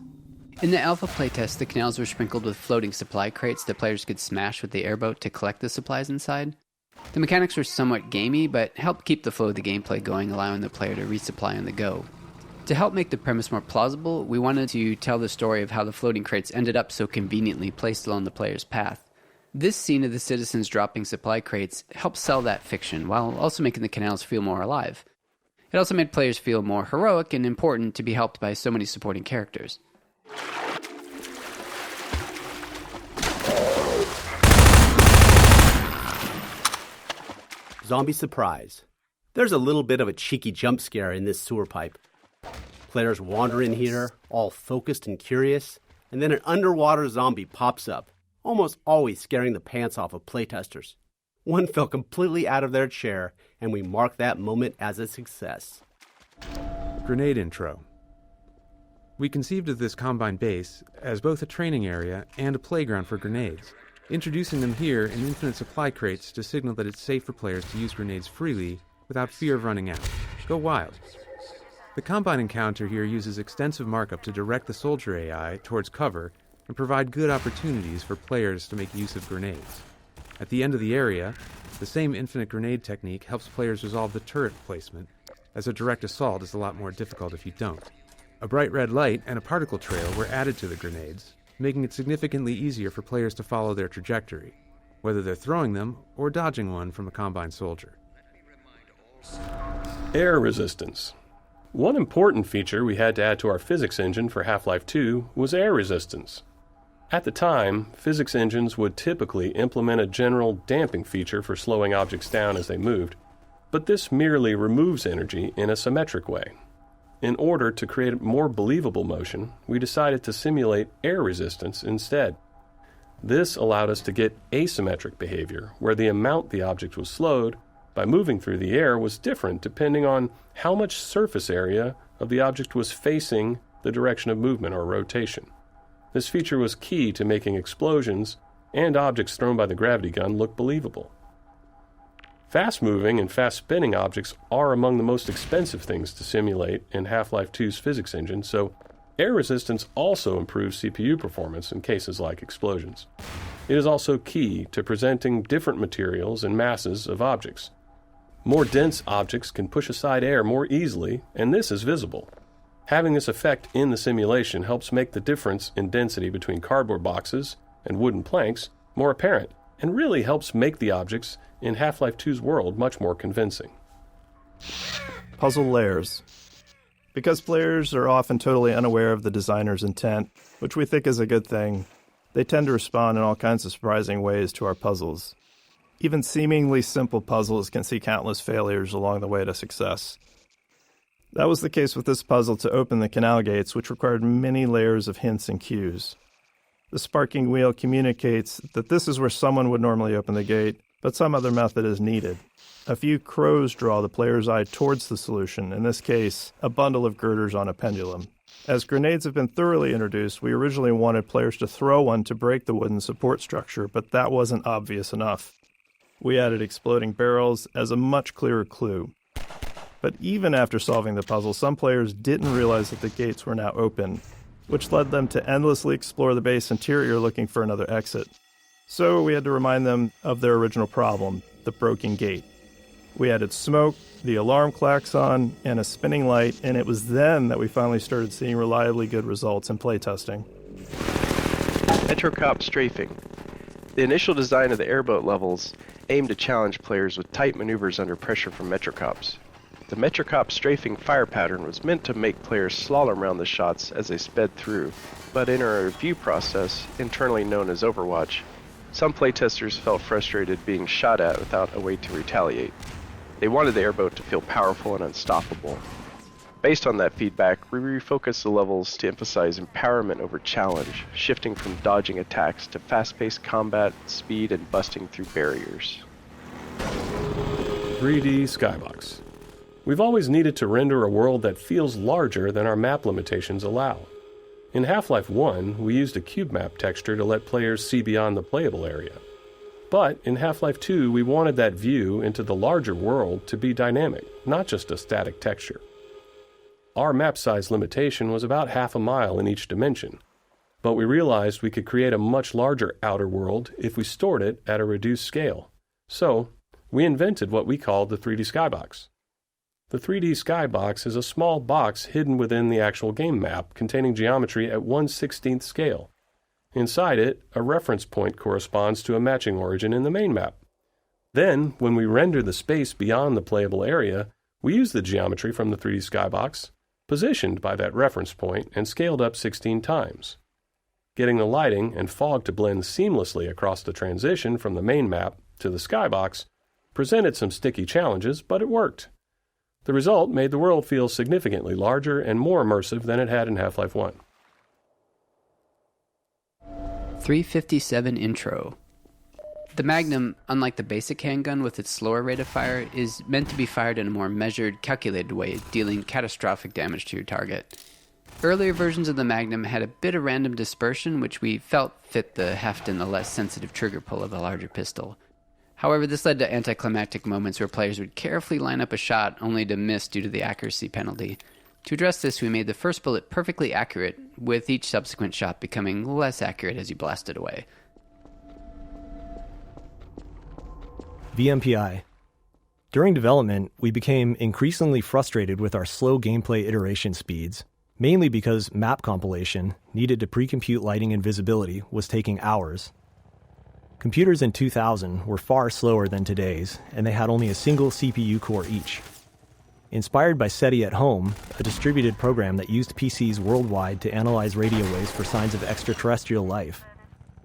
In the alpha playtest, the canals were sprinkled with floating supply crates that players could smash with the airboat to collect the supplies inside. The mechanics were somewhat gamey, but helped keep the flow of the gameplay going, allowing the player to resupply on the go. To help make the premise more plausible, we wanted to tell the story of how the floating crates ended up so conveniently placed along the player's path. This scene of the citizens dropping supply crates helped sell that fiction, while also making the canals feel more alive. It also made players feel more heroic and important to be helped by so many supporting characters. Zombie surprise. There's a little bit of a cheeky jump scare in this sewer pipe. Players wander in here, all focused and curious, and then an underwater zombie pops up, almost always scaring the pants off of playtesters. One fell completely out of their chair, and we marked that moment as a success. Grenade intro. We conceived of this Combine base as both a training area and a playground for grenades, introducing them here in infinite supply crates to signal that it's safe for players to use grenades freely without fear of running out. Go wild. The Combine encounter here uses extensive markup to direct the soldier AI towards cover and provide good opportunities for players to make use of grenades. At the end of the area, the same infinite grenade technique helps players resolve the turret placement, as a direct assault is a lot more difficult if you don't. A bright red light and a particle trail were added to the grenades, making it significantly easier for players to follow their trajectory, whether they're throwing them or dodging one from a Combine soldier. Air resistance. One important feature we had to add to our physics engine for Half-Life 2 was air resistance. At the time, physics engines would typically implement a general damping feature for slowing objects down as they moved, but this merely removes energy in a symmetric way. In order to create more believable motion, we decided to simulate air resistance instead. This allowed us to get asymmetric behavior, where the amount the object was slowed by moving through the air was different depending on how much surface area of the object was facing the direction of movement or rotation. This feature was key to making explosions and objects thrown by the gravity gun look believable. Fast-moving and fast-spinning objects are among the most expensive things to simulate in Half-Life 2's physics engine, so air resistance also improves CPU performance in cases like explosions. It is also key to presenting different materials and masses of objects. More dense objects can push aside air more easily, and this is visible. Having this effect in the simulation helps make the difference in density between cardboard boxes and wooden planks more apparent, and really helps make the objects in Half-Life 2's world much more convincing. Puzzle layers. Because players are often totally unaware of the designer's intent, which we think is a good thing, they tend to respond in all kinds of surprising ways to our puzzles. Even seemingly simple puzzles can see countless failures along the way to success. That was the case with this puzzle to open the canal gates, which required many layers of hints and cues. The sparking wheel communicates that this is where someone would normally open the gate, but some other method is needed. A few crows draw the player's eye towards the solution, in this case, a bundle of girders on a pendulum. As grenades have been thoroughly introduced, we originally wanted players to throw one to break the wooden support structure, but that wasn't obvious enough. We added exploding barrels as a much clearer clue. But even after solving the puzzle, some players didn't realize that the gates were now open, which led them to endlessly explore the base interior looking for another exit. So we had to remind them of their original problem, the broken gate. We added smoke, the alarm klaxon, and a spinning light, and it was then that we finally started seeing reliably good results in playtesting. Metrocop strafing. The initial design of the airboat levels aimed to challenge players with tight maneuvers under pressure from Metrocops. The Metrocop strafing fire pattern was meant to make players slalom around the shots as they sped through, but in a review process, internally known as Overwatch, some playtesters felt frustrated being shot at without a way to retaliate. They wanted the airboat to feel powerful and unstoppable. Based on that feedback, we refocused the levels to emphasize empowerment over challenge, shifting from dodging attacks to fast-paced combat, speed, and busting through barriers. 3D Skybox. We've always needed to render a world that feels larger than our map limitations allow. In Half-Life 1, we used a cube map texture to let players see beyond the playable area. But in Half-Life 2, we wanted that view into the larger world to be dynamic, not just a static texture. Our map size limitation was about half a mile in each dimension, but we realized we could create a much larger outer world if we stored it at a reduced scale. So, we invented what we called the 3D Skybox. The 3D Skybox is a small box hidden within the actual game map containing geometry at 1/16th scale. Inside it, a reference point corresponds to a matching origin in the main map. Then, when we render the space beyond the playable area, we use the geometry from the 3D Skybox, positioned by that reference point and scaled up 16 times. Getting the lighting and fog to blend seamlessly across the transition from the main map to the Skybox presented some sticky challenges, but it worked. The result made the world feel significantly larger and more immersive than it had in Half-Life 1. 357 Intro. The Magnum, unlike the basic handgun with its slower rate of fire, is meant to be fired in a more measured, calculated way, dealing catastrophic damage to your target. Earlier versions of the Magnum had a bit of random dispersion, which we felt fit the heft and the less sensitive trigger pull of the larger pistol. However, this led to anticlimactic moments where players would carefully line up a shot only to miss due to the accuracy penalty. To address this, we made the first bullet perfectly accurate, with each subsequent shot becoming less accurate as you blasted away. VMPI. During development, we became increasingly frustrated with our slow gameplay iteration speeds, mainly because map compilation, needed to pre-compute lighting and visibility, was taking hours. Computers in 2000 were far slower than today's, and they had only a single CPU core each. Inspired by SETI at Home, a distributed program that used PCs worldwide to analyze radio waves for signs of extraterrestrial life,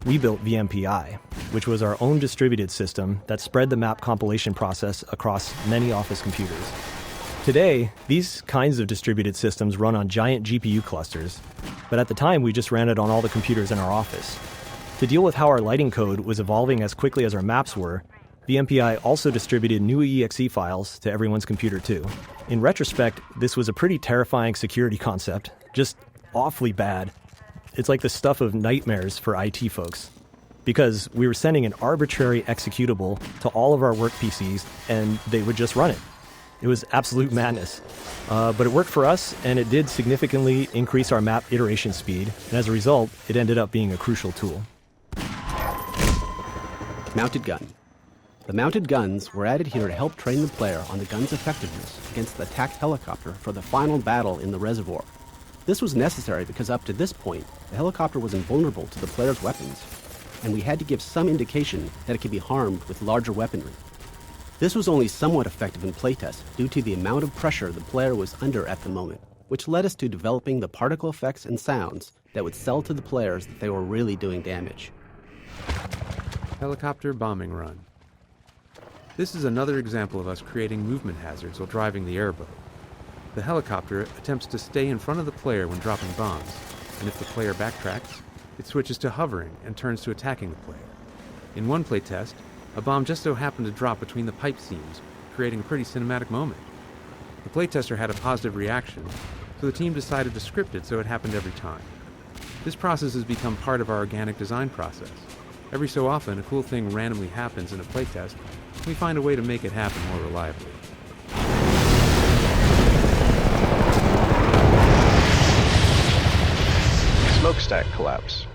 we built VMPI, which was our own distributed system that spread the map compilation process across many office computers. Today, these kinds of distributed systems run on giant GPU clusters, but at the time we just ran it on all the computers in our office. To deal with how our lighting code was evolving as quickly as our maps were, VMPI also distributed new exe files to everyone's computer too. In retrospect, this was a pretty terrifying security concept, just awfully bad. It's like the stuff of nightmares for IT folks. Because we were sending an arbitrary executable to all of our work PCs, and they would just run it. It was absolute madness. But it worked for us, and it did significantly increase our map iteration speed, and as a result, it ended up being a crucial tool. Mounted gun. The mounted guns were added here to help train the player on the gun's effectiveness against the attack helicopter for the final battle in the reservoir. This was necessary because up to this point, the helicopter was invulnerable to the player's weapons, and we had to give some indication that it could be harmed with larger weaponry. This was only somewhat effective in playtest due to the amount of pressure the player was under at the moment, which led us to developing the particle effects and sounds that would sell to the players that they were really doing damage. Helicopter bombing run. This is another example of us creating movement hazards while driving the airboat. The helicopter attempts to stay in front of the player when dropping bombs, and if the player backtracks, it switches to hovering and turns to attacking the player. In one playtest, a bomb just so happened to drop between the pipe seams, creating a pretty cinematic moment. The playtester had a positive reaction, so the team decided to script it so it happened every time. This process has become part of our organic design process. Every so often, a cool thing randomly happens in a playtest, and we find a way to make it happen more reliably. Smokestack collapse.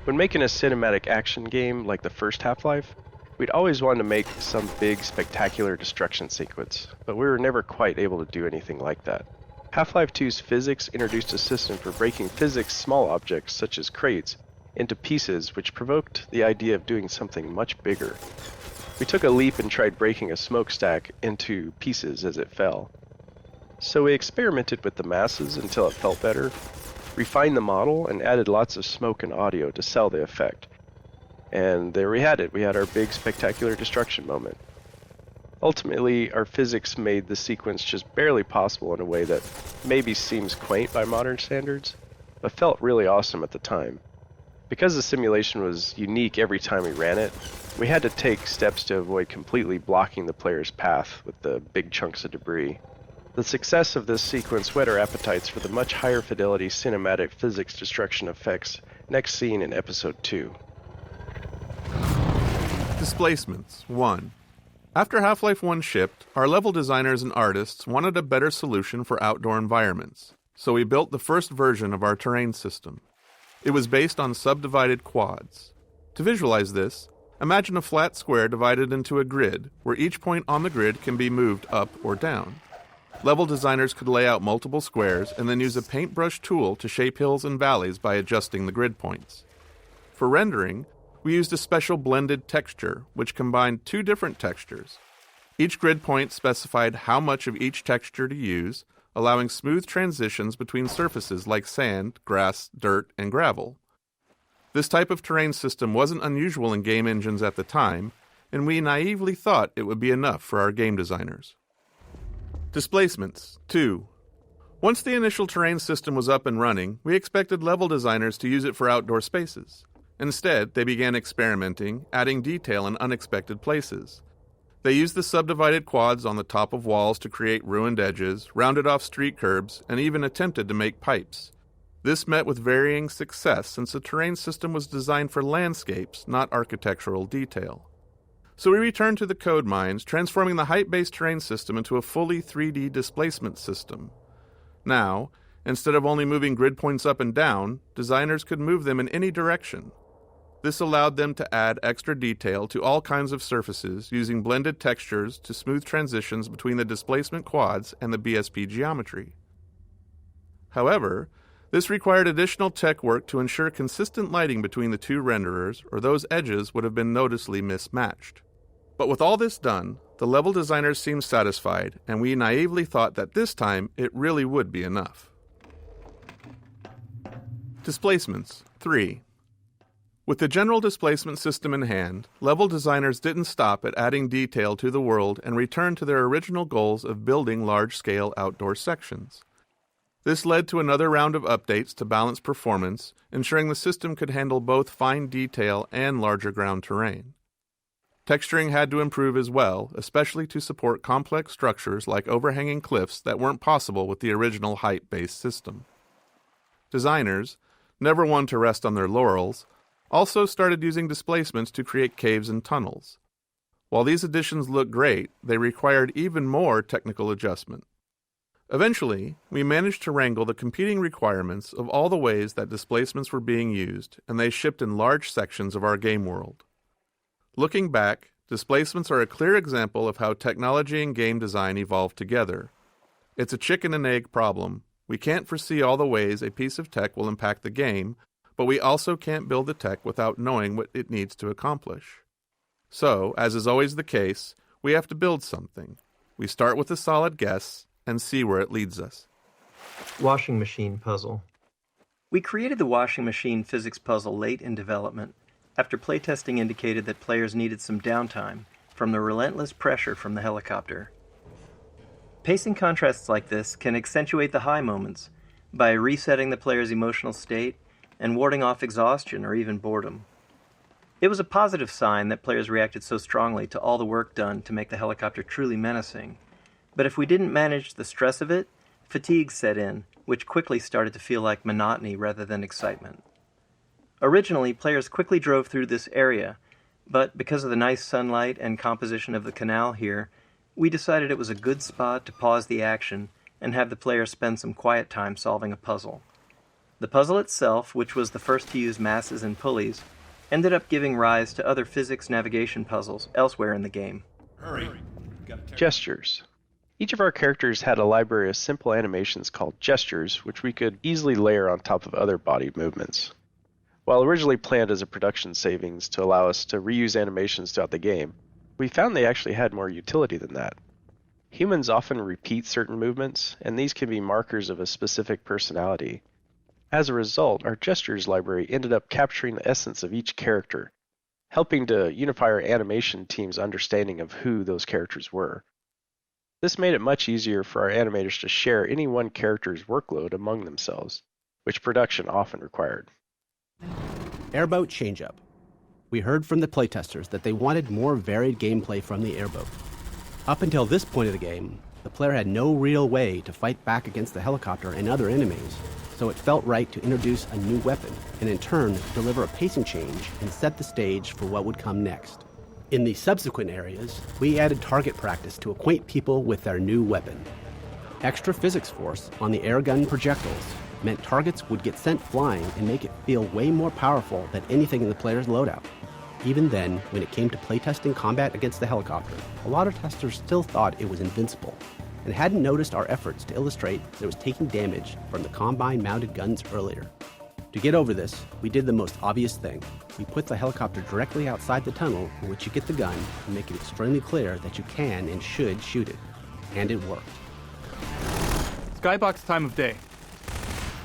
When making a cinematic action game like the first Half-Life, we'd always wanted to make some big, spectacular destruction sequence, but we were never quite able to do anything like that. Half-Life 2's physics introduced a system for breaking physics small objects such as crates into pieces, which provoked the idea of doing something much bigger. We took a leap and tried breaking a smokestack into pieces as it fell. So we experimented with the masses until it felt better, refined the model, and added lots of smoke and audio to sell the effect. And there we had it. We had our big spectacular destruction moment. Ultimately, our physics made the sequence just barely possible in a way that maybe seems quaint by modern standards, but felt really awesome at the time. Because the simulation was unique every time we ran it, we had to take steps to avoid completely blocking the player's path with the big chunks of debris. The success of this sequence whet our appetites for the much higher fidelity cinematic physics destruction effects next seen in Episode 2. Displacements 1. After Half-Life 1 shipped, our level designers and artists wanted a better solution for outdoor environments, so we built the first version of our terrain system. It was based on subdivided quads. To visualize this, imagine a flat square divided into a grid, where each point on the grid can be moved up or down. Level designers could lay out multiple squares and then use a paintbrush tool to shape hills and valleys by adjusting the grid points. For rendering, we used a special blended texture, which combined two different textures. Each grid point specified how much of each texture to use, allowing smooth transitions between surfaces like sand, grass, dirt, and gravel. This type of terrain system wasn't unusual in game engines at the time, and we naively thought it would be enough for our game designers. Displacements 2. Once the initial terrain system was up and running, we expected level designers to use it for outdoor spaces. Instead, they began experimenting, adding detail in unexpected places. They used the subdivided quads on the top of walls to create ruined edges, rounded off street curbs, and even attempted to make pipes. This met with varying success since the terrain system was designed for landscapes, not architectural detail. So we returned to the code mines, transforming the height-based terrain system into a fully 3D displacement system. Now, instead of only moving grid points up and down, designers could move them in any direction. This allowed them to add extra detail to all kinds of surfaces using blended textures to smooth transitions between the displacement quads and the BSP geometry. However, this required additional tech work to ensure consistent lighting between the two renderers, or those edges would have been noticeably mismatched. But with all this done, the level designers seemed satisfied, and we naively thought that this time it really would be enough. Displacements 3. With the general displacement system in hand, level designers didn't stop at adding detail to the world and returned to their original goals of building large-scale outdoor sections. This led to another round of updates to balance performance, ensuring the system could handle both fine detail and larger ground terrain. Texturing had to improve as well, especially to support complex structures like overhanging cliffs that weren't possible with the original height-based system. Designers, never one to rest on their laurels, also started using displacements to create caves and tunnels. While these additions looked great, they required even more technical adjustment. Eventually, we managed to wrangle the competing requirements of all the ways that displacements were being used, and they shipped in large sections of our game world. Looking back, displacements are a clear example of how technology and game design evolved together. It's a chicken and egg problem. We can't foresee all the ways a piece of tech will impact the game, but we also can't build the tech without knowing what it needs to accomplish. So, as is always the case, we have to build something. We start with a solid guess and see where it leads us. Washing machine puzzle. We created the washing machine physics puzzle late in development, after playtesting indicated that players needed some downtime from the relentless pressure from the helicopter. Pacing contrasts like this can accentuate the high moments by resetting the player's emotional state and warding off exhaustion or even boredom. It was a positive sign that players reacted so strongly to all the work done to make the helicopter truly menacing. But if we didn't manage the stress of it, fatigue set in, which quickly started to feel like monotony rather than excitement. Originally, players quickly drove through this area, but because of the nice sunlight and composition of the canal here, we decided it was a good spot to pause the action and have the player spend some quiet time solving a puzzle. The puzzle itself, which was the first to use masses and pulleys, ended up giving rise to other physics navigation puzzles elsewhere in the game. Hurry. Gestures. Each of our characters had a library of simple animations called gestures, which we could easily layer on top of other body movements. While originally planned as a production savings to allow us to reuse animations throughout the game, we found they actually had more utility than that. Humans often repeat certain movements, and these can be markers of a specific personality. As a result, our gestures library ended up capturing the essence of each character, helping to unify our animation team's understanding of who those characters were. This made it much easier for our animators to share any one character's workload among themselves, which production often required. Airboat Changeup. We heard from the playtesters that they wanted more varied gameplay from the airboat. Up until this point of the game, the player had no real way to fight back against the helicopter and other enemies, so it felt right to introduce a new weapon, and in turn deliver a pacing change and set the stage for what would come next. In the subsequent areas, we added target practice to acquaint people with their new weapon. Extra physics force on the airgun projectiles meant targets would get sent flying and make it feel way more powerful than anything in the player's loadout. Even then, when it came to playtesting combat against the helicopter, a lot of testers still thought it was invincible and hadn't noticed our efforts to illustrate that it was taking damage from the Combine-mounted guns earlier. To get over this, we did the most obvious thing. We put the helicopter directly outside the tunnel in which you get the gun and make it extremely clear that you can and should shoot it. And it worked. Skybox time of day.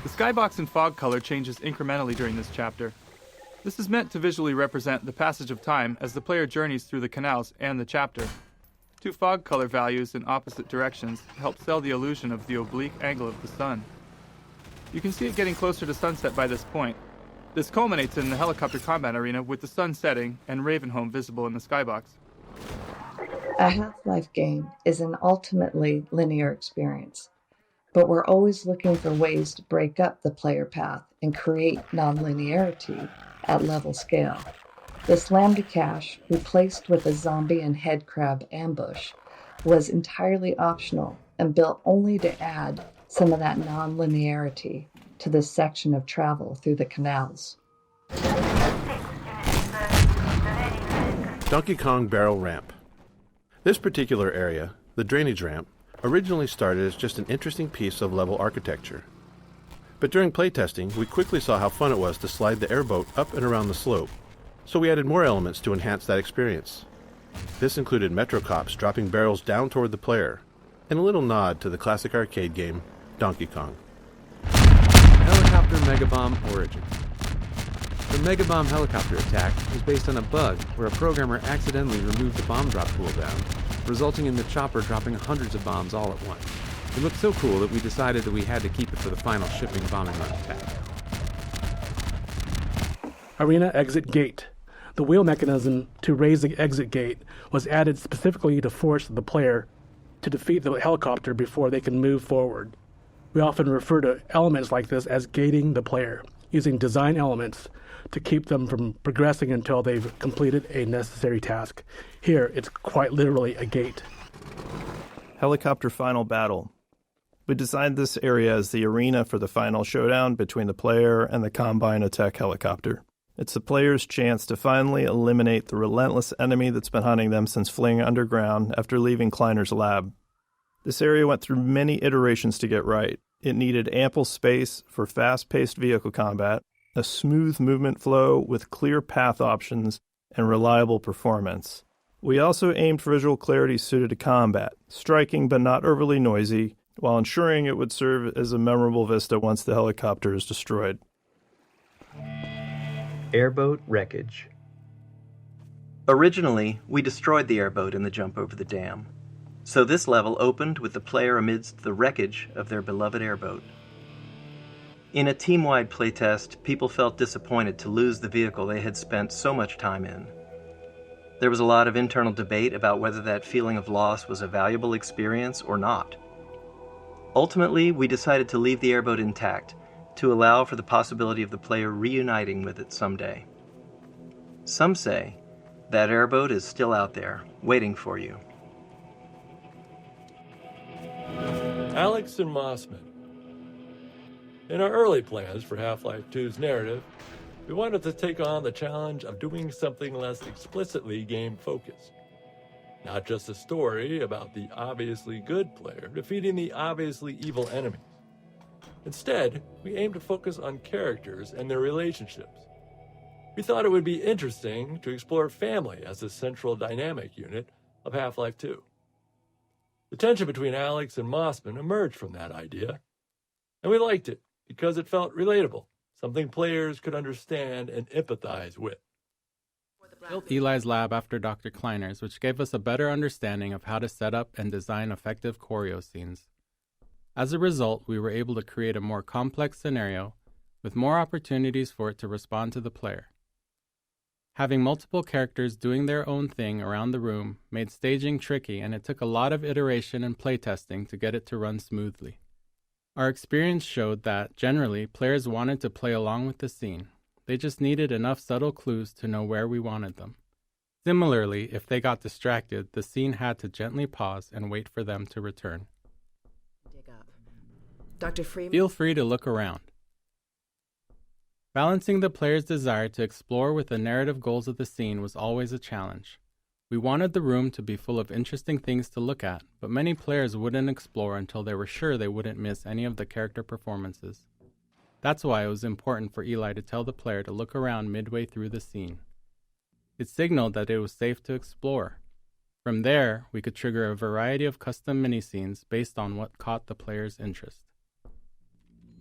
The skybox in fog color changes incrementally during this chapter. This is meant to visually represent the passage of time as the player journeys through the canals and the chapter. Two fog color values in opposite directions help sell the illusion of the oblique angle of the sun. You can see it getting closer to sunset by this point. This culminates in the helicopter combat arena with the sun setting and Ravenholm visible in the skybox. A Half-Life game is an ultimately linear experience, but we're always looking for ways to break up the player path and create non-linearity at level scale. This lambda cache, replaced with a zombie and headcrab ambush, was entirely optional and built only to add some of that non-linearity to this section of travel through the canals. Donkey Kong Barrel Ramp. This particular area, the drainage ramp, originally started as just an interesting piece of level architecture. But during playtesting, we quickly saw how fun it was to slide the airboat up and around the slope, so we added more elements to enhance that experience. This included Metrocops dropping barrels down toward the player, and a little nod to the classic arcade game, Donkey Kong. Helicopter Megabomb Origins. The Megabomb helicopter attack is based on a bug where a programmer accidentally removed the bomb drop cooldown, resulting in the chopper dropping hundreds of bombs all at once. It looked so cool that we decided that we had to keep it for the final shipping bombing run attack. Arena Exit Gate. The wheel mechanism to raise the exit gate was added specifically to force the player to defeat the helicopter before they can move forward. We often refer to elements like this as gating the player, using design elements to keep them from progressing until they've completed a necessary task. Here, it's quite literally a gate. Helicopter Final Battle. We designed this area as the arena for the final showdown between the player and the Combine attack helicopter. It's the player's chance to finally eliminate the relentless enemy that's been hunting them since fleeing underground after leaving Kleiner's lab. This area went through many iterations to get right. It needed ample space for fast-paced vehicle combat, a smooth movement flow with clear path options, and reliable performance. We also aimed for visual clarity suited to combat, striking but not overly noisy, while ensuring it would serve as a memorable vista once the helicopter is destroyed. Airboat Wreckage. Originally, we destroyed the airboat in the jump over the dam, so this level opened with the player amidst the wreckage of their beloved airboat. In a team-wide playtest, people felt disappointed to lose the vehicle they had spent so much time in. There was a lot of internal debate about whether that feeling of loss was a valuable experience or not. Ultimately, we decided to leave the airboat intact, to allow for the possibility of the player reuniting with it someday. Some say that airboat is still out there, waiting for you. Alex and Mossman. In our early plans for Half-Life 2's narrative, we wanted to take on the challenge of doing something less explicitly game-focused. Not just a story about the obviously good player defeating the obviously evil enemies. Instead, we aim to focus on characters and their relationships, we thought it would be interesting to explore family as a central dynamic unit of Half-Life 2. The tension between Alex and Mossman emerged from that idea, and we liked it because it felt relatable, something players could understand and empathize with. Built Eli's lab after Dr. Kleiner's, which gave us a better understanding of how to set up and design effective choreo scenes. As a result, we were able to create a more complex scenario with more opportunities for it to respond to the player. Having multiple characters doing their own thing around the room made staging tricky, and it took a lot of iteration and playtesting to get it to run smoothly. Our experience showed that, generally, players wanted to play along with the scene. They just needed enough subtle clues to know where we wanted them. Similarly, if they got distracted, the scene had to gently pause and wait for them to return. Dr. Freeman? Feel free to look around. Balancing the player's desire to explore with the narrative goals of the scene was always a challenge. We wanted the room to be full of interesting things to look at, but many players wouldn't explore until they were sure they wouldn't miss any of the character performances. That's why it was important for Eli to tell the player to look around midway through the scene. It signaled that it was safe to explore. From there, we could trigger a variety of custom mini-scenes based on what caught the player's interest.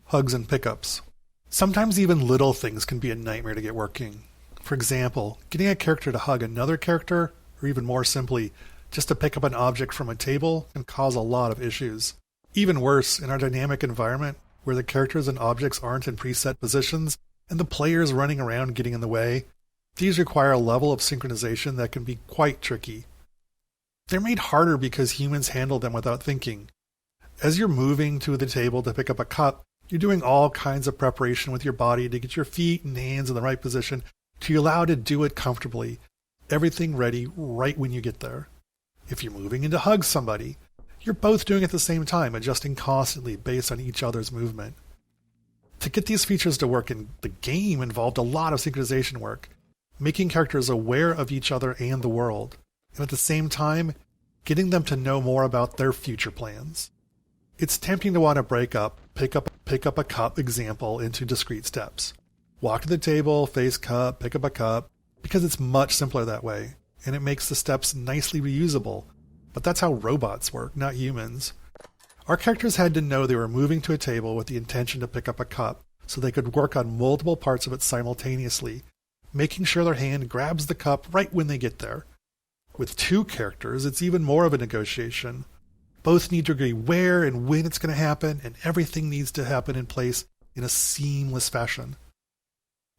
Hugs and pickups. Sometimes even little things can be a nightmare to get working. For example, getting a character to hug another character, or even more simply, just to pick up an object from a table, can cause a lot of issues. Even worse, in our dynamic environment, where the characters and objects aren't in preset positions, and the players running around getting in the way, these require a level of synchronization that can be quite tricky. They're made harder because humans handle them without thinking. As you're moving to the table to pick up a cup, you're doing all kinds of preparation with your body to get your feet and hands in the right position to allow to do it comfortably, everything ready right when you get there. If you're moving in to hug somebody, you're both doing it at the same time, adjusting constantly based on each other's movement. To get these features to work in the game involved a lot of synchronization work, making characters aware of each other and the world, and at the same time, getting them to know more about their future plans. It's tempting to want to pick up a cup example into discrete steps. Walk to the table, face cup, pick up a cup, because it's much simpler that way, and it makes the steps nicely reusable. But that's how robots work, not humans. Our characters had to know they were moving to a table with the intention to pick up a cup, so they could work on multiple parts of it simultaneously, making sure their hand grabs the cup right when they get there. With two characters, it's even more of a negotiation. Both need to agree where and when it's going to happen, and everything needs to happen in place in a seamless fashion.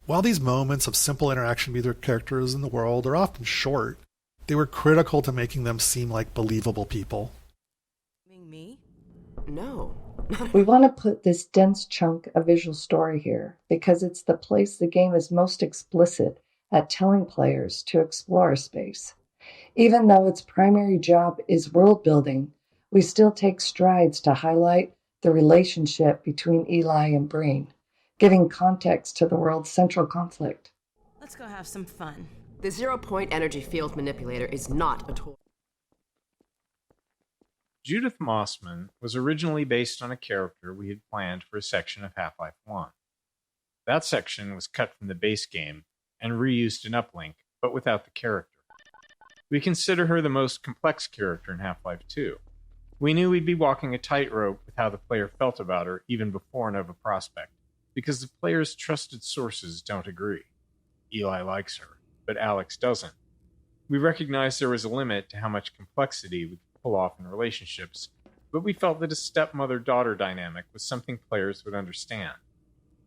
While these moments of simple interaction with their characters in the world are often short, they were critical to making them seem like believable people. Me? No. We want to put this dense chunk of visual story here because it's the place the game is most explicit at telling players to explore a space. Even though its primary job is world building, we still take strides to highlight the relationship between Eli and Breen, giving context to the world's central conflict. Let's go have some fun. The zero-point energy field manipulator is not a toy. Judith Mossman was originally based on a character we had planned for a section of Half-Life 1. That section was cut from the base game and reused in Uplink, but without the character. We consider her the most complex character in Half-Life 2. We knew we'd be walking a tightrope with how the player felt about her even before Nova Prospect, because the player's trusted sources don't agree. Eli likes her, but Alex doesn't. We recognized there was a limit to how much complexity we could pull off in relationships, but we felt that a stepmother-daughter dynamic was something players would understand.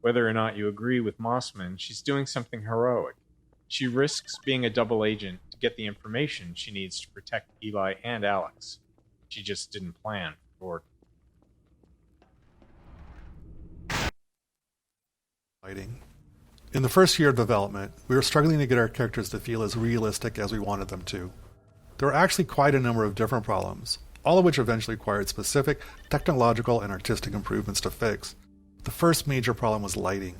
Whether or not you agree with Mossman, she's doing something heroic. She risks being a double agent to get the information she needs to protect Eli and Alex. She just didn't plan for Gordon. In the first year of development, we were struggling to get our characters to feel as realistic as we wanted them to. There were actually quite a number of different problems, all of which eventually required specific technological and artistic improvements to fix. The first major problem was lighting.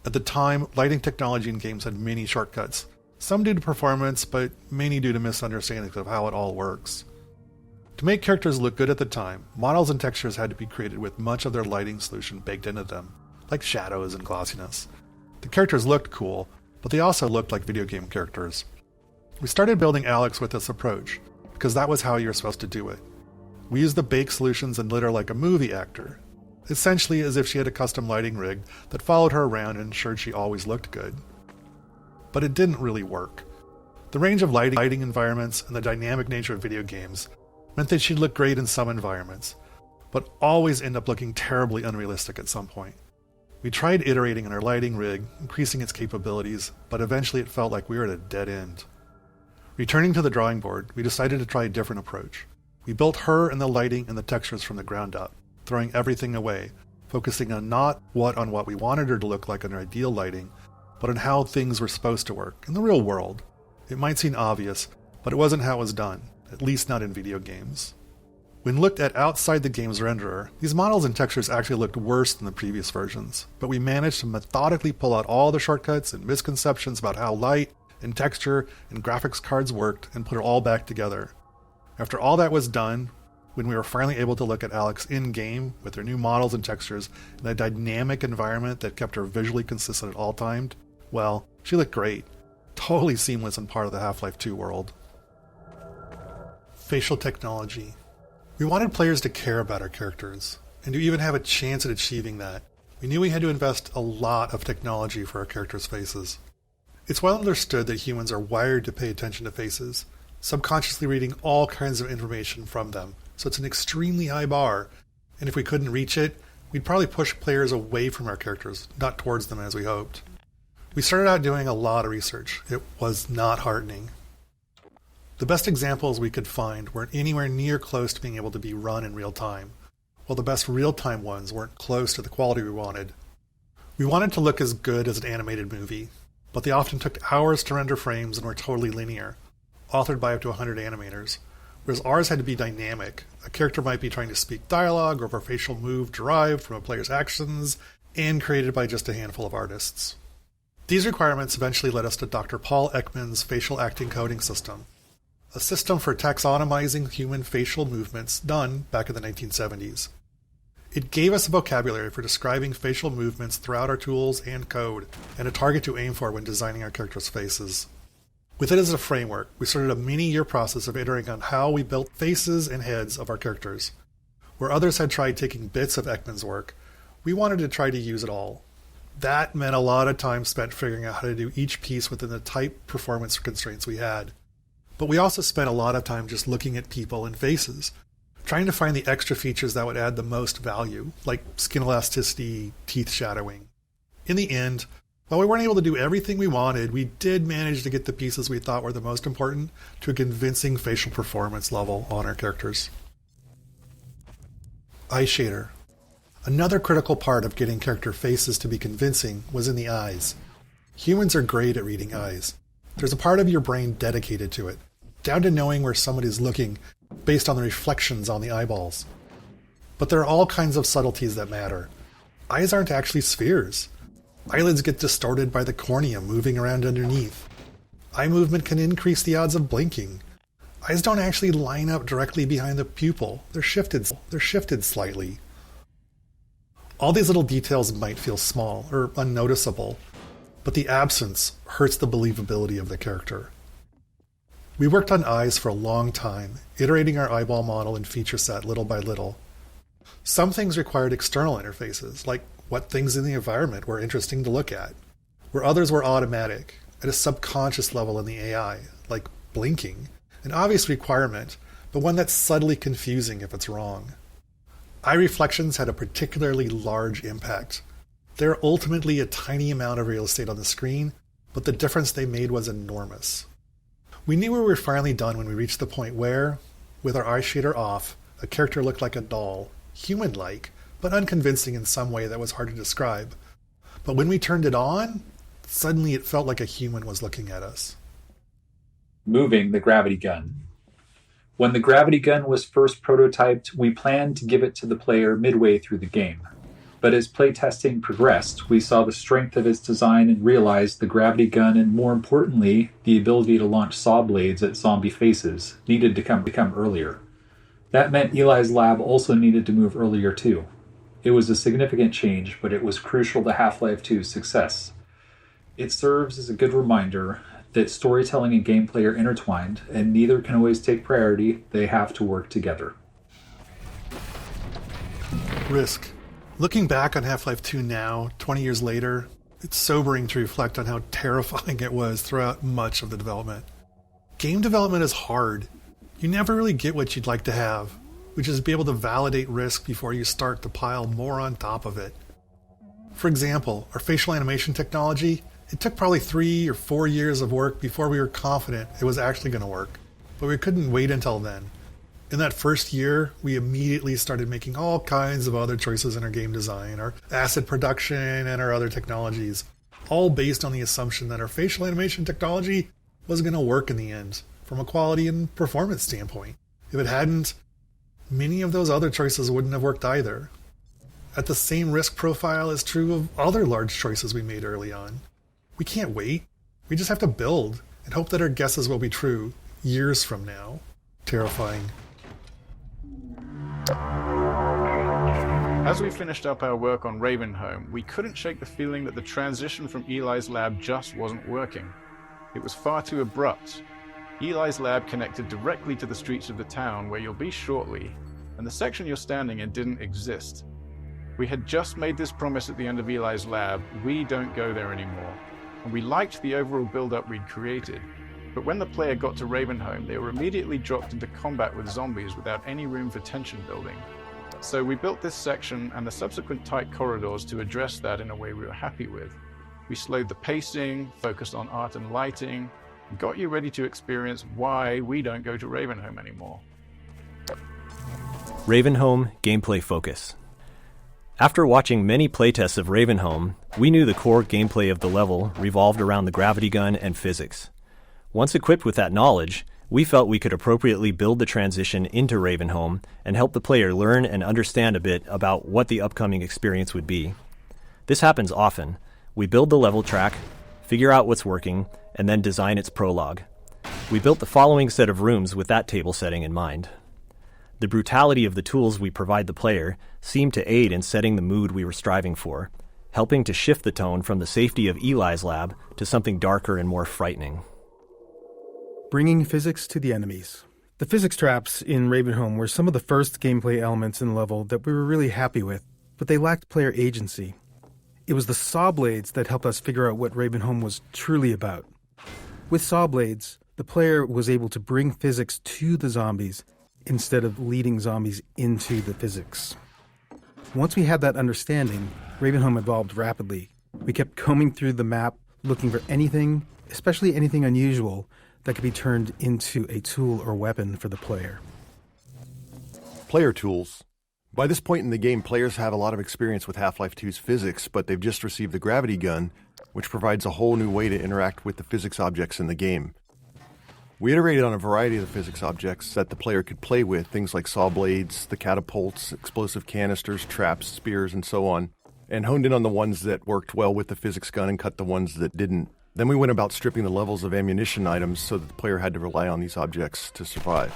At the time, lighting technology in games had many shortcuts, some due to performance, but many due to misunderstandings of how it all works. To make characters look good at the time, models and textures had to be created with much of their lighting solution baked into them, like shadows and glossiness. The characters looked cool, but they also looked like video game characters. We started building Alex with this approach, because that was how you're supposed to do it. We used the bake solutions and lit her like a movie actor, essentially as if she had a custom lighting rig that followed her around and ensured she always looked good. But it didn't really work. The range of lighting environments and the dynamic nature of video games meant that she'd look great in some environments, but always end up looking terribly unrealistic at some point. We tried iterating on our lighting rig, increasing its capabilities, but eventually it felt like we were at a dead end. Returning to the drawing board, we decided to try a different approach. We built her and the lighting and the textures from the ground up, throwing everything away, focusing on not on what we wanted her to look like in our ideal lighting, but on how things were supposed to work in the real world. It might seem obvious, but it wasn't how it was done, at least not in video games. When looked at outside the game's renderer, these models and textures actually looked worse than the previous versions, but we managed to methodically pull out all the shortcuts and misconceptions about how light and texture and graphics cards worked and put it all back together. After all that was done, when we were finally able to look at Alex in-game with her new models and textures in a dynamic environment that kept her visually consistent at all times, well, she looked great. Totally seamless and part of the Half-Life 2 world. Facial technology. We wanted players to care about our characters, and to even have a chance at achieving that, we knew we had to invest a lot of technology for our characters' faces. It's well understood that humans are wired to pay attention to faces, subconsciously reading all kinds of information from them, so it's an extremely high bar, and if we couldn't reach it, we'd probably push players away from our characters, not towards them as we hoped. We started out doing a lot of research. It was not heartening. The best examples we could find weren't anywhere near close to being able to be run in real time, while the best real-time ones weren't close to the quality we wanted. We wanted to look as good as an animated movie, but they often took hours to render frames and were totally linear, authored by up to 100 animators, whereas ours had to be dynamic. A character might be trying to speak dialogue or a facial move derived from a player's actions and created by just a handful of artists. These requirements eventually led us to Dr. Paul Ekman's facial acting coding system, a system for taxonomizing human facial movements done back in the 1970s. It gave us a vocabulary for describing facial movements throughout our tools and code, and a target to aim for when designing our characters' faces. With it as a framework, we started a many-year process of iterating on how we built faces and heads of our characters. Where others had tried taking bits of Ekman's work, we wanted to try to use it all. That meant a lot of time spent figuring out how to do each piece within the tight performance constraints we had. But we also spent a lot of time just looking at people and faces, trying to find the extra features that would add the most value, like skin elasticity, teeth shadowing. In the end, while we weren't able to do everything we wanted, we did manage to get the pieces we thought were the most important to a convincing facial performance level on our characters. Eye shader. Another critical part of getting character faces to be convincing was in the eyes. Humans are great at reading eyes. There's a part of your brain dedicated to it, down to knowing where somebody is looking based on the reflections on the eyeballs. But there are all kinds of subtleties that matter. Eyes aren't actually spheres. Eyelids get distorted by the cornea moving around underneath. Eye movement can increase the odds of blinking. Eyes don't actually line up directly behind the pupil. They're shifted slightly. All these little details might feel small or unnoticeable, but the absence hurts the believability of the character. We worked on eyes for a long time, iterating our eyeball model and feature set little by little. Some things required external interfaces, like what things in the environment were interesting to look at, where others were automatic, at a subconscious level in the AI, like blinking, an obvious requirement, but one that's subtly confusing if it's wrong. Eye reflections had a particularly large impact. They're ultimately a tiny amount of real estate on the screen, but the difference they made was enormous. We knew we were finally done when we reached the point where, with our eye shader off, a character looked like a doll, human-like, but unconvincing in some way that was hard to describe. But when we turned it on, suddenly it felt like a human was looking at us. Moving the gravity gun. When the gravity gun was first prototyped, we planned to give it to the player midway through the game. But as playtesting progressed, we saw the strength of its design and realized the gravity gun and, more importantly, the ability to launch saw blades at zombie faces needed to come earlier. That meant Eli's lab also needed to move earlier too. It was a significant change, but it was crucial to Half-Life 2's success. It serves as a good reminder that storytelling and gameplay are intertwined, and neither can always take priority. They have to work together. Risk. Looking back on Half-Life 2 now, 20 years later, it's sobering to reflect on how terrifying it was throughout much of the development. Game development is hard. You never really get what you'd like to have, which is be able to validate risk before you start to pile more on top of it. For example, our facial animation technology, it took probably 3 or 4 years of work before we were confident it was actually going to work, but we couldn't wait until then. In that first year, we immediately started making all kinds of other choices in our game design, our asset production, and our other technologies, all based on the assumption that our facial animation technology was going to work in the end, from a quality and performance standpoint. If it hadn't, many of those other choices wouldn't have worked either. At the same risk profile is true of other large choices we made early on. We can't wait. We just have to build and hope that our guesses will be true years from now. Terrifying. As we finished up our work on Ravenholm, we couldn't shake the feeling that the transition from Eli's lab just wasn't working. It was far too abrupt. Eli's lab connected directly to the streets of the town where you'll be shortly, and the section you're standing in didn't exist. We had just made this promise at the end of Eli's lab: we don't go there anymore. And we liked the overall build-up we'd created. But when the player got to Ravenholm, they were immediately dropped into combat with zombies without any room for tension building. So we built this section and the subsequent tight corridors to address that in a way we were happy with. We slowed the pacing, focused on art and lighting, and got you ready to experience why we don't go to Ravenholm anymore. Ravenholm Gameplay Focus. After watching many playtests of Ravenholm, we knew the core gameplay of the level revolved around the gravity gun and physics. Once equipped with that knowledge, we felt we could appropriately build the transition into Ravenholm and help the player learn and understand a bit about what the upcoming experience would be. This happens often. We build the level track, figure out what's working, and then design its prologue. We built the following set of rooms with that table setting in mind. The brutality of the tools we provide the player seemed to aid in setting the mood we were striving for, helping to shift the tone from the safety of Eli's lab to something darker and more frightening. Bringing physics to the enemies. The physics traps in Ravenholm were some of the first gameplay elements in the level that we were really happy with, but they lacked player agency. It was the saw blades that helped us figure out what Ravenholm was truly about. With saw blades, the player was able to bring physics to the zombies instead of leading zombies into the physics. Once we had that understanding, Ravenholm evolved rapidly. We kept combing through the map, looking for anything, especially anything unusual, that could be turned into a tool or weapon for the player. Player tools. By this point in the game, players have a lot of experience with Half-Life 2's physics, but they've just received the gravity gun, which provides a whole new way to interact with the physics objects in the game. We iterated on a variety of the physics objects that the player could play with, things like saw blades, the catapults, explosive canisters, traps, spears, and so on, and honed in on the ones that worked well with the physics gun and cut the ones that didn't. Then we went about stripping the levels of ammunition items so that the player had to rely on these objects to survive.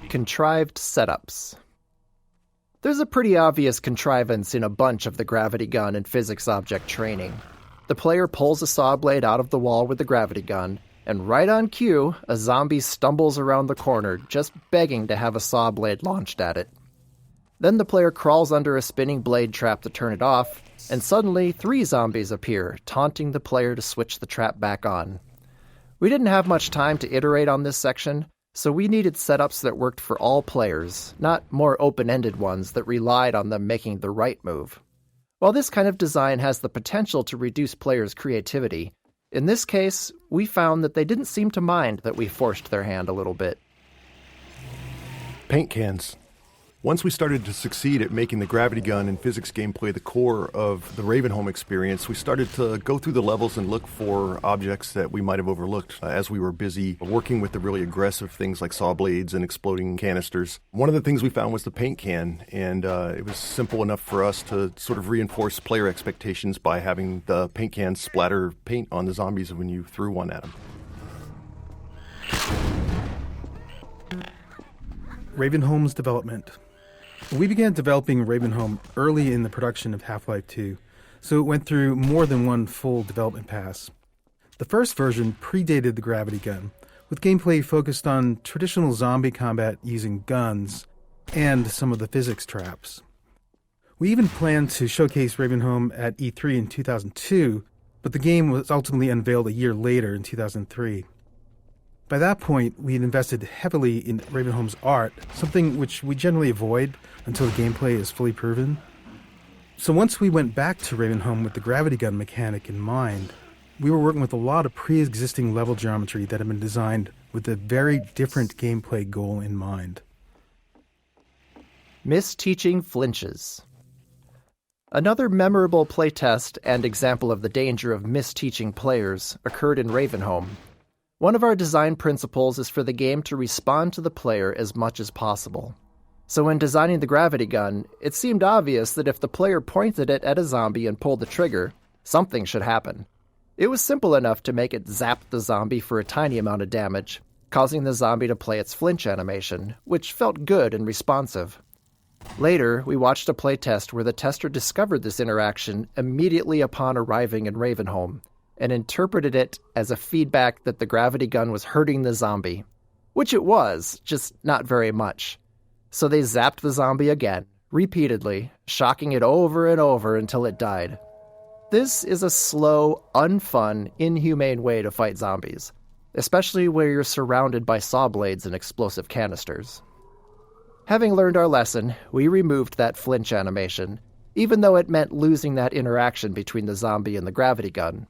Contrived setups. There's a pretty obvious contrivance in a bunch of the gravity gun and physics object training. The player pulls a saw blade out of the wall with the gravity gun, and right on cue, a zombie stumbles around the corner, just begging to have a saw blade launched at it. Then the player crawls under a spinning blade trap to turn it off, and suddenly 3 zombies appear, taunting the player to switch the trap back on. We didn't have much time to iterate on this section, so we needed setups that worked for all players, not more open-ended ones that relied on them making the right move. While this kind of design has the potential to reduce players' creativity, in this case, we found that they didn't seem to mind that we forced their hand a little bit. Paint cans. Once we started to succeed at making the gravity gun and physics gameplay the core of the Ravenholm experience, we started to go through the levels and look for objects that we might have overlooked as we were busy working with the really aggressive things like saw blades and exploding canisters. One of the things we found was the paint can, and it was simple enough for us to sort of reinforce player expectations by having the paint can splatter paint on the zombies when you threw one at them. Ravenholm's development. We began developing Ravenholm early in the production of Half-Life 2, so it went through more than one full development pass. The first version predated the gravity gun, with gameplay focused on traditional zombie combat using guns and some of the physics traps. We even planned to showcase Ravenholm at E3 in 2002, but the game was ultimately unveiled a year later in 2003. By that point, we had invested heavily in Ravenholm's art, something which we generally avoid until the gameplay is fully proven. So once we went back to Ravenholm with the gravity gun mechanic in mind, we were working with a lot of pre-existing level geometry that had been designed with a very different gameplay goal in mind. Misteaching flinches. Another memorable playtest and example of the danger of misteaching players occurred in Ravenholm. One of our design principles is for the game to respond to the player as much as possible. So when designing the gravity gun, it seemed obvious that if the player pointed it at a zombie and pulled the trigger, something should happen. It was simple enough to make it zap the zombie for a tiny amount of damage, causing the zombie to play its flinch animation, which felt good and responsive. Later, we watched a playtest where the tester discovered this interaction immediately upon arriving in Ravenholm, and interpreted it as a feedback that the gravity gun was hurting the zombie. Which it was, just not very much. So they zapped the zombie again, repeatedly, shocking it over and over until it died. This is a slow, unfun, inhumane way to fight zombies, especially where you're surrounded by saw blades and explosive canisters. Having learned our lesson, we removed that flinch animation, even though it meant losing that interaction between the zombie and the gravity gun.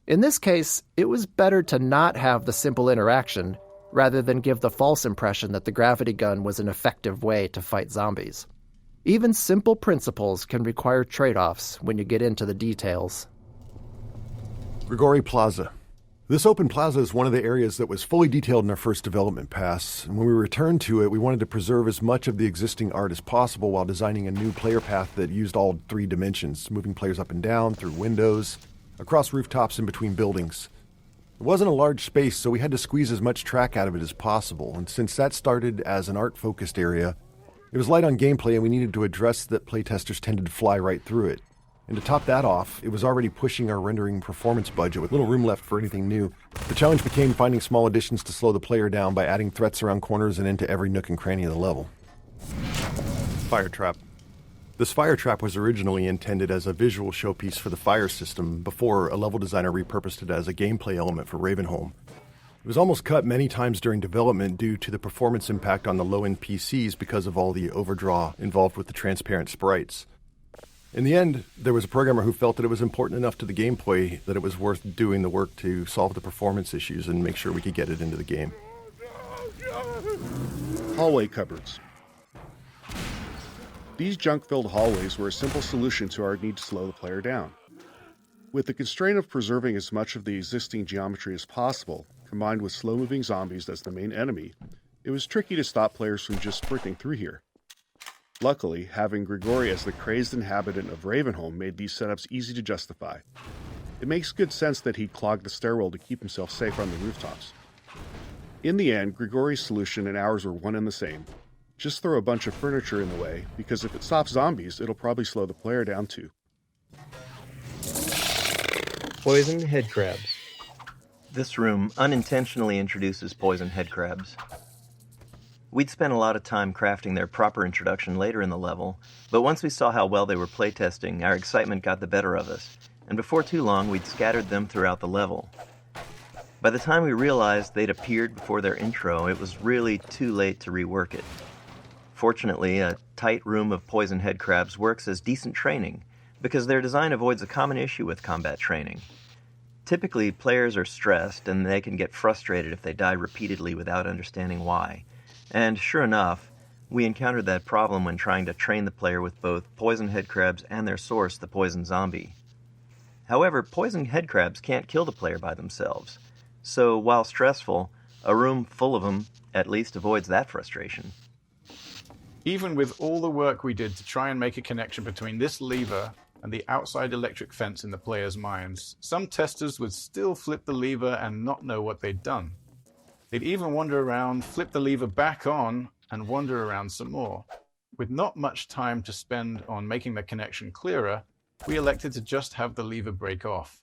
In this case, it was better to not have the simple interaction, rather than give the false impression that the gravity gun was an effective way to fight zombies. Even simple principles can require trade-offs when you get into the details. Grigori Plaza. This open plaza is one of the areas that was fully detailed in our first development pass, and when we returned to it, we wanted to preserve as much of the existing art as possible while designing a new player path that used all 3 dimensions, moving players up and down, through windows, across rooftops, and between buildings. It wasn't a large space, so we had to squeeze as much track out of it as possible, and since that started as an art-focused area, it was light on gameplay and we needed to address that playtesters tended to fly right through it. And to top that off, it was already pushing our rendering performance budget with little room left for anything new. The challenge became finding small additions to slow the player down by adding threats around corners and into every nook and cranny of the level. Fire trap. This fire trap was originally intended as a visual showpiece for the fire system before a level designer repurposed it as a gameplay element for Ravenholm. It was almost cut many times during development due to the performance impact on the low-end PCs because of all the overdraw involved with the transparent sprites. In the end, there was a programmer who felt that it was important enough to the gameplay that it was worth doing the work to solve the performance issues and make sure we could get it into the game. Hallway cupboards. These junk-filled hallways were a simple solution to our need to slow the player down. With the constraint of preserving as much of the existing geometry as possible, combined with slow-moving zombies as the main enemy, it was tricky to stop players from just sprinting through here. Luckily, having Grigori as the crazed inhabitant of Ravenholm made these setups easy to justify. It makes good sense that he'd clog the stairwell to keep himself safe on the rooftops. In the end, Grigori's solution and ours were one and the same. Just throw a bunch of furniture in the way, because if it stops zombies, it'll probably slow the player down too. Poison headcrabs. This room unintentionally introduces poison headcrabs. We'd spent a lot of time crafting their proper introduction later in the level, but once we saw how well they were playtesting, our excitement got the better of us, and before too long we'd scattered them throughout the level. By the time we realized they'd appeared before their intro, it was really too late to rework it. Fortunately, a tight room of poison headcrabs works as decent training, because their design avoids a common issue with combat training. Typically, players are stressed, and they can get frustrated if they die repeatedly without understanding why. And sure enough, we encountered that problem when trying to train the player with both poison headcrabs and their source, the poison zombie. However, poison headcrabs can't kill the player by themselves, so while stressful, a room full of them at least avoids that frustration. Even with all the work we did to try and make a connection between this lever and the outside electric fence in the players' minds, some testers would still flip the lever and not know what they'd done. They'd even wander around, flip the lever back on, and wander around some more. With not much time to spend on making the connection clearer, we elected to just have the lever break off.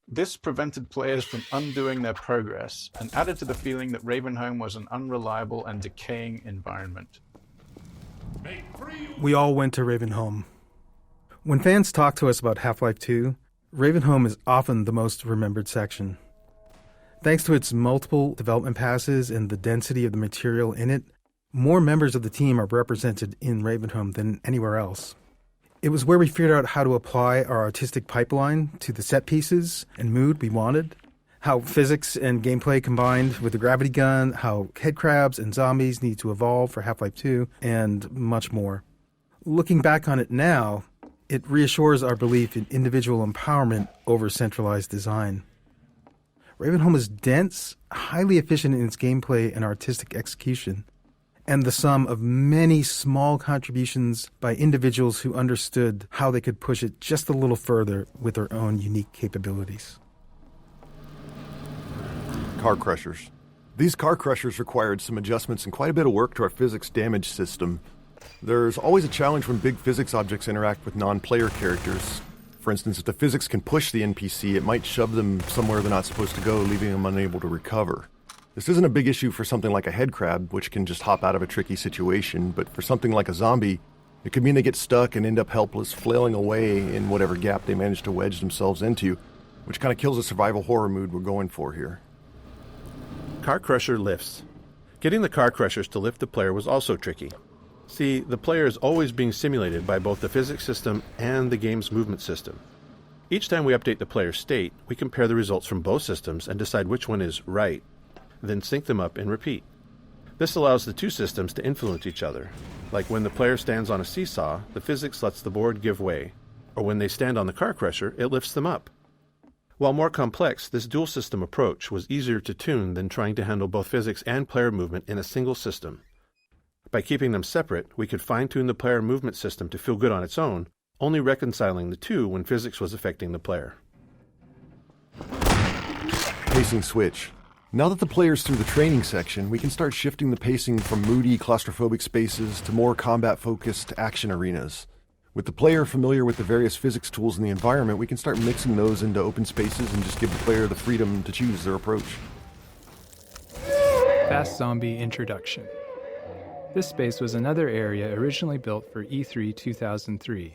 This prevented players from undoing their progress and added to the feeling that Ravenholm was an unreliable and decaying environment. We all went to Ravenholm. When fans talk to us about Half-Life 2, Ravenholm is often the most remembered section. Thanks to its multiple development passes and the density of the material in it, more members of the team are represented in Ravenholm than anywhere else. It was where we figured out how to apply our artistic pipeline to the set pieces and mood we wanted, how physics and gameplay combined with the gravity gun, how headcrabs and zombies need to evolve for Half-Life 2, and much more. Looking back on it now, it reassures our belief in individual empowerment over centralized design. Ravenholm is dense, highly efficient in its gameplay and artistic execution, and the sum of many small contributions by individuals who understood how they could push it just a little further with their own unique capabilities. Car crushers. These car crushers required some adjustments and quite a bit of work to our physics damage system. There's always a challenge when big physics objects interact with non-player characters. For instance, if the physics can push the NPC, it might shove them somewhere they're not supposed to go, leaving them unable to recover. This isn't a big issue for something like a headcrab, which can just hop out of a tricky situation, but for something like a zombie, it could mean they get stuck and end up helpless, flailing away in whatever gap they manage to wedge themselves into, which kind of kills the survival horror mood we're going for here. Car crusher lifts. Getting the car crushers to lift the player was also tricky. See, the player is always being simulated by both the physics system and the game's movement system. Each time we update the player's state, we compare the results from both systems and decide which one is right, then sync them up and repeat. This allows the two systems to influence each other. Like when the player stands on a seesaw, the physics lets the board give way, or when they stand on the car crusher, it lifts them up. While more complex, this dual system approach was easier to tune than trying to handle both physics and player movement in a single system. By keeping them separate, we could fine-tune the player movement system to feel good on its own, only reconciling the two when physics was affecting the player. Pacing switch. Now that the player's through the training section, we can start shifting the pacing from moody, claustrophobic spaces to more combat-focused action arenas. With the player familiar with the various physics tools in the environment, we can start mixing those into open spaces and just give the player the freedom to choose their approach. Fast Zombie Introduction. This space was another area originally built for E3 2003,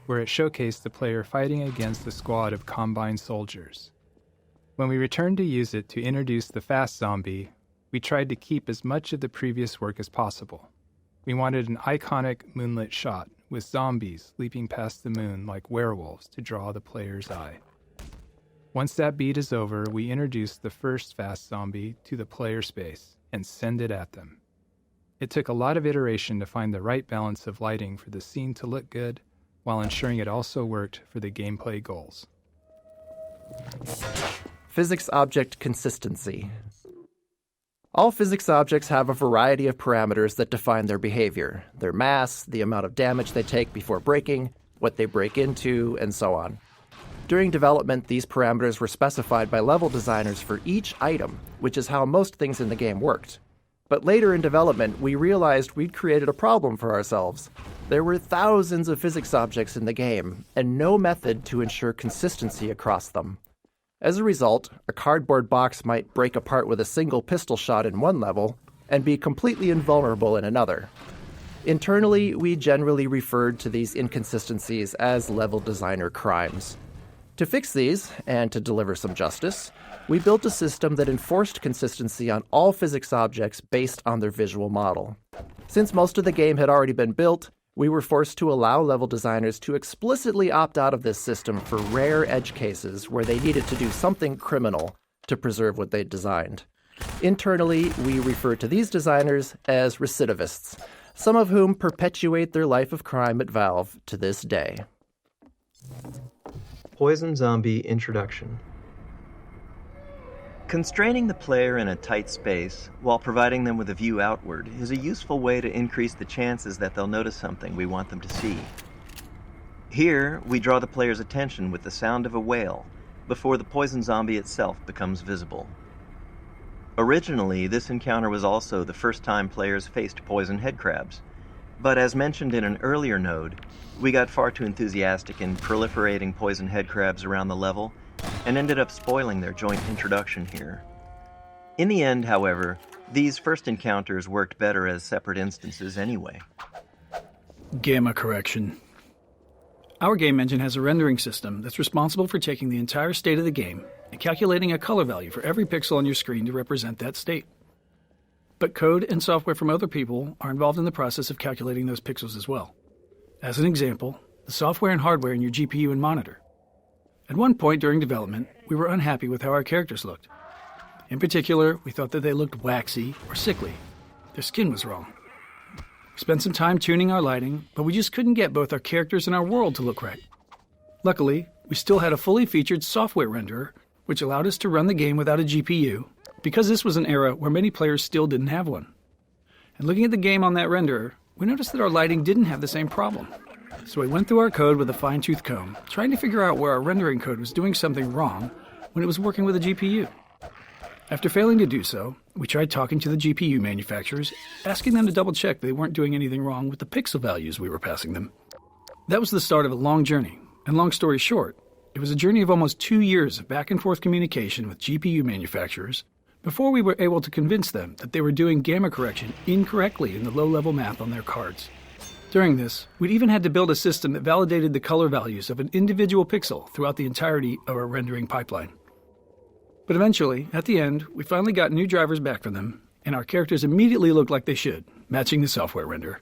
where it showcased the player fighting against a squad of Combine soldiers. When we returned to use it to introduce the Fast Zombie, we tried to keep as much of the previous work as possible. We wanted an iconic moonlit shot with zombies leaping past the moon like werewolves to draw the player's eye. Once that beat is over, we introduce the first Fast Zombie to the player space and send it at them. It took a lot of iteration to find the right balance of lighting for the scene to look good, while ensuring it also worked for the gameplay goals. Physics object consistency. All physics objects have a variety of parameters that define their behavior, their mass, the amount of damage they take before breaking, what they break into, and so on. During development, these parameters were specified by level designers for each item, which is how most things in the game worked. But later in development, we realized we'd created a problem for ourselves. There were thousands of physics objects in the game, and no method to ensure consistency across them. As a result, a cardboard box might break apart with a single pistol shot in one level, and be completely invulnerable in another. Internally, we generally referred to these inconsistencies as level designer crimes. To fix these, and to deliver some justice, we built a system that enforced consistency on all physics objects based on their visual model. Since most of the game had already been built, we were forced to allow level designers to explicitly opt out of this system for rare edge cases where they needed to do something criminal to preserve what they'd designed. Internally, we refer to these designers as recidivists, some of whom perpetuate their life of crime at Valve to this day. Poison Zombie Introduction. Constraining the player in a tight space while providing them with a view outward is a useful way to increase the chances that they'll notice something we want them to see. Here, we draw the player's attention with the sound of a wail before the poison zombie itself becomes visible. Originally, this encounter was also the first time players faced poison headcrabs, But as mentioned in an earlier node, we got far too enthusiastic in proliferating poison headcrabs around the level and ended up spoiling their joint introduction here. In the end, however, these first encounters worked better as separate instances anyway. Gamma correction. Our game engine has a rendering system that's responsible for taking the entire state of the game and calculating a color value for every pixel on your screen to represent that state. But code and software from other people are involved in the process of calculating those pixels as well. As an example, the software and hardware in your GPU and monitor. At one point during development, we were unhappy with how our characters looked. In particular, we thought that they looked waxy or sickly. Their skin was wrong. We spent some time tuning our lighting, but we just couldn't get both our characters and our world to look right. Luckily, we still had a fully featured software renderer, which allowed us to run the game without a GPU, because this was an era where many players still didn't have one. And looking at the game on that renderer, we noticed that our lighting didn't have the same problem. So we went through our code with a fine-tooth comb, trying to figure out where our rendering code was doing something wrong when it was working with a GPU. After failing to do so, we tried talking to the GPU manufacturers, asking them to double-check they weren't doing anything wrong with the pixel values we were passing them. That was the start of a long journey, and long story short, it was a journey of almost 2 years of back-and-forth communication with GPU manufacturers before we were able to convince them that they were doing gamma correction incorrectly in the low-level math on their cards. During this, we'd even had to build a system that validated the color values of an individual pixel throughout the entirety of our rendering pipeline. But eventually, at the end, we finally got new drivers back from them, and our characters immediately looked like they should, matching the software render.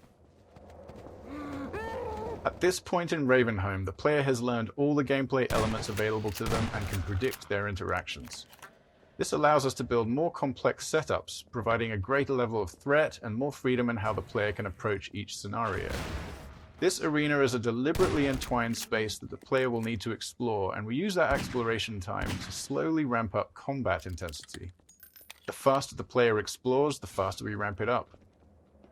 At this point in Ravenholm, the player has learned all the gameplay elements available to them and can predict their interactions. This allows us to build more complex setups, providing a greater level of threat and more freedom in how the player can approach each scenario. This arena is a deliberately entwined space that the player will need to explore, and we use that exploration time to slowly ramp up combat intensity. The faster the player explores, the faster we ramp it up.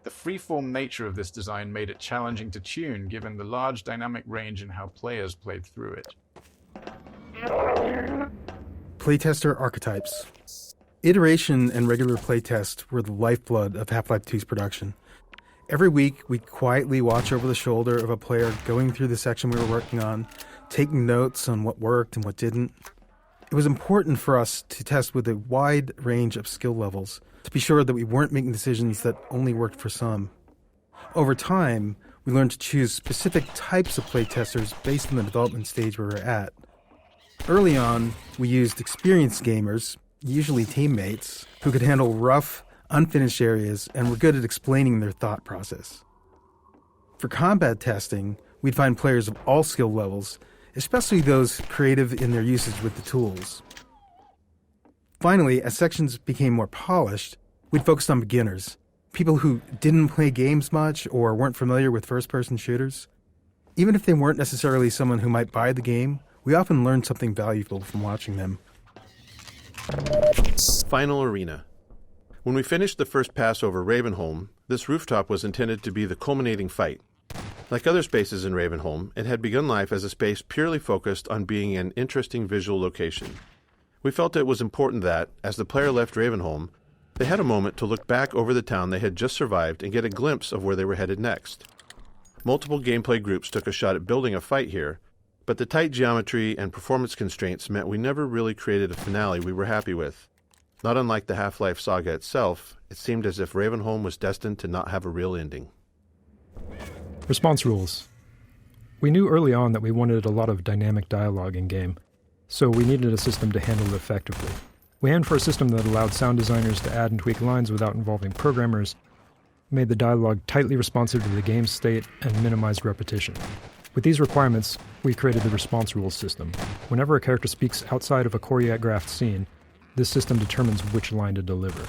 The freeform nature of this design made it challenging to tune, given the large dynamic range in how players played through it. Playtester archetypes. Iteration and regular playtest were the lifeblood of Half-Life 2's production. Every week, we'd quietly watch over the shoulder of a player going through the section we were working on, taking notes on what worked and what didn't. It was important for us to test with a wide range of skill levels, to be sure that we weren't making decisions that only worked for some. Over time, we learned to choose specific types of playtesters based on the development stage we were at. Early on, we used experienced gamers, usually teammates, who could handle rough, unfinished areas and were good at explaining their thought process. For combat testing, we'd find players of all skill levels, especially those creative in their usage with the tools. Finally, as sections became more polished, we'd focus on beginners, people who didn't play games much or weren't familiar with first-person shooters. Even if they weren't necessarily someone who might buy the game, we often learned something valuable from watching them. Final arena. When we finished the first pass over Ravenholm, this rooftop was intended to be the culminating fight. Like other spaces in Ravenholm, it had begun life as a space purely focused on being an interesting visual location. We felt it was important that, as the player left Ravenholm, they had a moment to look back over the town they had just survived and get a glimpse of where they were headed next. Multiple gameplay groups took a shot at building a fight here, but the tight geometry and performance constraints meant we never really created a finale we were happy with. Not unlike the Half-Life saga itself, it seemed as if Ravenholm was destined to not have a real ending. Response rules. We knew early on that we wanted a lot of dynamic dialogue in-game, so we needed a system to handle it effectively. We aimed for a system that allowed sound designers to add and tweak lines without involving programmers, made the dialogue tightly responsive to the game's state, and minimized repetition. With these requirements, we created the response rules system. Whenever a character speaks outside of a choreographed scene, this system determines which line to deliver.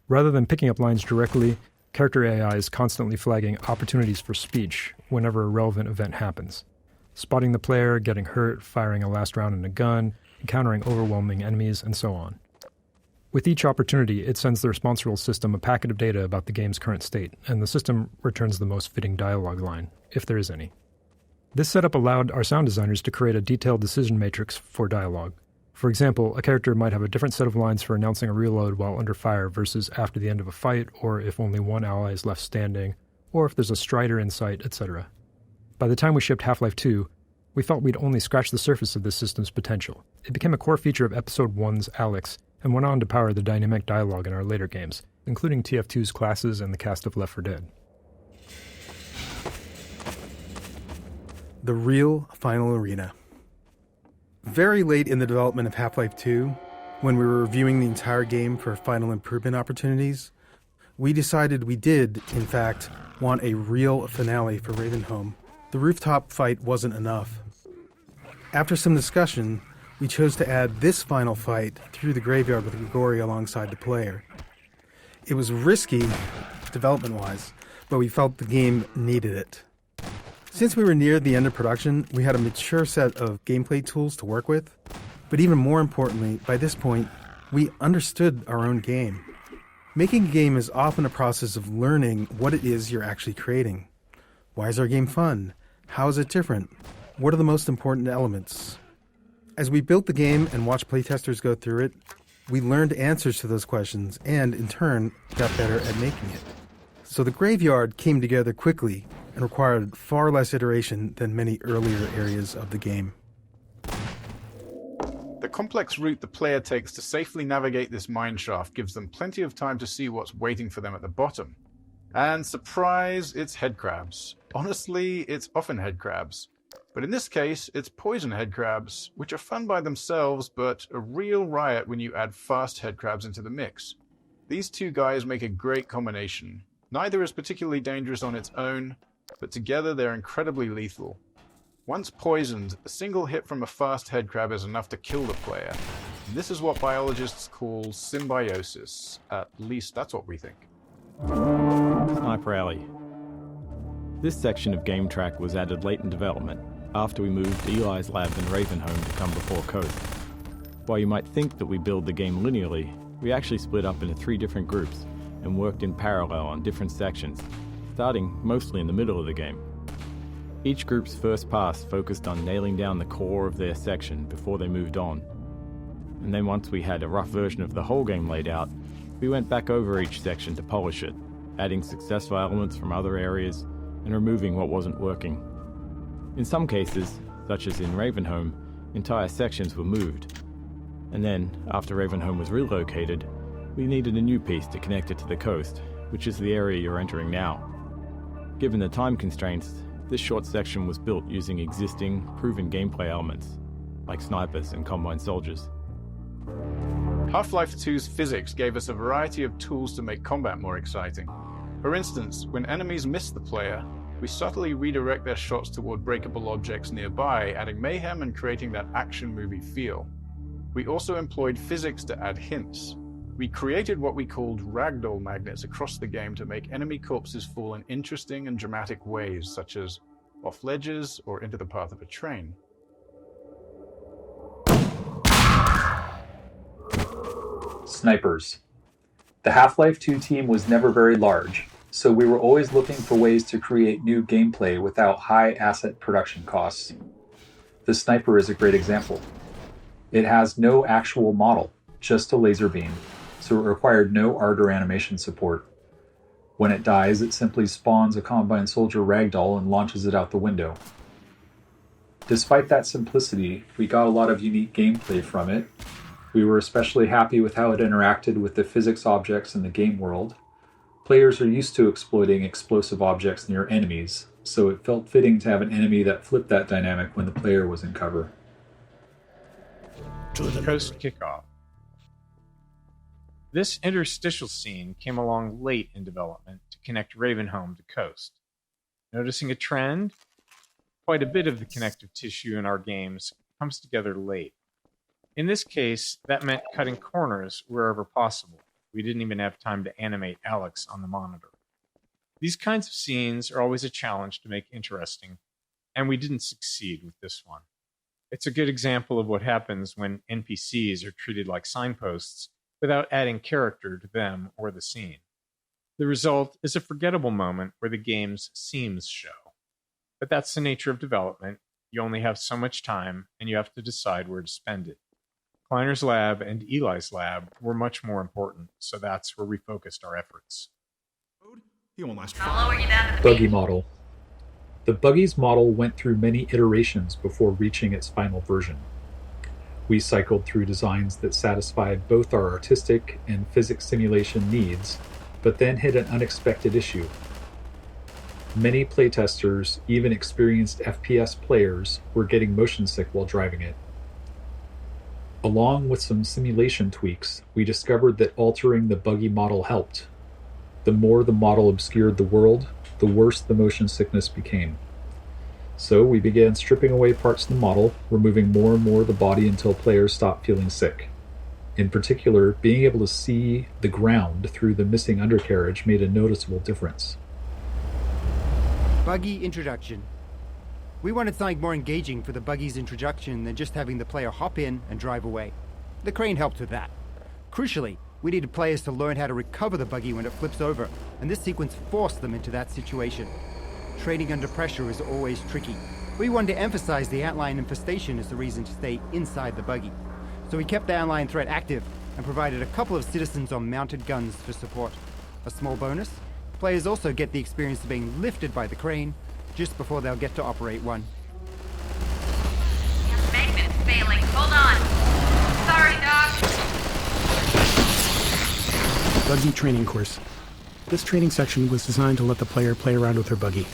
Rather than picking up lines directly, character AI is constantly flagging opportunities for speech whenever a relevant event happens. Spotting the player, getting hurt, firing a last round in a gun, encountering overwhelming enemies, and so on. With each opportunity, it sends the response rules system a packet of data about the game's current state, and the system returns the most fitting dialogue line, if there is any. This setup allowed our sound designers to create a detailed decision matrix for dialogue. For example, a character might have a different set of lines for announcing a reload while under fire versus after the end of a fight, or if only one ally is left standing, or if there's a Strider in sight, etc. By the time we shipped Half-Life 2, we felt we'd only scratched the surface of this system's potential. It became a core feature of Episode 1's Alex, and went on to power the dynamic dialogue in our later games, including TF2's classes and the cast of Left 4 Dead. The real final arena. Very late in the development of Half-Life 2, when we were reviewing the entire game for final improvement opportunities, we decided we did, in fact, want a real finale for Ravenholm. The rooftop fight wasn't enough. After some discussion, we chose to add this final fight through the graveyard with Grigori alongside the player. It was risky, development-wise, but we felt the game needed it. Since we were near the end of production, we had a mature set of gameplay tools to work with, but even more importantly, by this point, we understood our own game. Making a game is often a process of learning what it is you're actually creating. Why is our game fun? How is it different? What are the most important elements? As we built the game and watched playtesters go through it, we learned answers to those questions and, in turn, got better at making it. So the graveyard came together quickly and required far less iteration than many earlier areas of the game. The complex route the player takes to safely navigate this mineshaft gives them plenty of time to see what's waiting for them at the bottom. And surprise, it's headcrabs. Honestly, it's often headcrabs. But in this case, it's poison headcrabs, which are fun by themselves, but a real riot when you add fast headcrabs into the mix. These two guys make a great combination. Neither is particularly dangerous on its own, but together they're incredibly lethal. Once poisoned, a single hit from a fast headcrab is enough to kill the player. And this is what biologists call symbiosis. At least that's what we think. Sniper Alley. This section of game track was added late in development, after we moved Eli's lab in Ravenholm to come before Coast. While you might think that we build the game linearly, we actually split up into 3 different groups and worked in parallel on different sections, starting mostly in the middle of the game. Each group's first pass focused on nailing down the core of their section before they moved on. And then once we had a rough version of the whole game laid out, we went back over each section to polish it, adding successful elements from other areas and removing what wasn't working. In some cases, such as in Ravenholm, entire sections were moved. And then, after Ravenholm was relocated, we needed a new piece to connect it to the coast, which is the area you're entering now. Given the time constraints, this short section was built using existing, proven gameplay elements, like snipers and combine soldiers. Half-Life 2's physics gave us a variety of tools to make combat more exciting. For instance, when enemies miss the player, we subtly redirect their shots toward breakable objects nearby, adding mayhem and creating that action movie feel. We also employed physics to add hints. We created what we called ragdoll magnets across the game to make enemy corpses fall in interesting and dramatic ways, such as off ledges or into the path of a train. Snipers. The Half-Life 2 team was never very large, so we were always looking for ways to create new gameplay without high asset production costs. The sniper is a great example. It has no actual model, just a laser beam, so it required no art or animation support. When it dies, it simply spawns a Combine Soldier ragdoll and launches it out the window. Despite that simplicity, we got a lot of unique gameplay from it. We were especially happy with how it interacted with the physics objects in the game world. Players are used to exploiting explosive objects near enemies, so it felt fitting to have an enemy that flipped that dynamic when the player was in cover. To the Coast Kickoff. This interstitial scene came along late in development to connect Ravenholm to Coast. Noticing a trend? Quite a bit of the connective tissue in our games comes together late. In this case, that meant cutting corners wherever possible. We didn't even have time to animate Alex on the monitor. These kinds of scenes are always a challenge to make interesting, and we didn't succeed with this one. It's a good example of what happens when NPCs are treated like signposts without adding character to them or the scene. The result is a forgettable moment where the game's seams show. But that's the nature of development. You only have so much time, and you have to decide where to spend it. Kleiner's lab and Eli's lab were much more important, so that's where we focused our efforts. He won't last. I'll lower you down to the Buggy beach. model. The buggy's model went through many iterations before reaching its final version. We cycled through designs that satisfied both our artistic and physics simulation needs, but then hit an unexpected issue. Many playtesters, even experienced FPS players, were getting motion sick while driving it. Along with some simulation tweaks, we discovered that altering the buggy model helped. The more the model obscured the world, the worse the motion sickness became. So we began stripping away parts of the model, removing more and more of the body until players stopped feeling sick. In particular, being able to see the ground through the missing undercarriage made a noticeable difference. Buggy introduction. We wanted something more engaging for the buggy's introduction than just having the player hop in and drive away. The crane helped with that. Crucially, we needed players to learn how to recover the buggy when it flips over, and this sequence forced them into that situation. Training under pressure is always tricky. We wanted to emphasize the outline infestation as the reason to stay inside the buggy. So we kept the outline threat active and provided a couple of citizens on mounted guns for support. A small bonus, players also get the experience of being lifted by the crane just before they'll get to operate one. Embankment's failing. Hold on. Sorry, Doc. Buggy training course. This training section was designed to let the player play around with her buggy.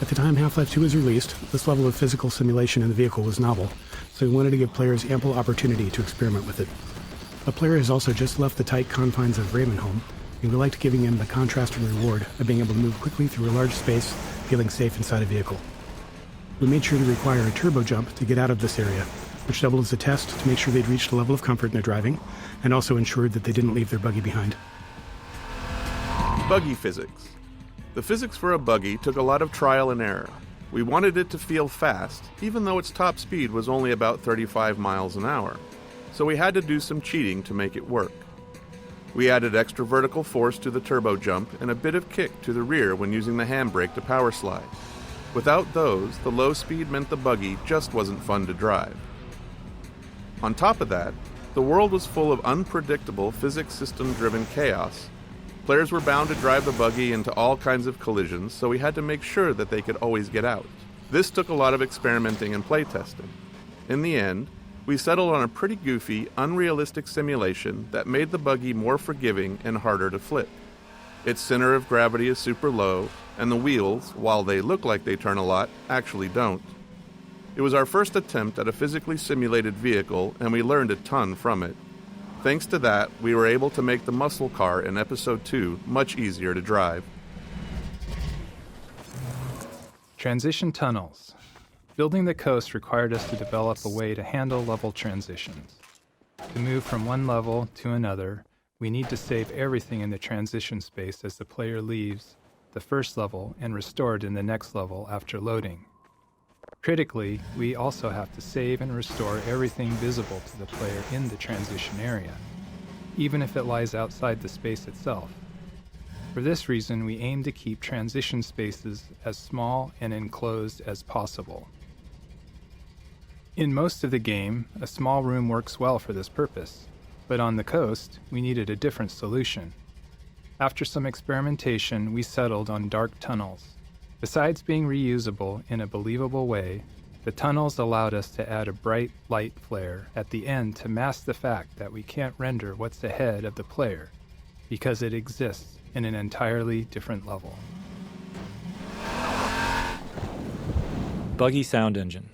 At the time Half-Life 2 was released, this level of physical simulation in the vehicle was novel, so we wanted to give players ample opportunity to experiment with it. A player has also just left the tight confines of Ravenholm, and we liked giving him the contrast and reward of being able to move quickly through a large space, feeling safe inside a vehicle. We made sure to require a turbo jump to get out of this area, which doubled as a test to make sure they'd reached a level of comfort in their driving, and also ensured that they didn't leave their buggy behind. Buggy physics. The physics for a buggy took a lot of trial and error. We wanted it to feel fast, even though its top speed was only about 35 miles an hour. So we had to do some cheating to make it work. We added extra vertical force to the turbo jump and a bit of kick to the rear when using the handbrake to power slide. Without those, the low speed meant the buggy just wasn't fun to drive. On top of that, the world was full of unpredictable physics system-driven chaos. Players were bound to drive the buggy into all kinds of collisions, so we had to make sure that they could always get out. This took a lot of experimenting and playtesting. In the end, we settled on a pretty goofy, unrealistic simulation that made the buggy more forgiving and harder to flip. Its center of gravity is super low, and the wheels, while they look like they turn a lot, actually don't. It was our first attempt at a physically simulated vehicle, and we learned a ton from it. Thanks to that, we were able to make the muscle car in Episode 2 much easier to drive. Transition tunnels. Building the coast required us to develop a way to handle level transitions. To move from one level to another, we need to save everything in the transition space as the player leaves the first level and restore it in the next level after loading. Critically, we also have to save and restore everything visible to the player in the transition area, even if it lies outside the space itself. For this reason, we aim to keep transition spaces as small and enclosed as possible. In most of the game, a small room works well for this purpose, but on the coast, we needed a different solution. After some experimentation, we settled on dark tunnels. Besides being reusable in a believable way, the tunnels allowed us to add a bright light flare at the end to mask the fact that we can't render what's ahead of the player, because it exists in an entirely different level. Buggy sound engine.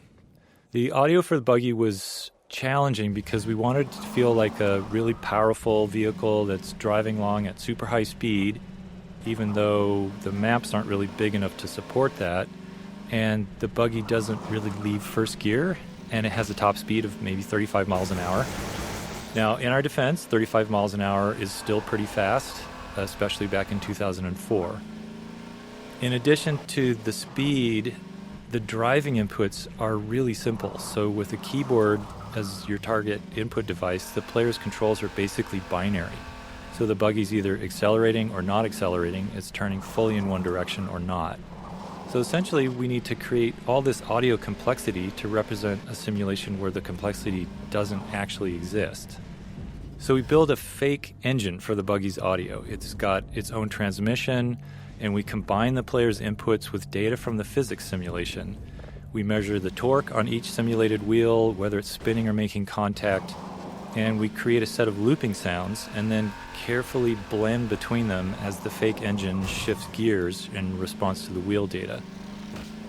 The audio for the buggy was challenging because we wanted it to feel like a really powerful vehicle that's driving along at super high speed, even though the maps aren't really big enough to support that, and the buggy doesn't really leave first gear, and it has a top speed of maybe 35 miles an hour. Now, in our defense, 35 miles an hour is still pretty fast, especially back in 2004. In addition to the speed, the driving inputs are really simple. So with a keyboard as your target input device, the player's controls are basically binary. So the buggy's either accelerating or not accelerating, it's turning fully in one direction or not. So essentially, we need to create all this audio complexity to represent a simulation where the complexity doesn't actually exist. So we build a fake engine for the buggy's audio. It's got its own transmission, and we combine the player's inputs with data from the physics simulation. We measure the torque on each simulated wheel, whether it's spinning or making contact, and we create a set of looping sounds and then carefully blend between them as the fake engine shifts gears in response to the wheel data.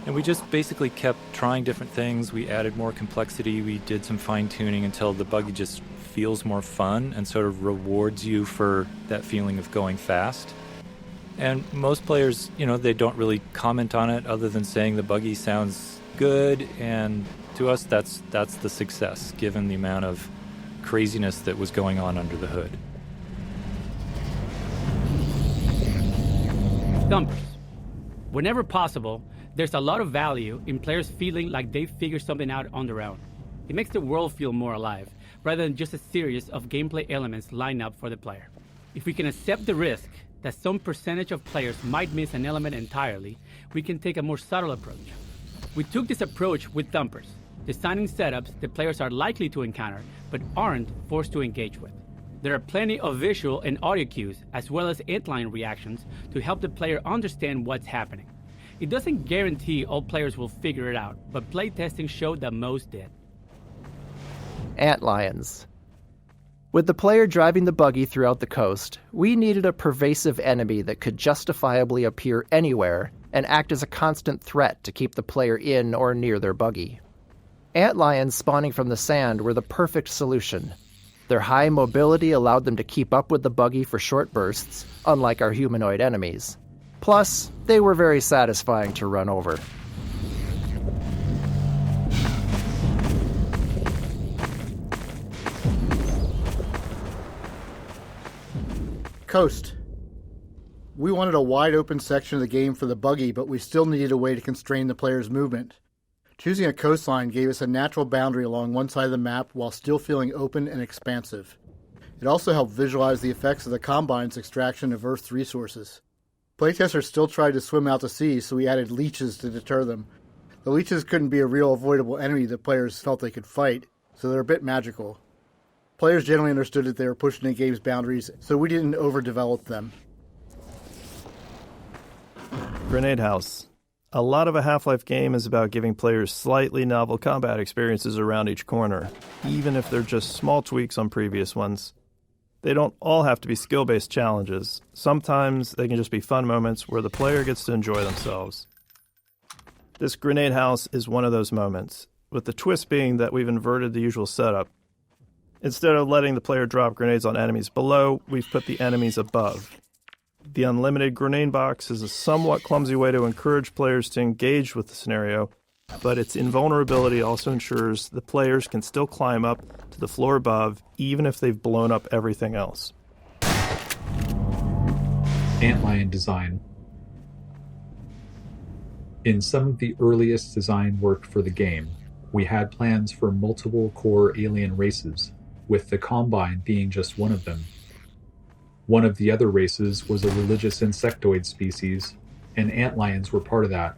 And we just basically kept trying different things. We added more complexity. We did some fine-tuning until the buggy just feels more fun and sort of rewards you for that feeling of going fast. And most players, they don't really comment on it other than saying the buggy sounds good, and to us that's the success, given the amount of craziness that was going on under the hood. Dumpers. Whenever possible, there's a lot of value in players feeling like they figured something out on their own. It makes the world feel more alive, rather than just a series of gameplay elements lined up for the player. If we can accept the risk that some percentage of players might miss an element entirely, we can take a more subtle approach. We took this approach with Dumpers, designing setups that players are likely to encounter but aren't forced to engage with. There are plenty of visual and audio cues, as well as antline reactions, to help the player understand what's happening. It doesn't guarantee all players will figure it out, but playtesting showed that most did. Antlions. With the player driving the buggy throughout the coast, we needed a pervasive enemy that could justifiably appear anywhere and act as a constant threat to keep the player in or near their buggy. Antlions spawning from the sand were the perfect solution. Their high mobility allowed them to keep up with the buggy for short bursts, unlike our humanoid enemies. Plus, they were very satisfying to run over. Coast. We wanted a wide open section of the game for the buggy, but we still needed a way to constrain the player's movement. Choosing a coastline gave us a natural boundary along one side of the map while still feeling open and expansive. It also helped visualize the effects of the Combine's extraction of Earth's resources. Playtesters still tried to swim out to sea, so we added leeches to deter them. The leeches couldn't be a real avoidable enemy that players felt they could fight, so they're a bit magical. Players generally understood that they were pushing the game's boundaries, so we didn't overdevelop them. Grenade House. A lot of a Half-Life game is about giving players slightly novel combat experiences around each corner, even if they're just small tweaks on previous ones. They don't all have to be skill-based challenges. Sometimes they can just be fun moments where the player gets to enjoy themselves. This Grenade House is one of those moments, with the twist being that we've inverted the usual setup. Instead of letting the player drop grenades on enemies below, we've put the enemies above. The unlimited grenade box is a somewhat clumsy way to encourage players to engage with the scenario, but its invulnerability also ensures the players can still climb up to the floor above, even if they've blown up everything else. Antlion design. In some of the earliest design work for the game, we had plans for multiple core alien races, with the Combine being just one of them. One of the other races was a religious insectoid species, and antlions were part of that.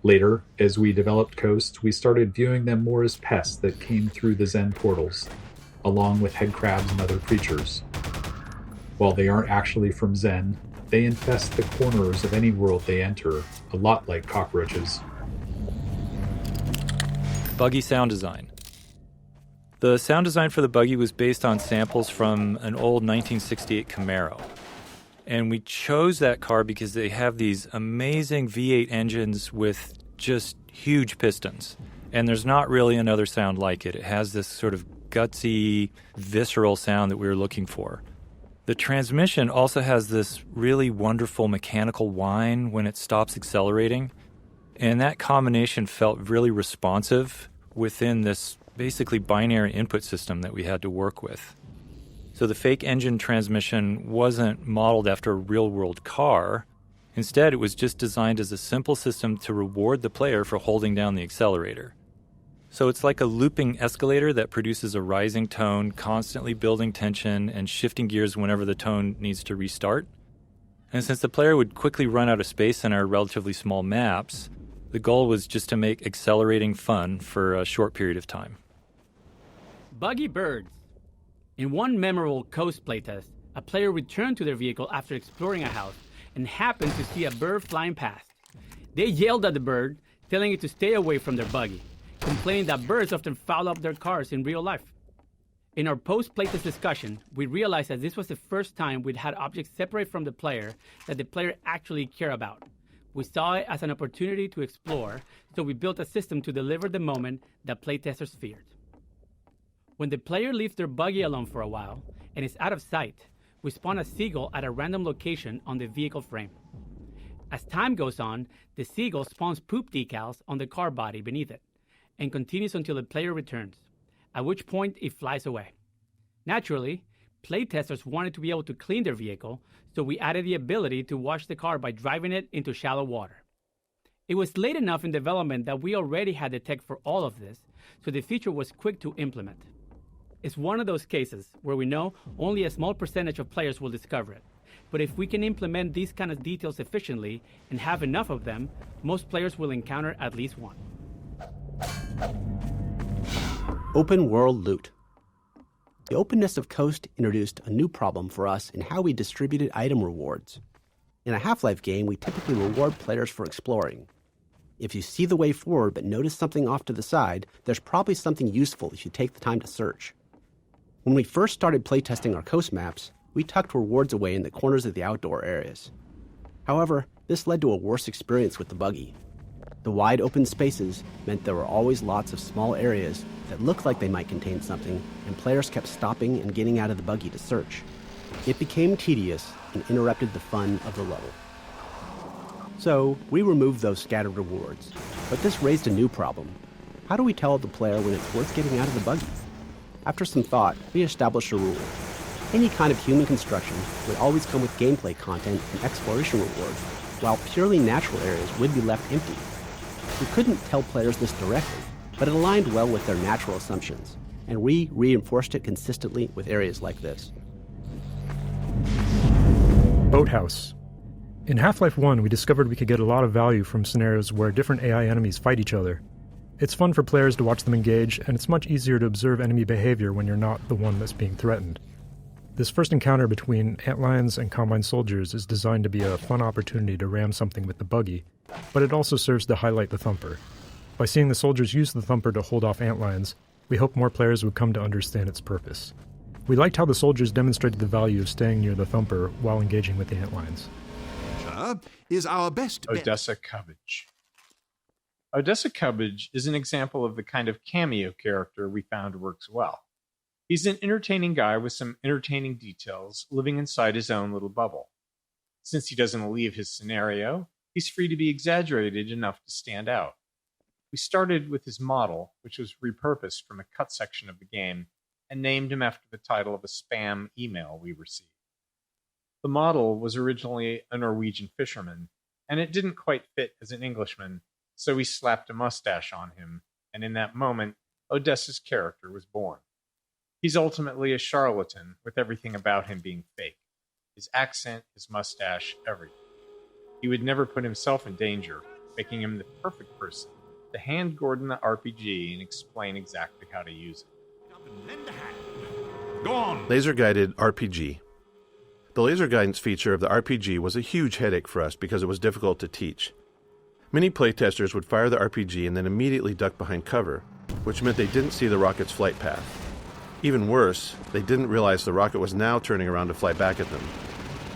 Later, as we developed Coast, we started viewing them more as pests that came through the Zen portals, along with head crabs and other creatures. While they aren't actually from Zen, they infest the corners of any world they enter, a lot like cockroaches. Buggy sound design. The sound design for the buggy was based on samples from an old 1968 Camaro. And we chose that car because they have these amazing V8 engines with just huge pistons. And there's not really another sound like it. It has this sort of gutsy, visceral sound that we were looking for. The transmission also has this really wonderful mechanical whine when it stops accelerating. And that combination felt really responsive within this basically binary input system that we had to work with. So the fake engine transmission wasn't modeled after a real-world car. Instead, it was just designed as a simple system to reward the player for holding down the accelerator. So it's like a looping escalator that produces a rising tone, constantly building tension and shifting gears whenever the tone needs to restart. And since the player would quickly run out of space in our relatively small maps, the goal was just to make accelerating fun for a short period of time. Buggy birds. In one memorable Coast playtest, a player returned to their vehicle after exploring a house and happened to see a bird flying past. They yelled at the bird, telling it to stay away from their buggy, complaining that birds often foul up their cars in real life. In our post-playtest discussion, we realized that this was the first time we'd had objects separate from the player that the player actually cared about. We saw it as an opportunity to explore, so we built a system to deliver the moment that playtesters feared. When the player leaves their buggy alone for a while and is out of sight, we spawn a seagull at a random location on the vehicle frame. As time goes on, the seagull spawns poop decals on the car body beneath it and continues until the player returns, at which point it flies away. Naturally, playtesters wanted to be able to clean their vehicle, so we added the ability to wash the car by driving it into shallow water. It was late enough in development that we already had the tech for all of this, so the feature was quick to implement. It's one of those cases where we know only a small percentage of players will discover it. But if we can implement these kind of details efficiently and have enough of them, most players will encounter at least one. Open world loot. The openness of Coast introduced a new problem for us in how we distributed item rewards. In a Half-Life game, we typically reward players for exploring. If you see the way forward but notice something off to the side, there's probably something useful if you take the time to search. When we first started playtesting our Coast maps, we tucked rewards away in the corners of the outdoor areas. However, this led to a worse experience with the buggy. The wide open spaces meant there were always lots of small areas that looked like they might contain something, and players kept stopping and getting out of the buggy to search. It became tedious and interrupted the fun of the level. So, we removed those scattered rewards. But this raised a new problem. How do we tell the player when it's worth getting out of the buggy? After some thought, we established a rule. Any kind of human construction would always come with gameplay content and exploration rewards, while purely natural areas would be left empty. We couldn't tell players this directly, but it aligned well with their natural assumptions, and we reinforced it consistently with areas like this. Boathouse. In Half-Life 1, we discovered we could get a lot of value from scenarios where different AI enemies fight each other. It's fun for players to watch them engage, and it's much easier to observe enemy behavior when you're not the one that's being threatened. This first encounter between antlions and Combine soldiers is designed to be a fun opportunity to ram something with the buggy, but it also serves to highlight the thumper. By seeing the soldiers use the thumper to hold off antlions, we hope more players would come to understand its purpose. We liked how the soldiers demonstrated the value of staying near the thumper while engaging with the antlions. Is our best Odessa Cubbage. Odessa Cubbage is an example of the kind of cameo character we found works well. He's an entertaining guy with some entertaining details living inside his own little bubble. Since he doesn't leave his scenario, he's free to be exaggerated enough to stand out. We started with his model, which was repurposed from a cut section of the game, and named him after the title of a spam email we received. The model was originally a Norwegian fisherman, and it didn't quite fit as an Englishman, so we slapped a mustache on him, and in that moment, Odessa's character was born. He's ultimately a charlatan, with everything about him being fake. His accent, his mustache, everything. He would never put himself in danger, making him the perfect person to hand Gordon the RPG and explain exactly how to use it. Go on. Laser-guided RPG. The laser guidance feature of the RPG was a huge headache for us because it was difficult to teach. Many playtesters would fire the RPG and then immediately duck behind cover, which meant they didn't see the rocket's flight path. Even worse, they didn't realize the rocket was now turning around to fly back at them.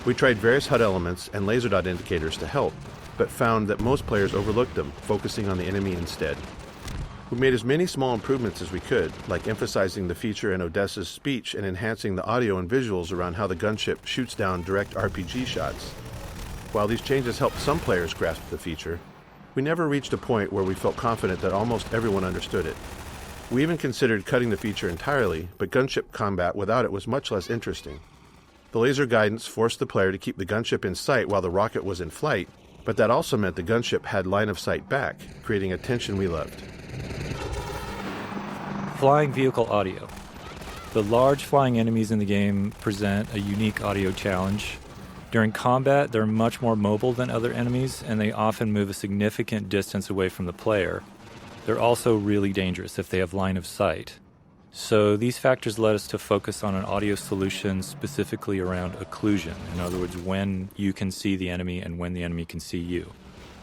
We tried various HUD elements and laser dot indicators to help, but found that most players overlooked them, focusing on the enemy instead. We made as many small improvements as we could, like emphasizing the feature in Odessa's speech and enhancing the audio and visuals around how the gunship shoots down direct RPG shots. While these changes helped some players grasp the feature, we never reached a point where we felt confident that almost everyone understood it. We even considered cutting the feature entirely, but gunship combat without it was much less interesting. The laser guidance forced the player to keep the gunship in sight while the rocket was in flight, but that also meant the gunship had line of sight back, creating a tension we loved. Flying vehicle audio. The large flying enemies in the game present a unique audio challenge. During combat, they're much more mobile than other enemies, and they often move a significant distance away from the player. They're also really dangerous if they have line of sight. So these factors led us to focus on an audio solution specifically around occlusion. In other words, when you can see the enemy and when the enemy can see you.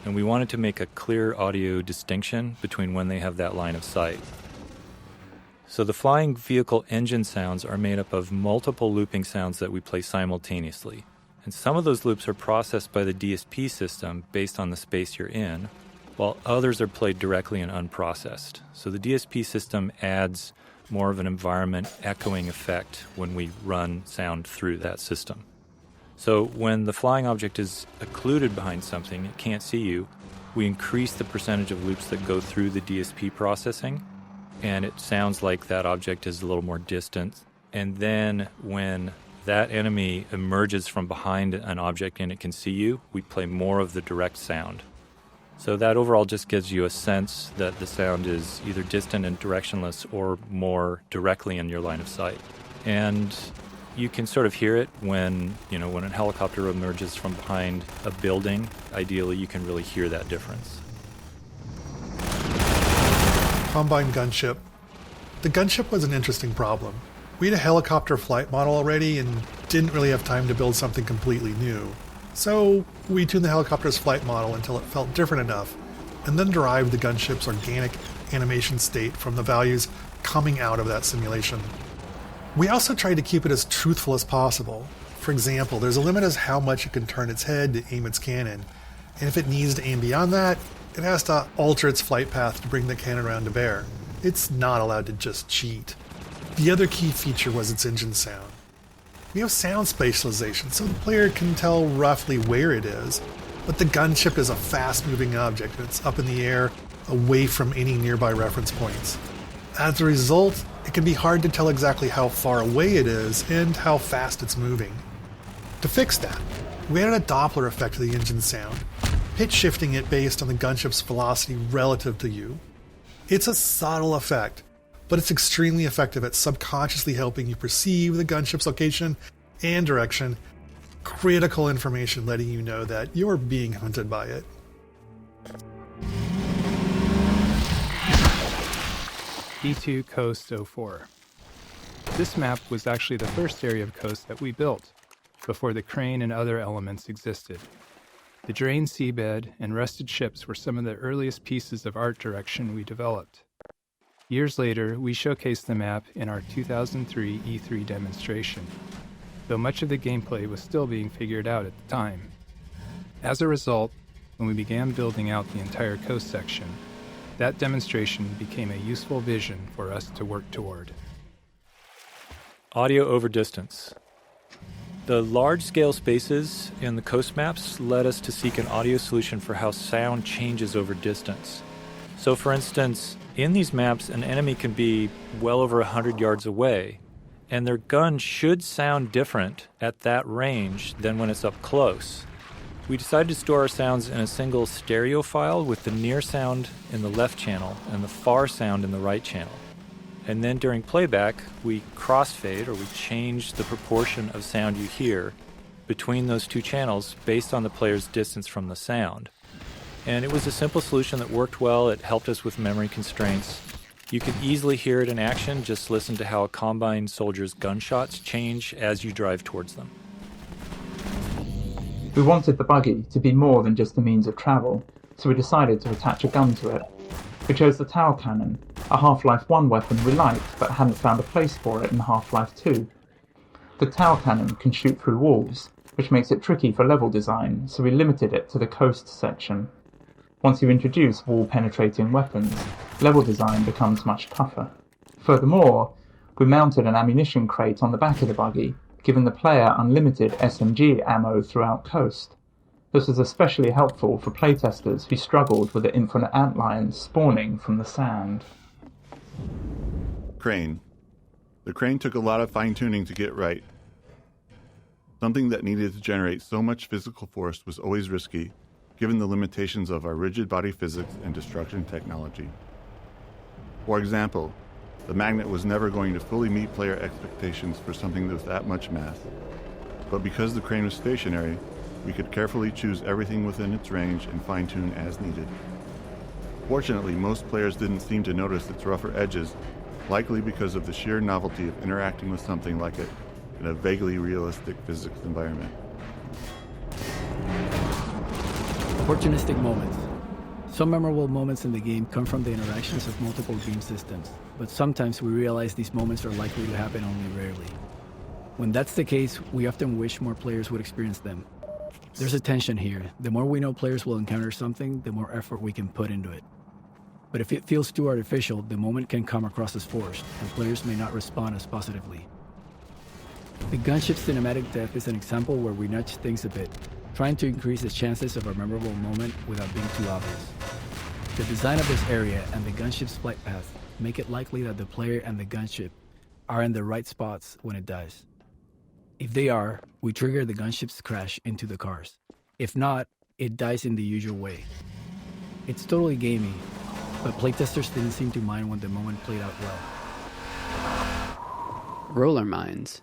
And we wanted to make a clear audio distinction between when they have that line of sight. So the flying vehicle engine sounds are made up of multiple looping sounds that we play simultaneously. And some of those loops are processed by the DSP system based on the space you're in, while others are played directly and unprocessed. So the DSP system adds more of an environment echoing effect when we run sound through that system. So when the flying object is occluded behind something, it can't see you, we increase the percentage of loops that go through the DSP processing, and it sounds like that object is a little more distant. And then when that enemy emerges from behind an object and it can see you, we play more of the direct sound. So that overall just gives you a sense that the sound is either distant and directionless or more directly in your line of sight. And you can sort of hear it when a helicopter emerges from behind a building. Ideally, you can really hear that difference. Combine gunship. The gunship was an interesting problem. We had a helicopter flight model already and didn't really have time to build something completely new. So we tuned the helicopter's flight model until it felt different enough, and then derived the gunship's organic animation state from the values coming out of that simulation. We also tried to keep it as truthful as possible. For example, there's a limit as how much it can turn its head to aim its cannon, and if it needs to aim beyond that, it has to alter its flight path to bring the cannon around to bear. It's not allowed to just cheat. The other key feature was its engine sound. We have sound spatialization, so the player can tell roughly where it is, but the gunship is a fast-moving object and it's up in the air, away from any nearby reference points. As a result, it can be hard to tell exactly how far away it is and how fast it's moving. To fix that, we added a Doppler effect to the engine sound, pitch shifting it based on the gunship's velocity relative to you. It's a subtle effect, but it's extremely effective at subconsciously helping you perceive the gunship's location and direction, critical information letting you know that you're being hunted by it. E2 Coast 04. This map was actually the first area of coast that we built, before the crane and other elements existed. The drained seabed and rusted ships were some of the earliest pieces of art direction we developed. Years later, we showcased the map in our 2003 E3 demonstration, though much of the gameplay was still being figured out at the time. As a result, when we began building out the entire coast section, that demonstration became a useful vision for us to work toward. Audio over distance. The large-scale spaces in the coast maps led us to seek an audio solution for how sound changes over distance. So for instance, in these maps, an enemy can be well over 100 yards away, and their gun should sound different at that range than when it's up close. We decided to store our sounds in a single stereo file with the near sound in the left channel and the far sound in the right channel. And then during playback, we crossfade, or we change the proportion of sound you hear between those two channels based on the player's distance from the sound. And it was a simple solution that worked well. It helped us with memory constraints. You could easily hear it in action. Just listen to how a Combine soldier's gunshots change as you drive towards them. We wanted the buggy to be more than just a means of travel, so we decided to attach a gun to it. We chose the Tower Cannon, a Half-Life 1 weapon we liked but hadn't found a place for it in Half-Life 2. The Tower Cannon can shoot through walls, which makes it tricky for level design, so we limited it to the coast section. Once you introduce wall-penetrating weapons, level design becomes much tougher. Furthermore, we mounted an ammunition crate on the back of the buggy, giving the player unlimited SMG ammo throughout coast. This was especially helpful for playtesters who struggled with the infinite antlions spawning from the sand. Crane. The crane took a lot of fine-tuning to get right. Something that needed to generate so much physical force was always risky, given the limitations of our rigid body physics and destruction technology. For example, the magnet was never going to fully meet player expectations for something with that much mass. But because the crane was stationary, we could carefully choose everything within its range and fine-tune as needed. Fortunately, most players didn't seem to notice its rougher edges, likely because of the sheer novelty of interacting with something like it in a vaguely realistic physics environment. Opportunistic moments. Some memorable moments in the game come from the interactions of multiple game systems, but sometimes we realize these moments are likely to happen only rarely. When that's the case, we often wish more players would experience them. There's a tension here. The more we know players will encounter something, the more effort we can put into it. But if it feels too artificial, the moment can come across as forced, and players may not respond as positively. The gunship cinematic death is an example where we nudge things a bit, trying to increase the chances of a memorable moment without being too obvious. The design of this area and the gunship's flight path make it likely that the player and the gunship are in the right spots when it dies. If they are, we trigger the gunship's crash into the cars. If not, it dies in the usual way. It's totally gamey, but playtesters didn't seem to mind when the moment played out well. Roller mines.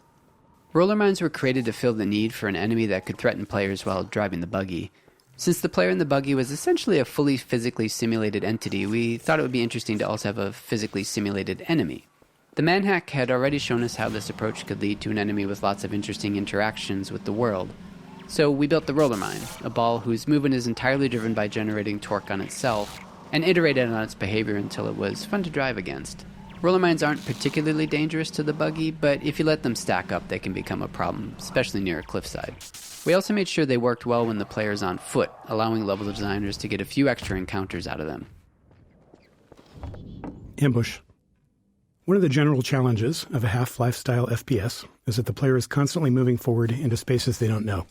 Roller mines were created to fill the need for an enemy that could threaten players while driving the buggy. Since the player in the buggy was essentially a fully physically simulated entity, we thought it would be interesting to also have a physically simulated enemy. The manhack had already shown us how this approach could lead to an enemy with lots of interesting interactions with the world. So we built the roller mine, a ball whose movement is entirely driven by generating torque on itself, and iterated on its behavior until it was fun to drive against. Roller mines aren't particularly dangerous to the buggy, but if you let them stack up, they can become a problem, especially near a cliffside. We also made sure they worked well when the player is on foot, allowing level designers to get a few extra encounters out of them. Ambush. One of the general challenges of a Half-Life style FPS is that the player is constantly moving forward into spaces they don't know.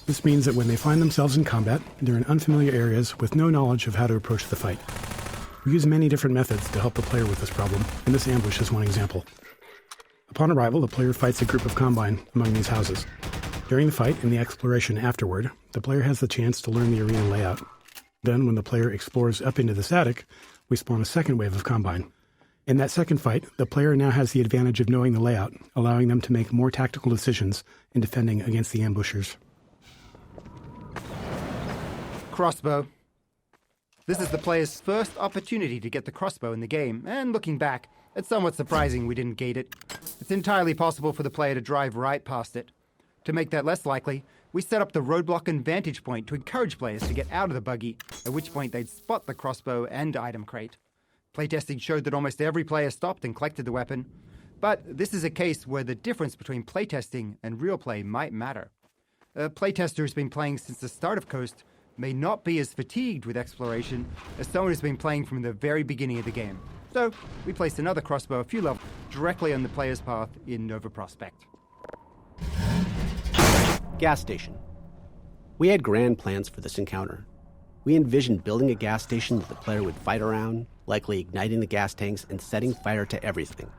This means that when they find themselves in combat, they're in unfamiliar areas with no knowledge of how to approach the fight. We use many different methods to help the player with this problem, and this ambush is one example. Upon arrival, the player fights a group of Combine among these houses. During the fight and the exploration afterward, the player has the chance to learn the arena layout. Then, when the player explores up into this attic, we spawn a second wave of Combine. In that second fight, the player now has the advantage of knowing the layout, allowing them to make more tactical decisions in defending against the ambushers. Crossbow. This is the player's first opportunity to get the crossbow in the game, and looking back, it's somewhat surprising we didn't gate it. It's entirely possible for the player to drive right past it. To make that less likely, we set up the roadblock and vantage point to encourage players to get out of the buggy, at which point they'd spot the crossbow and item crate. Playtesting showed that almost every player stopped and collected the weapon, but this is a case where the difference between playtesting and real play might matter. A playtester who's been playing since the start of Coast may not be as fatigued with exploration as someone who's been playing from the very beginning of the game. So, we placed another crossbow a few levels directly on the player's path in Nova Prospect. Gas station. We had grand plans for this encounter. We envisioned building a gas station that the player would fight around, likely igniting the gas tanks and setting fire to everything.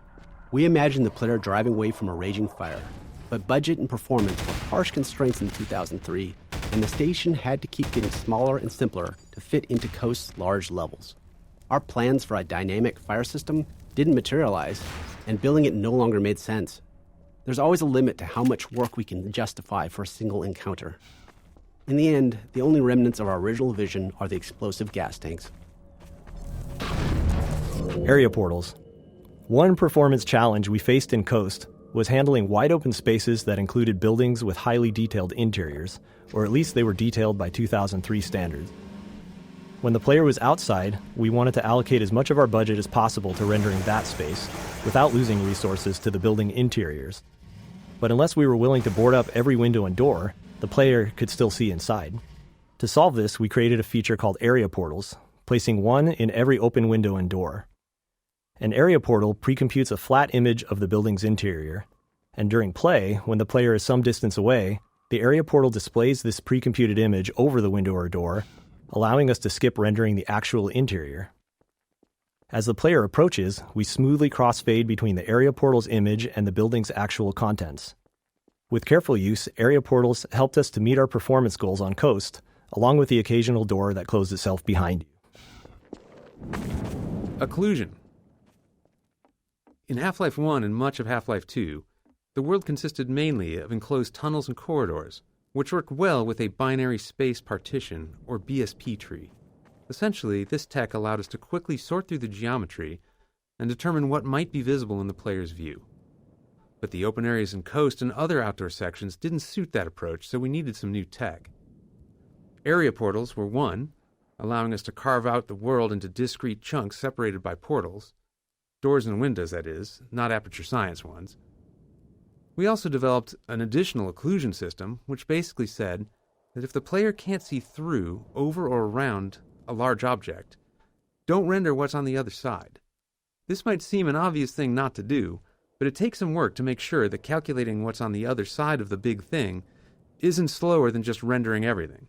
We imagined the player driving away from a raging fire, but budget and performance were harsh constraints in 2003, and the station had to keep getting smaller and simpler to fit into Coast's large levels. Our plans for a dynamic fire system didn't materialize, and building it no longer made sense. There's always a limit to how much work we can justify for a single encounter. In the end, the only remnants of our original vision are the explosive gas tanks. Area portals. One performance challenge we faced in Coast was handling wide open spaces that included buildings with highly detailed interiors, or at least they were detailed by 2003 standards. When the player was outside, we wanted to allocate as much of our budget as possible to rendering that space, without losing resources to the building interiors. But unless we were willing to board up every window and door, the player could still see inside. To solve this, we created a feature called area portals, placing one in every open window and door. An area portal precomputes a flat image of the building's interior, and during play, when the player is some distance away, the area portal displays this precomputed image over the window or door, allowing us to skip rendering the actual interior. As the player approaches, we smoothly crossfade between the area portal's image and the building's actual contents. With careful use, area portals helped us to meet our performance goals on Coast, along with the occasional door that closed itself behind you. Occlusion. In Half-Life 1 and much of Half-Life 2, the world consisted mainly of enclosed tunnels and corridors, which worked well with a binary space partition, or BSP tree. Essentially, this tech allowed us to quickly sort through the geometry, and determine what might be visible in the player's view. But the open areas and coast and other outdoor sections didn't suit that approach, so we needed some new tech. Area portals were one, allowing us to carve out the world into discrete chunks separated by portals. Doors and windows, that is, not aperture science ones. We also developed an additional occlusion system, which basically said that if the player can't see through, over, or around a large object, don't render what's on the other side. This might seem an obvious thing not to do, but it takes some work to make sure that calculating what's on the other side of the big thing isn't slower than just rendering everything.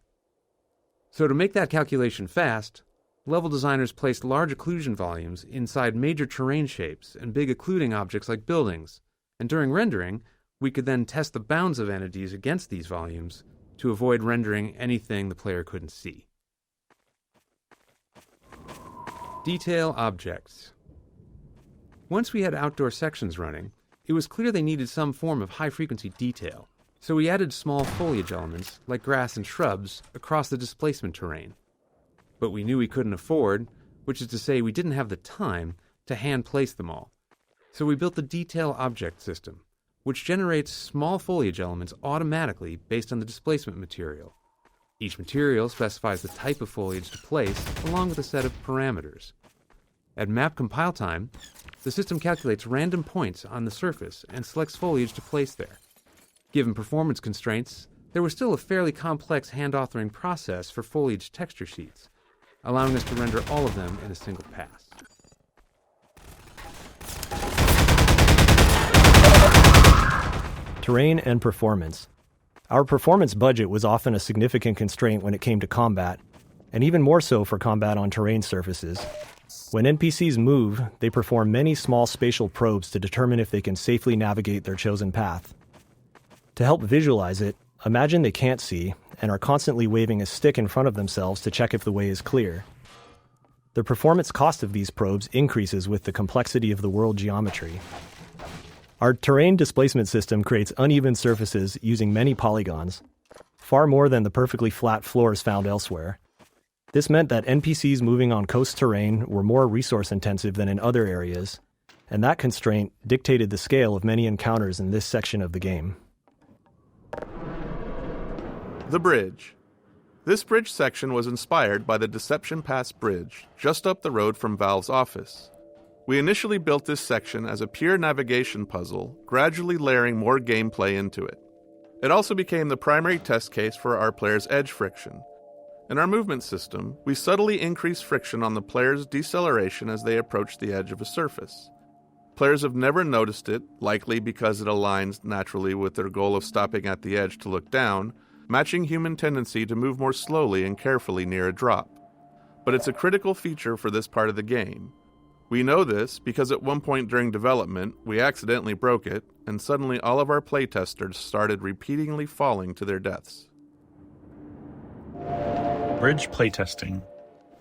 So to make that calculation fast, level designers placed large occlusion volumes inside major terrain shapes and big occluding objects like buildings, and during rendering, we could then test the bounds of entities against these volumes to avoid rendering anything the player couldn't see. Detail objects. Once we had outdoor sections running, it was clear they needed some form of high-frequency detail, so we added small foliage elements, like grass and shrubs, across the displacement terrain. But we knew we couldn't afford, which is to say we didn't have the time, to hand-place them all. So we built the Detail Object System, which generates small foliage elements automatically based on the displacement material. Each material specifies the type of foliage to place, along with a set of parameters. At map compile time, the system calculates random points on the surface and selects foliage to place there. Given performance constraints, there was still a fairly complex hand-authoring process for foliage texture sheets, allowing us to render all of them in a single pass. Terrain and performance. Our performance budget was often a significant constraint when it came to combat, and even more so for combat on terrain surfaces. When NPCs move, they perform many small spatial probes to determine if they can safely navigate their chosen path. To help visualize it, imagine they can't see and are constantly waving a stick in front of themselves to check if the way is clear. The performance cost of these probes increases with the complexity of the world geometry. Our terrain displacement system creates uneven surfaces using many polygons, far more than the perfectly flat floors found elsewhere. This meant that NPCs moving on coast terrain were more resource-intensive than in other areas, and that constraint dictated the scale of many encounters in this section of the game. The bridge. This bridge section was inspired by the Deception Pass Bridge, just up the road from Valve's office. We initially built this section as a pure navigation puzzle, gradually layering more gameplay into it. It also became the primary test case for our players' edge friction. In our movement system, we subtly increase friction on the player's deceleration as they approach the edge of a surface. Players have never noticed it, likely because it aligns naturally with their goal of stopping at the edge to look down, matching human tendency to move more slowly and carefully near a drop. But it's a critical feature for this part of the game. We know this because at one point during development, we accidentally broke it, and suddenly all of our playtesters started repeatedly falling to their deaths. Bridge playtesting.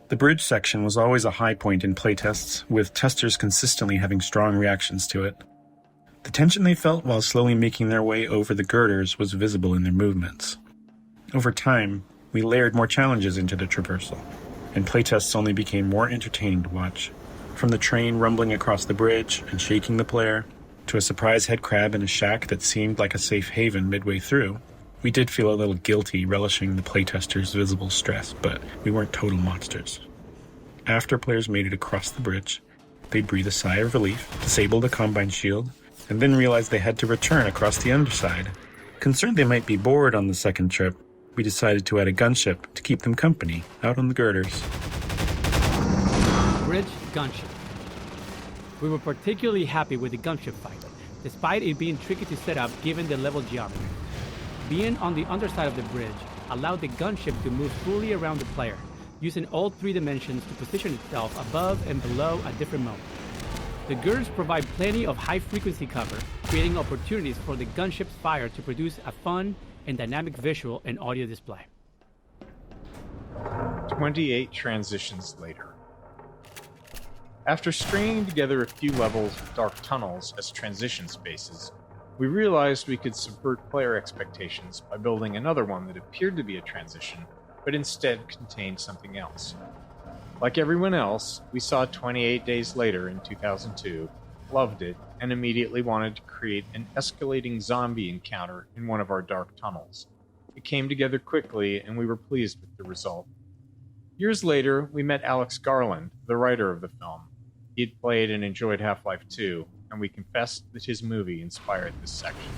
The bridge section was always a high point in playtests, with testers consistently having strong reactions to it. The tension they felt while slowly making their way over the girders was visible in their movements. Over time, we layered more challenges into the traversal, and playtests only became more entertaining to watch. From the train rumbling across the bridge and shaking the player, to a surprise head crab in a shack that seemed like a safe haven midway through, we did feel a little guilty relishing the playtesters' visible stress, but we weren't total monsters. After players made it across the bridge, they'd breathe a sigh of relief, disable the Combine shield, and then realize they had to return across the underside. Concerned they might be bored on the second trip, we decided to add a gunship to keep them company out on the girders. Bridge gunship. We were particularly happy with the gunship fight, despite it being tricky to set up given the level geometry. Being on the underside of the bridge allowed the gunship to move fully around the player, using all 3 dimensions to position itself above and below at different moments. The girders provide plenty of high-frequency cover, creating opportunities for the gunship's fire to produce a fun and dynamic visual and audio display. 28 transitions later. After stringing together a few levels of dark tunnels as transition spaces, we realized we could subvert player expectations by building another one that appeared to be a transition, but instead contained something else. Like everyone else, we saw 28 Days Later in 2002, loved it, and immediately wanted to create an escalating zombie encounter in one of our dark tunnels. It came together quickly, and we were pleased with the result. Years later, we met Alex Garland, the writer of the film. He'd played and enjoyed Half-Life 2, and we confessed that his movie inspired this section.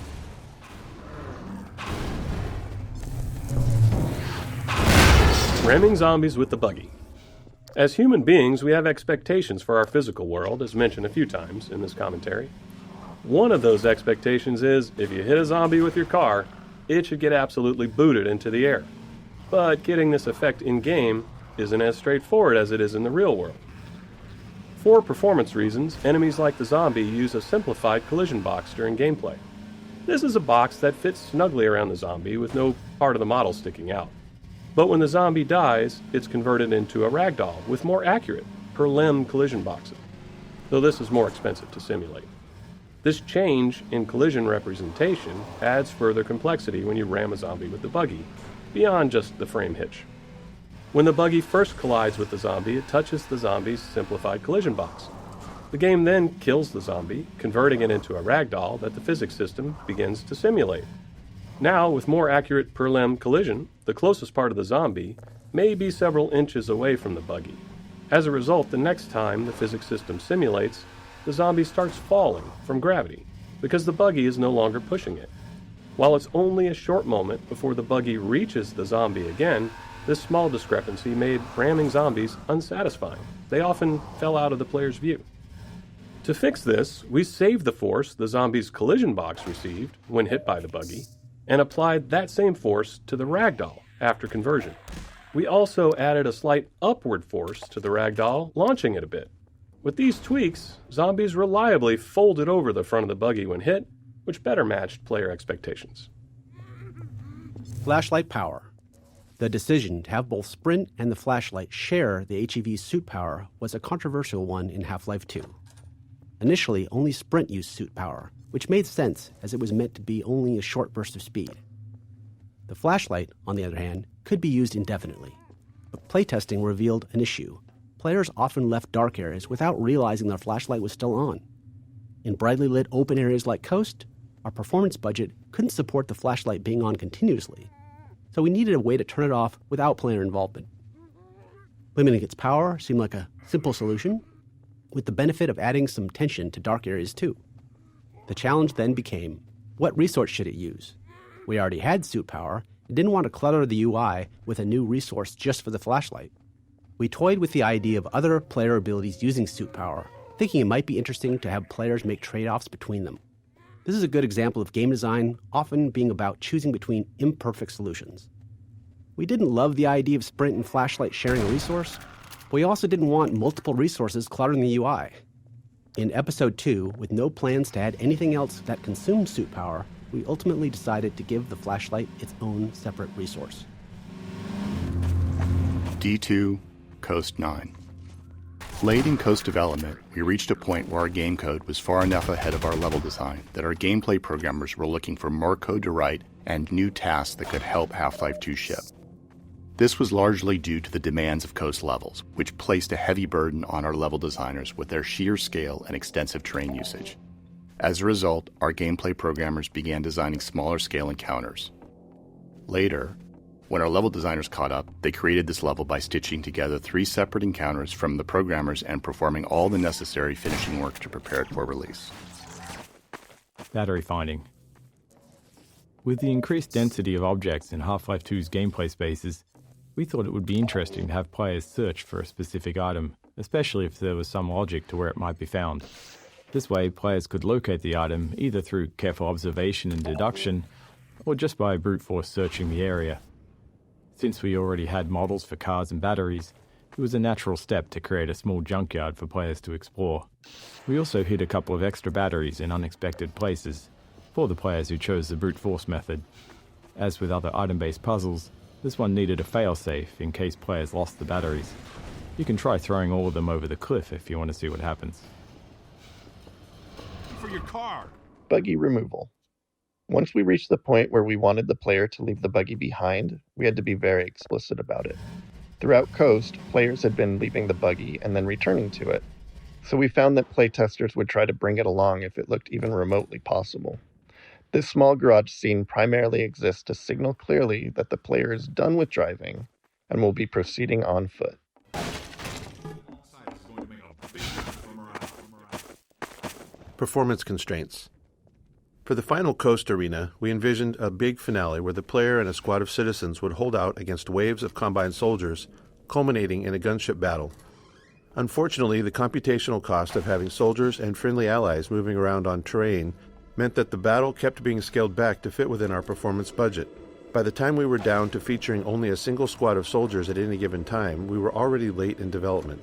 Ramming zombies with the buggy. As human beings, we have expectations for our physical world, as mentioned a few times in this commentary. One of those expectations is, if you hit a zombie with your car, it should get absolutely booted into the air. But getting this effect in-game isn't as straightforward as it is in the real world. For performance reasons, enemies like the zombie use a simplified collision box during gameplay. This is a box that fits snugly around the zombie with no part of the model sticking out. But when the zombie dies, it's converted into a ragdoll with more accurate, per-limb collision boxes, though this is more expensive to simulate. This change in collision representation adds further complexity when you ram a zombie with the buggy, beyond just the frame hitch. When the buggy first collides with the zombie, it touches the zombie's simplified collision box. The game then kills the zombie, converting it into a ragdoll that the physics system begins to simulate. Now, with more accurate per-limb collision, the closest part of the zombie may be several inches away from the buggy. As a result, the next time the physics system simulates, the zombie starts falling from gravity, because the buggy is no longer pushing it. While it's only a short moment before the buggy reaches the zombie again, this small discrepancy made ramming zombies unsatisfying. They often fell out of the player's view. To fix this, we saved the force the zombie's collision box received when hit by the buggy, and applied that same force to the ragdoll after conversion. We also added a slight upward force to the ragdoll, launching it a bit. With these tweaks, zombies reliably folded over the front of the buggy when hit, which better matched player expectations. Flashlight power. The decision to have both Sprint and the flashlight share the HEV's suit power was a controversial one in Half-Life 2. Initially, only Sprint used suit power, which made sense as it was meant to be only a short burst of speed. The flashlight, on the other hand, could be used indefinitely. But playtesting revealed an issue. Players often left dark areas without realizing their flashlight was still on. In brightly lit open areas like Coast, our performance budget couldn't support the flashlight being on continuously, so we needed a way to turn it off without player involvement. Limiting its power seemed like a simple solution, with the benefit of adding some tension to dark areas too. The challenge then became, what resource should it use? We already had suit power and didn't want to clutter the UI with a new resource just for the flashlight. We toyed with the idea of other player abilities using suit power, thinking it might be interesting to have players make trade-offs between them. This is a good example of game design often being about choosing between imperfect solutions. We didn't love the idea of Sprint and flashlight sharing a resource, but we also didn't want multiple resources cluttering the UI. In Episode 2, with no plans to add anything else that consumed suit power, we ultimately decided to give the flashlight its own separate resource. D2, Coast 9. Late in Coast development, we reached a point where our game code was far enough ahead of our level design that our gameplay programmers were looking for more code to write and new tasks that could help Half-Life 2 ship. This was largely due to the demands of Coast levels, which placed a heavy burden on our level designers with their sheer scale and extensive terrain usage. As a result, our gameplay programmers began designing smaller scale encounters. Later, when our level designers caught up, they created this level by stitching together 3 separate encounters from the programmers and performing all the necessary finishing work to prepare it for release. Battery finding. With the increased density of objects in Half-Life 2's gameplay spaces, we thought it would be interesting to have players search for a specific item, especially if there was some logic to where it might be found. This way, players could locate the item either through careful observation and deduction, or just by brute force searching the area. Since we already had models for cars and batteries, it was a natural step to create a small junkyard for players to explore. We also hid a couple of extra batteries in unexpected places, for the players who chose the brute force method. As with other item-based puzzles, this one needed a failsafe in case players lost the batteries. You can try throwing all of them over the cliff if you want to see what happens. For your car. Buggy removal. Once we reached the point where we wanted the player to leave the buggy behind, we had to be very explicit about it. Throughout Coast, players had been leaving the buggy and then returning to it, so we found that playtesters would try to bring it along if it looked even remotely possible. This small garage scene primarily exists to signal clearly that the player is done with driving and will be proceeding on foot. Performance constraints. For the final Coast arena, we envisioned a big finale where the player and a squad of citizens would hold out against waves of combined soldiers, culminating in a gunship battle. Unfortunately, the computational cost of having soldiers and friendly allies moving around on terrain meant that the battle kept being scaled back to fit within our performance budget. By the time we were down to featuring only a single squad of soldiers at any given time, we were already late in development.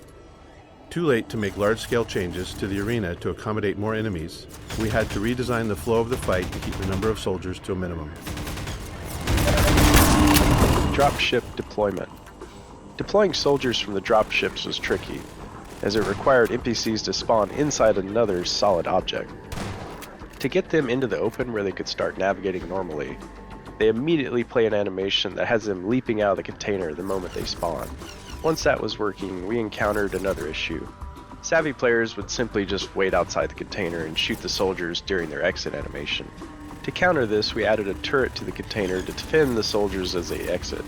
Too late to make large-scale changes to the arena to accommodate more enemies, we had to redesign the flow of the fight to keep the number of soldiers to a minimum. Dropship deployment. Deploying soldiers from the dropships was tricky, as it required NPCs to spawn inside another solid object. To get them into the open where they could start navigating normally, they immediately play an animation that has them leaping out of the container the moment they spawn. Once that was working, we encountered another issue. Savvy players would simply just wait outside the container and shoot the soldiers during their exit animation. To counter this, we added a turret to the container to defend the soldiers as they exit.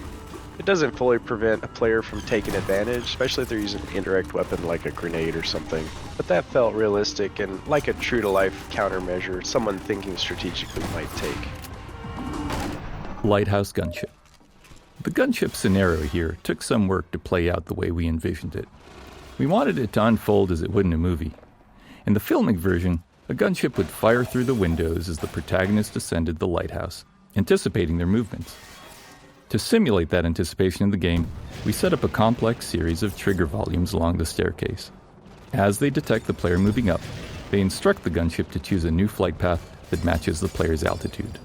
It doesn't fully prevent a player from taking advantage, especially if they're using an indirect weapon like a grenade or something, but that felt realistic and like a true-to-life countermeasure someone thinking strategically might take. Lighthouse gunship. The gunship scenario here took some work to play out the way we envisioned it. We wanted it to unfold as it would in a movie. In the filmic version, a gunship would fire through the windows as the protagonist ascended the lighthouse, anticipating their movements. To simulate that anticipation in the game, we set up a complex series of trigger volumes along the staircase. As they detect the player moving up, they instruct the gunship to choose a new flight path that matches the player's altitude.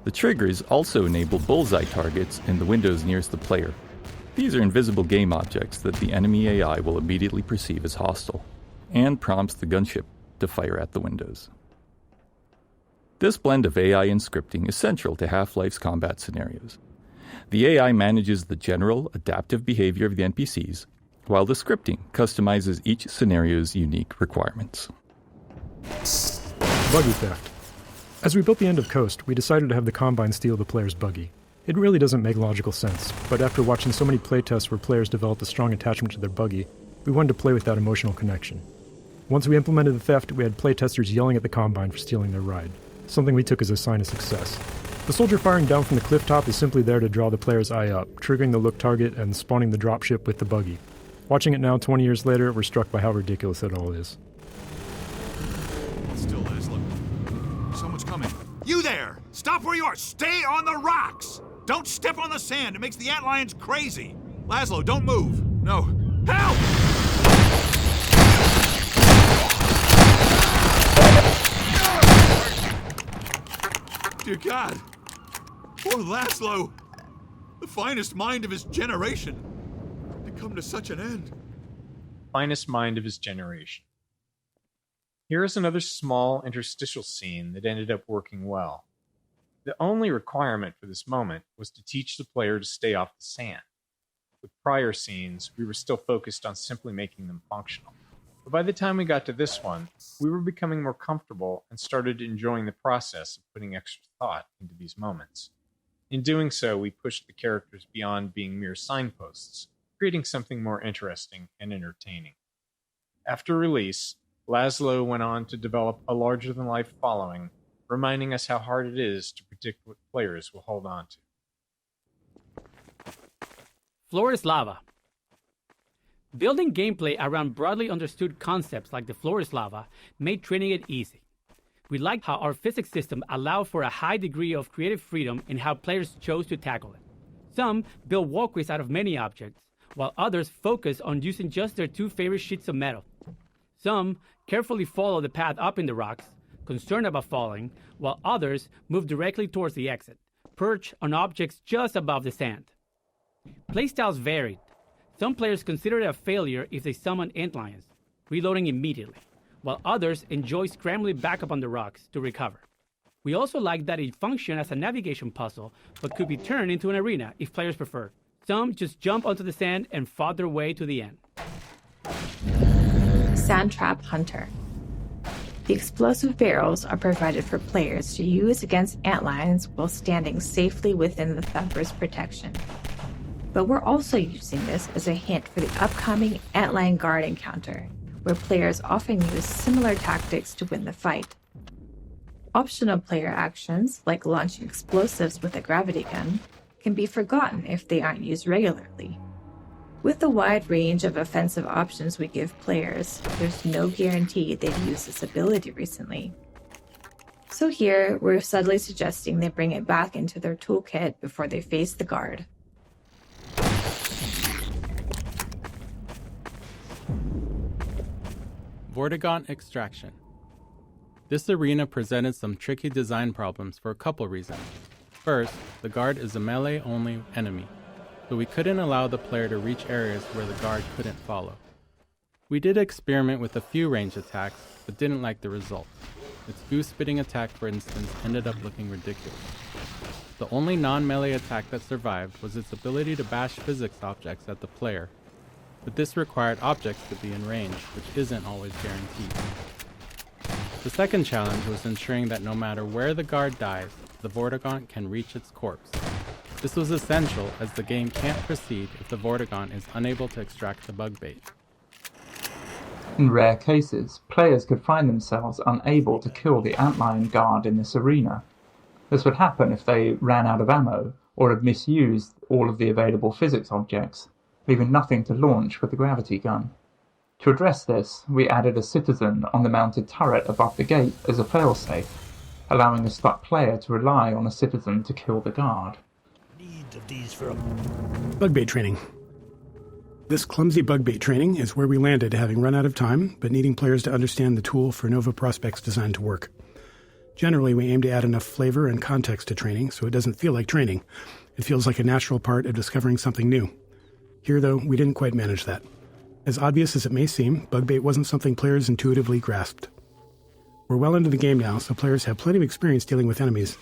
The triggers also enable bullseye targets in the windows nearest the player. These are invisible game objects that the enemy AI will immediately perceive as hostile, and prompts the gunship to fire at the windows. This blend of AI and scripting is central to Half-Life's combat scenarios. The AI manages the general, adaptive behavior of the NPCs, while the scripting customizes each scenario's unique requirements. Buggy theft. As we built the end of Coast, we decided to have the Combine steal the player's buggy. It really doesn't make logical sense, but after watching so many playtests where players developed a strong attachment to their buggy, we wanted to play with that emotional connection. Once we implemented the theft, we had playtesters yelling at the Combine for stealing their ride, something we took as a sign of success. The soldier firing down from the cliff top is simply there to draw the player's eye up, triggering the look target and spawning the dropship with the buggy. Watching it now, 20 years later, we're struck by how ridiculous it all is. Still, Laidlaw. Someone's coming. You there! Stop where you are! Stay on the rocks! Don't step on the sand! It makes the antlions crazy! Laidlaw, don't move! No. Help! Dear God! Poor Laidlaw! The finest mind of his generation! To come to such an end. Finest mind of his generation. Here is another small interstitial scene that ended up working well. The only requirement for this moment was to teach the player to stay off the sand. With prior scenes, we were still focused on simply making them functional. But by the time we got to this one, we were becoming more comfortable and started enjoying the process of putting extra thought into these moments. In doing so, we pushed the characters beyond being mere signposts, creating something more interesting and entertaining. After release, Laidlaw went on to develop a larger-than-life following, reminding us how hard it is to predict what players will hold on to. Floor is lava. Building gameplay around broadly understood concepts like the floor is lava made training it easy. We liked how our physics system allowed for a high degree of creative freedom in how players chose to tackle it. Some built walkways out of many objects, while others focused on using just their two favorite sheets of metal. Some carefully followed the path up in the rocks, concerned about falling, while others moved directly towards the exit, perched on objects just above the sand. Playstyles varied. Some players considered it a failure if they summoned antlions, reloading immediately, while others enjoyed scrambling back up on the rocks to recover. We also liked that it functioned as a navigation puzzle, but could be turned into an arena if players preferred, Some just jump onto the sand and fought their way to the end. Sand Trap Hunter. The explosive barrels are provided for players to use against antlions while standing safely within the thumper's protection. But we're also using this as a hint for the upcoming antlion guard encounter, where players often use similar tactics to win the fight. Optional player actions, like launching explosives with a gravity gun, can be forgotten if they aren't used regularly. With the wide range of offensive options we give players, there's no guarantee they've used this ability recently. So here, we're subtly suggesting they bring it back into their toolkit before they face the guard. Vortigaunt Extraction. This arena presented some tricky design problems for a couple reasons. First, the guard is a melee-only enemy, so we couldn't allow the player to reach areas where the guard couldn't follow. We did experiment with a few ranged attacks, but didn't like the result. Its goose-spitting attack, for instance, ended up looking ridiculous. The only non-melee attack that survived was its ability to bash physics objects at the player, but this required objects to be in range, which isn't always guaranteed. The second challenge was ensuring that no matter where the guard dies, the Vortigaunt can reach its corpse. This was essential, as the game can't proceed if the Vortigaunt is unable to extract the bug bait. In rare cases, players could find themselves unable to kill the antlion guard in this arena. This would happen if they ran out of ammo, or had misused all of the available physics objects, leaving nothing to launch with the gravity gun. To address this, we added a citizen on the mounted turret above the gate as a failsafe, allowing a stuck player to rely on a citizen to kill the guard. Bug bait training. This clumsy bug bait training is where we landed, having run out of time, but needing players to understand the tool for Nova Prospect's design to work. Generally, we aim to add enough flavor and context to training so it doesn't feel like training. It feels like a natural part of discovering something new. Here, though, we didn't quite manage that. As obvious as it may seem, bug bait wasn't something players intuitively grasped. We're well into the game now, so players have plenty of experience dealing with enemies.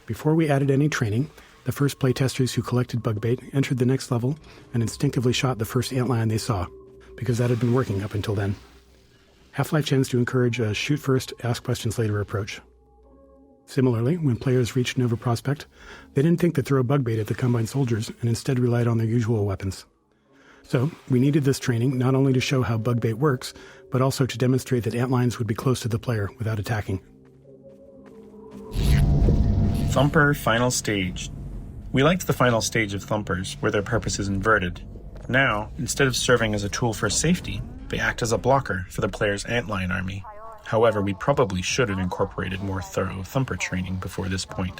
Before we added any training, the first playtesters who collected bug bait entered the next level and instinctively shot the first antlion they saw, because that had been working up until then. Half-Life tends to encourage a shoot first, ask questions later approach. Similarly, when players reached Nova Prospect, they didn't think to throw bug bait at the Combine soldiers and instead relied on their usual weapons. So, we needed this training not only to show how bug bait works, but also to demonstrate that antlions would be close to the player without attacking. Thumper Final Stage. We liked the final stage of Thumpers, where their purpose is inverted. Now, instead of serving as a tool for safety, they act as a blocker for the player's antlion army. However, we probably should have incorporated more thorough Thumper training before this point.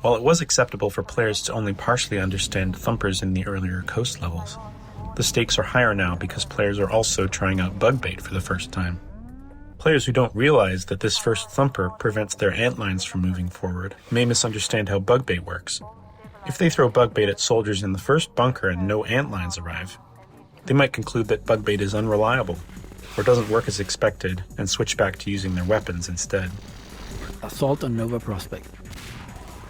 While it was acceptable for players to only partially understand Thumpers in the earlier coast levels, the stakes are higher now because players are also trying out bug bait for the first time. Players who don't realize that this first Thumper prevents their antlions from moving forward may misunderstand how bug bait works. If they throw bug bait at soldiers in the first bunker and no antlions arrive, they might conclude that bug bait is unreliable, or doesn't work as expected, and switch back to using their weapons instead. Assault on Nova Prospect.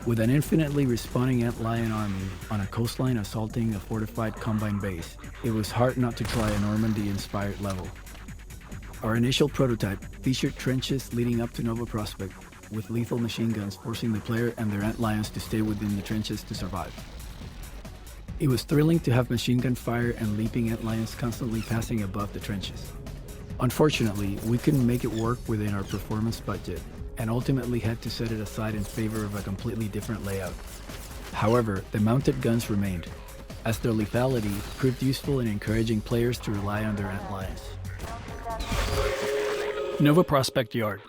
With an infinitely respawning antlion army on a coastline assaulting a fortified Combine base, it was hard not to try a Normandy-inspired level. Our initial prototype featured trenches leading up to Nova Prospect, with lethal machine guns forcing the player and their antlions to stay within the trenches to survive. It was thrilling to have machine gun fire and leaping antlions constantly passing above the trenches. Unfortunately, we couldn't make it work within our performance budget, and ultimately had to set it aside in favor of a completely different layout. However, the mounted guns remained, as their lethality proved useful in encouraging players to rely on their antlions. Nova Prospect Yard.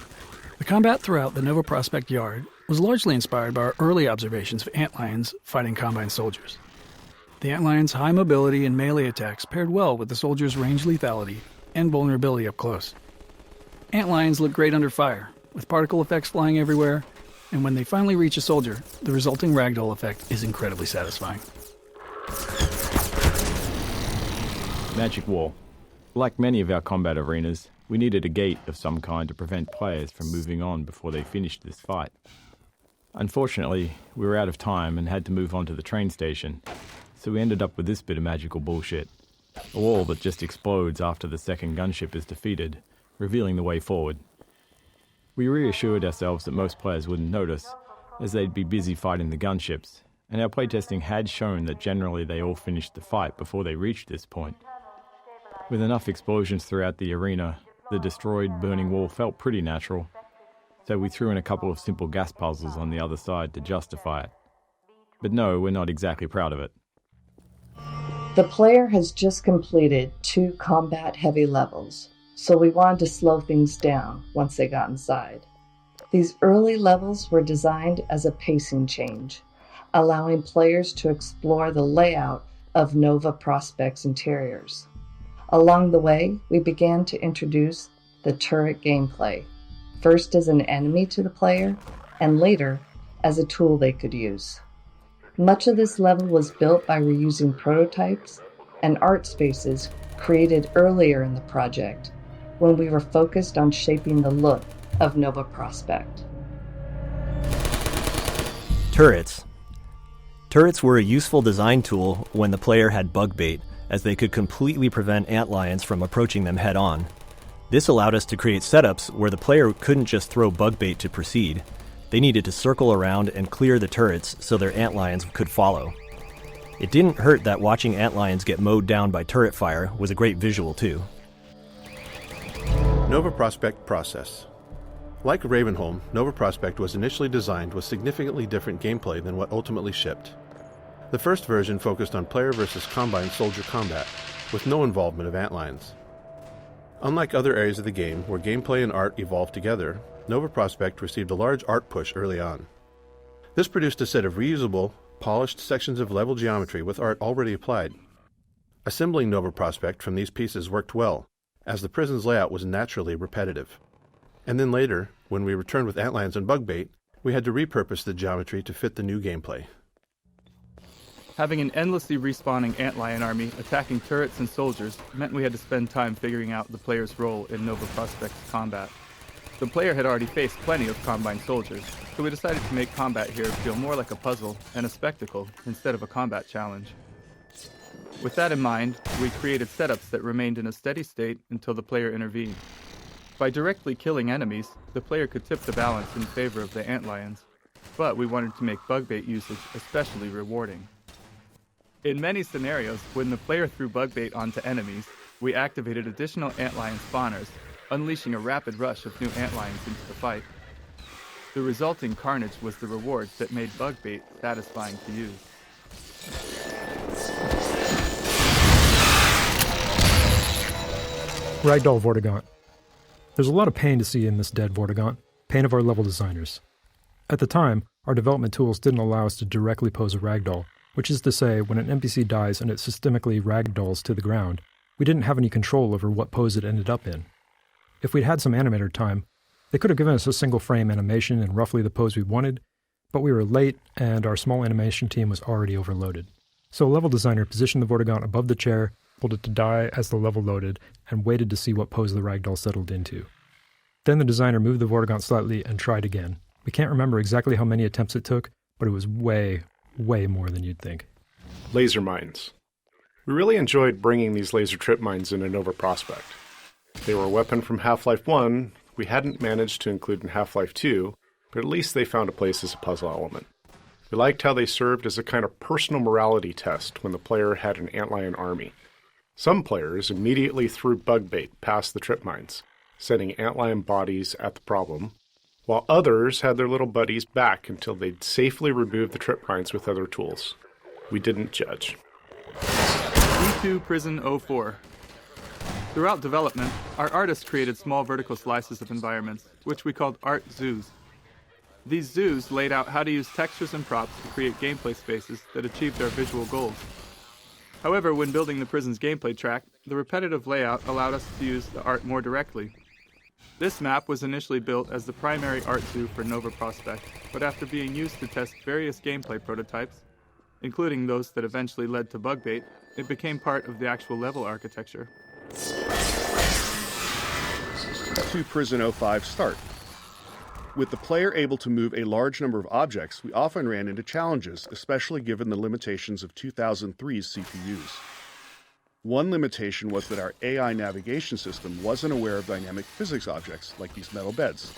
The combat throughout the Nova Prospect Yard was largely inspired by our early observations of antlions fighting Combine soldiers. The antlions' high mobility and melee attacks paired well with the soldiers' range lethality and vulnerability up close. Antlions look great under fire, with particle effects flying everywhere, and when they finally reach a soldier, the resulting ragdoll effect is incredibly satisfying. Magic Wall. Like many of our combat arenas, we needed a gate of some kind to prevent players from moving on before they finished this fight. Unfortunately, we were out of time and had to move on to the train station, so we ended up with this bit of magical bullshit. A wall that just explodes after the second gunship is defeated, revealing the way forward. We reassured ourselves that most players wouldn't notice, as they'd be busy fighting the gunships, and our playtesting had shown that generally they all finished the fight before they reached this point. With enough explosions throughout the arena, the destroyed, burning wall felt pretty natural, so we threw in a couple of simple gas puzzles on the other side to justify it. But no, we're not exactly proud of it. The player has just completed 2 combat-heavy levels, so we wanted to slow things down once they got inside. These early levels were designed as a pacing change, allowing players to explore the layout of Nova Prospect's interiors. Along the way, we began to introduce the turret gameplay, first as an enemy to the player, and later as a tool they could use. Much of this level was built by reusing prototypes and art spaces created earlier in the project, when we were focused on shaping the look of Nova Prospect. Turrets. Turrets were a useful design tool when the player had bug bait, as they could completely prevent antlions from approaching them head-on. This allowed us to create setups where the player couldn't just throw bug bait to proceed. They needed to circle around and clear the turrets so their antlions could follow. It didn't hurt that watching antlions get mowed down by turret fire was a great visual too. Nova Prospect process. Like Ravenholm, Nova Prospect was initially designed with significantly different gameplay than what ultimately shipped. The first version focused on player versus combine soldier combat, with no involvement of antlions. Unlike other areas of the game where gameplay and art evolved together, Nova Prospect received a large art push early on. This produced a set of reusable, polished sections of level geometry with art already applied. Assembling Nova Prospect from these pieces worked well, as the prison's layout was naturally repetitive. And then later, when we returned with antlions and bug bait, we had to repurpose the geometry to fit the new gameplay. Having an endlessly respawning antlion army attacking turrets and soldiers meant we had to spend time figuring out the player's role in Nova Prospect's combat. The player had already faced plenty of combine soldiers, so we decided to make combat here feel more like a puzzle and a spectacle instead of a combat challenge. With that in mind, we created setups that remained in a steady state until the player intervened. By directly killing enemies, the player could tip the balance in favor of the antlions, but we wanted to make bug bait usage especially rewarding. In many scenarios, when the player threw bug bait onto enemies, we activated additional antlion spawners, unleashing a rapid rush of new antlions into the fight. The resulting carnage was the reward that made bug bait satisfying to use. Ragdoll Vortigaunt. There's a lot of pain to see in this dead Vortigaunt, pain of our level designers. At the time, our development tools didn't allow us to directly pose a ragdoll, which is to say, when an NPC dies and it systemically ragdolls to the ground, we didn't have any control over what pose it ended up in. If we'd had some animator time, they could have given us a single frame animation in roughly the pose we wanted, but we were late and our small animation team was already overloaded. So a level designer positioned the Vortigaunt above the chair, told it to die as the level loaded, and waited to see what pose the ragdoll settled into. Then the designer moved the Vortigaunt slightly and tried again. We can't remember exactly how many attempts it took, but it was way more than you'd think. Laser mines. We really enjoyed bringing these laser trip mines into Nova Prospect. They were a weapon from Half-Life 1 we hadn't managed to include in Half-Life 2, but at least they found a place as a puzzle element. We liked how they served as a kind of personal morality test when the player had an antlion army. Some players immediately threw bug bait past the trip mines, sending antlion bodies at the problem, while others had their little buddies back until they'd safely removed the trip mines with other tools. We didn't judge. E2 Prison 04. Throughout development, our artists created small vertical slices of environments, which we called art zoos. These zoos laid out how to use textures and props to create gameplay spaces that achieved our visual goals. However, when building the prison's gameplay track, the repetitive layout allowed us to use the art more directly. This map was initially built as the primary art zoo for Nova Prospect, but after being used to test various gameplay prototypes, including those that eventually led to bug bait, it became part of the actual level architecture. To Prison 05 start. With the player able to move a large number of objects, we often ran into challenges, especially given the limitations of 2003's CPUs. One limitation was that our AI navigation system wasn't aware of dynamic physics objects, like these metal beds.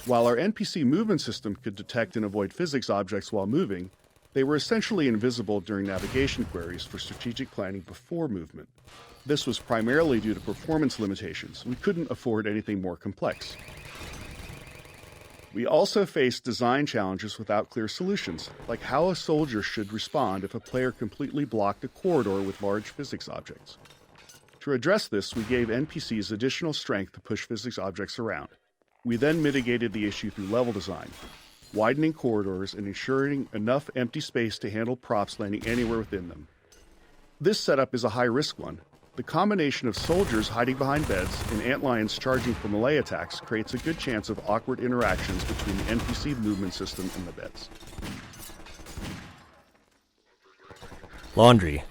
While our NPC movement system could detect and avoid physics objects while moving, they were essentially invisible during navigation queries for strategic planning before movement. This was primarily due to performance limitations. We couldn't afford anything more complex. We also faced design challenges without clear solutions, like how a soldier should respond if a player completely blocked a corridor with large physics objects. To address this, we gave NPCs additional strength to push physics objects around. We then mitigated the issue through level design, widening corridors and ensuring enough empty space to handle props landing anywhere within them. This setup is a high-risk one. The combination of soldiers hiding behind beds and antlions charging for melee attacks creates a good chance of awkward interactions between the NPC movement system and the beds. Laundry.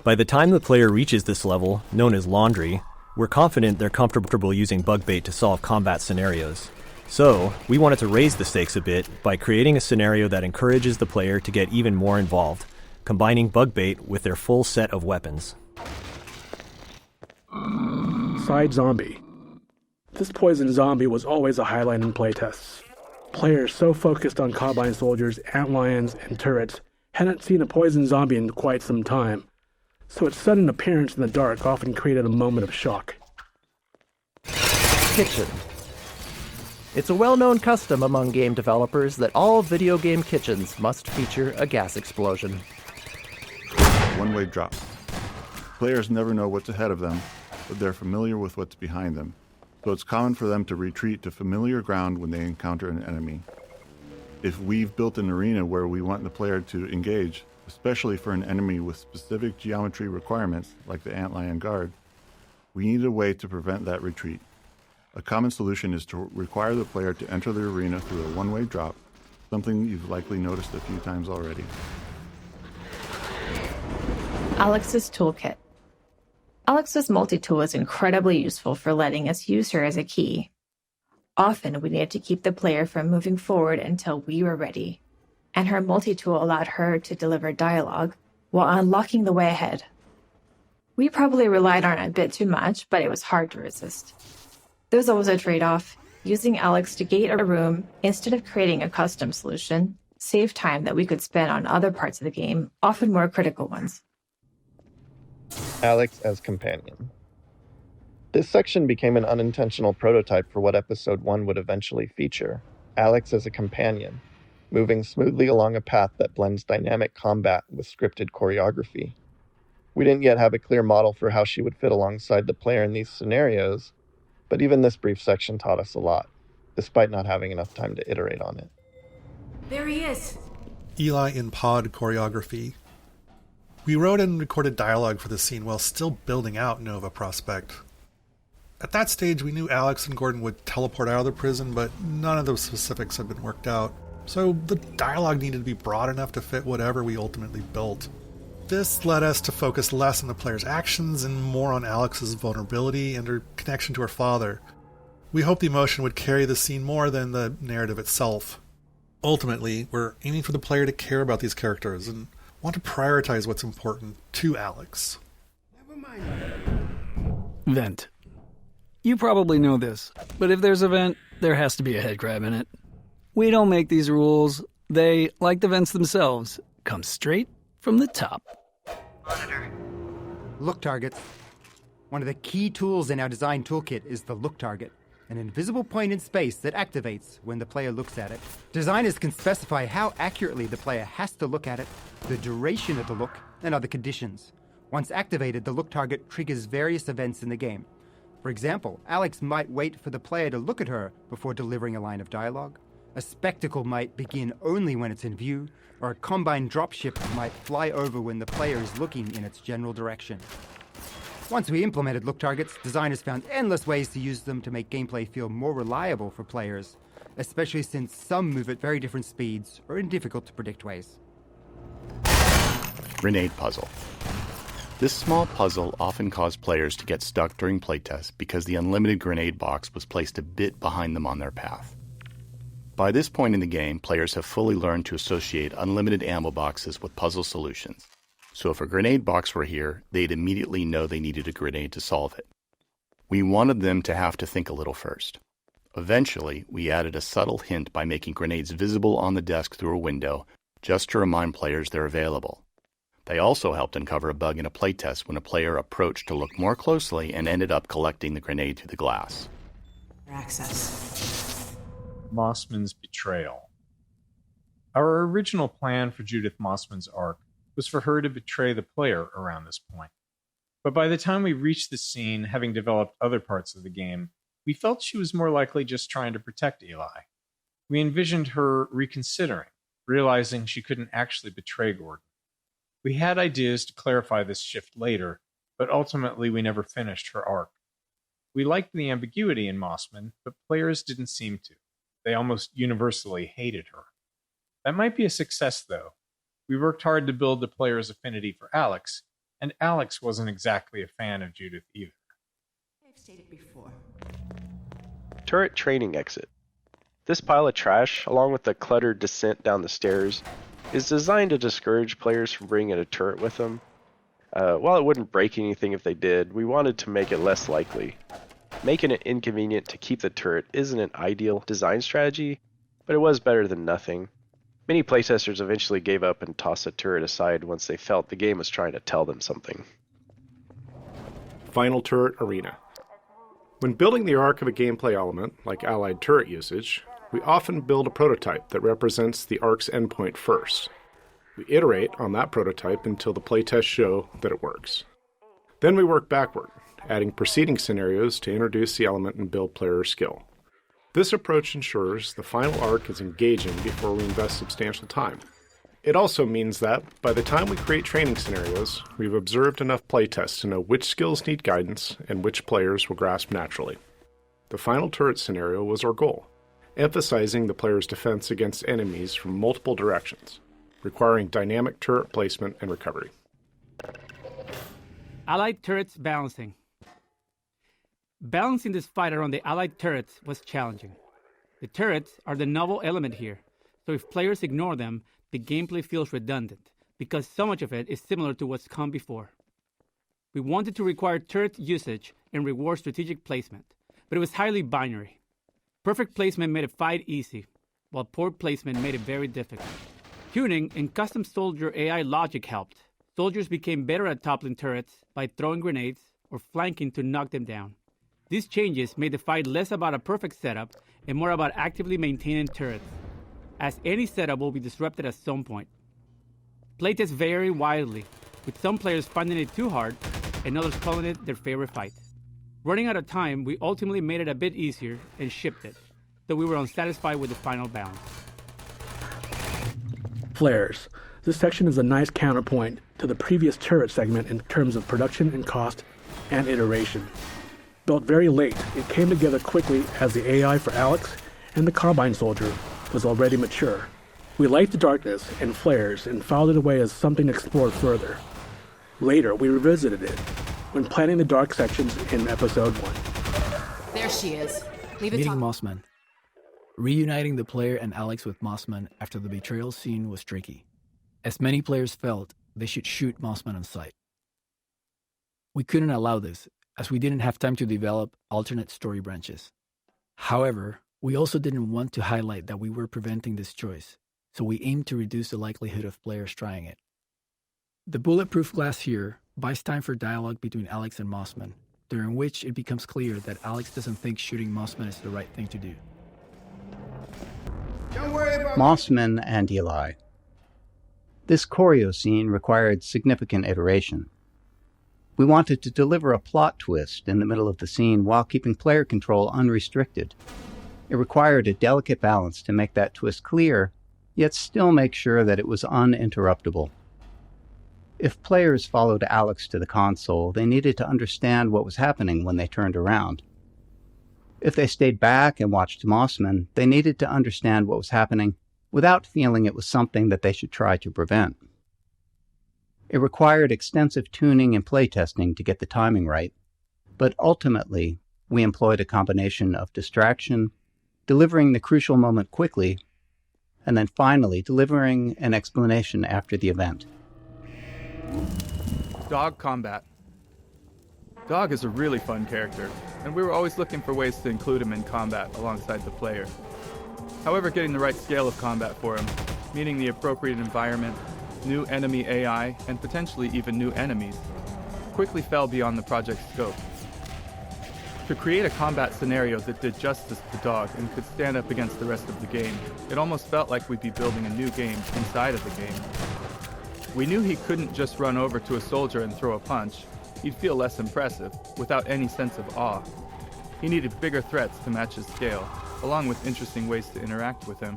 By the time the player reaches this level, known as Laundry, we're confident they're comfortable using bug bait to solve combat scenarios. So, we wanted to raise the stakes a bit by creating a scenario that encourages the player to get even more involved, combining bug bait with their full set of weapons. Side zombie. This poison zombie was always a highlight in playtests. Players so focused on combine soldiers, antlions, and turrets hadn't seen a poison zombie in quite some time, so its sudden appearance in the dark often created a moment of shock. Kitchen. It's a well-known custom among game developers that all video game kitchens must feature a gas explosion. One-way drop. Players never know what's ahead of them, but they're familiar with what's behind them, so it's common for them to retreat to familiar ground when they encounter an enemy. If we've built an arena where we want the player to engage, especially for an enemy with specific geometry requirements, like the antlion guard, we need a way to prevent that retreat. A common solution is to require the player to enter the arena through a one-way drop, something you've likely noticed a few times already. Alex's toolkit. Alex's multi-tool is incredibly useful for letting us use her as a key. Often we needed to keep the player from moving forward until we were ready, and her multi-tool allowed her to deliver dialogue while unlocking the way ahead. We probably relied on it a bit too much, but it was hard to resist. There's always a trade-off. Using Alex to gate a room instead of creating a custom solution saved time that we could spend on other parts of the game, often more critical ones. Alex as companion. This section became an unintentional prototype for what Episode 1 would eventually feature, Alex as a companion, moving smoothly along a path that blends dynamic combat with scripted choreography. We didn't yet have a clear model for how she would fit alongside the player in these scenarios, but even this brief section taught us a lot, despite not having enough time to iterate on it. There he is! Eli in pod choreography. We wrote and recorded dialogue for the scene while still building out Nova Prospect. At that stage, we knew Alex and Gordon would teleport out of the prison, but none of the specifics had been worked out. So the dialogue needed to be broad enough to fit whatever we ultimately built. This led us to focus less on the player's actions and more on Alex's vulnerability and her connection to her father. We hoped the emotion would carry the scene more than the narrative itself. Ultimately, we're aiming for the player to care about these characters and want to prioritize what's important to Alex. Vent. You probably know this, but if there's a vent, there has to be a head crab in it. We don't make these rules. They, like the vents themselves, come straight from the top. Look targets. One of the key tools in our design toolkit is the look target, an invisible point in space that activates when the player looks at it. Designers can specify how accurately the player has to look at it, the duration of the look, and other conditions. Once activated, the look target triggers various events in the game. For example, Alex might wait for the player to look at her before delivering a line of dialogue. A spectacle might begin only when it's in view, or a combine dropship might fly over when the player is looking in its general direction. Once we implemented look targets, designers found endless ways to use them to make gameplay feel more reliable for players, especially since some move at very different speeds or in difficult to predict ways. Grenade puzzle. This small puzzle often caused players to get stuck during playtests because the unlimited grenade box was placed a bit behind them on their path. By this point in the game, players have fully learned to associate unlimited ammo boxes with puzzle solutions. So if a grenade box were here, they'd immediately know they needed a grenade to solve it. We wanted them to have to think a little first. Eventually, we added a subtle hint by making grenades visible on the desk through a window, just to remind players they're available. They also helped uncover a bug in a playtest when a player approached to look more closely and ended up collecting the grenade through the glass. Access. Mossman's betrayal. Our original plan for Judith Mossman's arc was for her to betray the player around this point. But by the time we reached the scene, having developed other parts of the game, we felt she was more likely just trying to protect Eli. We envisioned her reconsidering, realizing she couldn't actually betray Gordon. We had ideas to clarify this shift later, but ultimately we never finished her arc. We liked the ambiguity in Mossman, but players didn't seem to. They almost universally hated her. That might be a success, though. We worked hard to build the player's affinity for Alex, and Alex wasn't exactly a fan of Judith either. I've stated before. Turret training exit. This pile of trash, along with the cluttered descent down the stairs, is designed to discourage players from bringing a turret with them. While it wouldn't break anything if they did, we wanted to make it less likely. Making it inconvenient to keep the turret isn't an ideal design strategy, but it was better than nothing. Many playtesters eventually gave up and tossed the turret aside once they felt the game was trying to tell them something. Final turret arena. When building the arc of a gameplay element, like allied turret usage, we often build a prototype that represents the arc's endpoint first. We iterate on that prototype until the playtests show that it works. Then we work backward, adding preceding scenarios to introduce the element and build player skill. This approach ensures the final arc is engaging before we invest substantial time. It also means that, by the time we create training scenarios, we've observed enough playtests to know which skills need guidance and which players will grasp naturally. The final turret scenario was our goal, emphasizing the player's defense against enemies from multiple directions, requiring dynamic turret placement and recovery. Allied turrets balancing. Balancing this fight around the allied turrets was challenging. The turrets are the novel element here, so if players ignore them, the gameplay feels redundant, because so much of it is similar to what's come before. We wanted to require turret usage and reward strategic placement, but it was highly binary. Perfect placement made a fight easy, while poor placement made it very difficult. Tuning and custom soldier AI logic helped. Soldiers became better at toppling turrets by throwing grenades or flanking to knock them down. These changes made the fight less about a perfect setup and more about actively maintaining turrets, as any setup will be disrupted at some point. Playtests vary wildly, with some players finding it too hard and others calling it their favorite fight. Running out of time, we ultimately made it a bit easier and shipped it, though we were unsatisfied with the final balance. Flares. This section is a nice counterpoint to the previous turret segment in terms of production and cost and iteration. Built very late, it came together quickly as the AI for Alex and the Carbine Soldier was already mature. We liked the darkness and flares and filed it away as something explored further. Later, we revisited it when planning the dark sections in Episode 1. There she is. Leave it Meeting Mossman. Reuniting the player and Alex with Mossman after the betrayal scene was tricky. As many players felt, they should shoot Mossman on sight. We couldn't allow this, as we didn't have time to develop alternate story branches. However, we also didn't want to highlight that we were preventing this choice, so we aimed to reduce the likelihood of players trying it. The bulletproof glass here buys time for dialogue between Alex and Mossman, during which it becomes clear that Alex doesn't think shooting Mossman is the right thing to do. Mossman and Eli. This choreo scene required significant iteration. We wanted to deliver a plot twist in the middle of the scene while keeping player control unrestricted. It required a delicate balance to make that twist clear, yet still make sure that it was uninterruptible. If players followed Alex to the console, they needed to understand what was happening when they turned around. If they stayed back and watched Mossman, they needed to understand what was happening without feeling it was something that they should try to prevent. It required extensive tuning and playtesting to get the timing right, but ultimately, we employed a combination of distraction, delivering the crucial moment quickly, and then finally delivering an explanation after the event. Dog combat. Dog is a really fun character, and we were always looking for ways to include him in combat alongside the player. However, getting the right scale of combat for him, meaning the appropriate environment, new enemy AI, and potentially even new enemies, quickly fell beyond the project's scope. To create a combat scenario that did justice to Dog and could stand up against the rest of the game, it almost felt like we'd be building a new game inside of the game. We knew he couldn't just run over to a soldier and throw a punch. He'd feel less impressive, without any sense of awe. He needed bigger threats to match his scale, along with interesting ways to interact with him.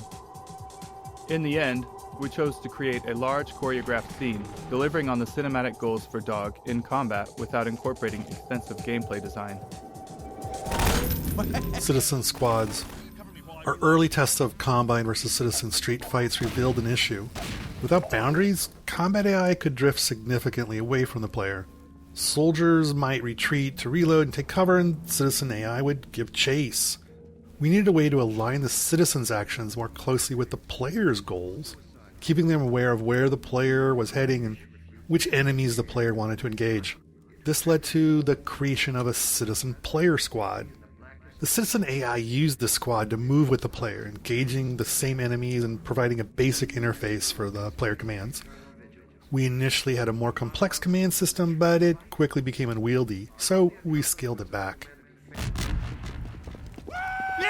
In the end, we chose to create a large choreographed scene, delivering on the cinematic goals for Dog in combat without incorporating extensive gameplay design. Citizen squads. Our early test of Combine versus Citizen street fights revealed an issue. Without boundaries, combat AI could drift significantly away from the player. Soldiers might retreat to reload and take cover, and Citizen AI would give chase. We needed a way to align the citizens' actions more closely with the player's goals, keeping them aware of where the player was heading and which enemies the player wanted to engage. This led to the creation of a citizen player squad. The citizen AI used the squad to move with the player, engaging the same enemies and providing a basic interface for the player commands. We initially had a more complex command system, but it quickly became unwieldy, so we scaled it back.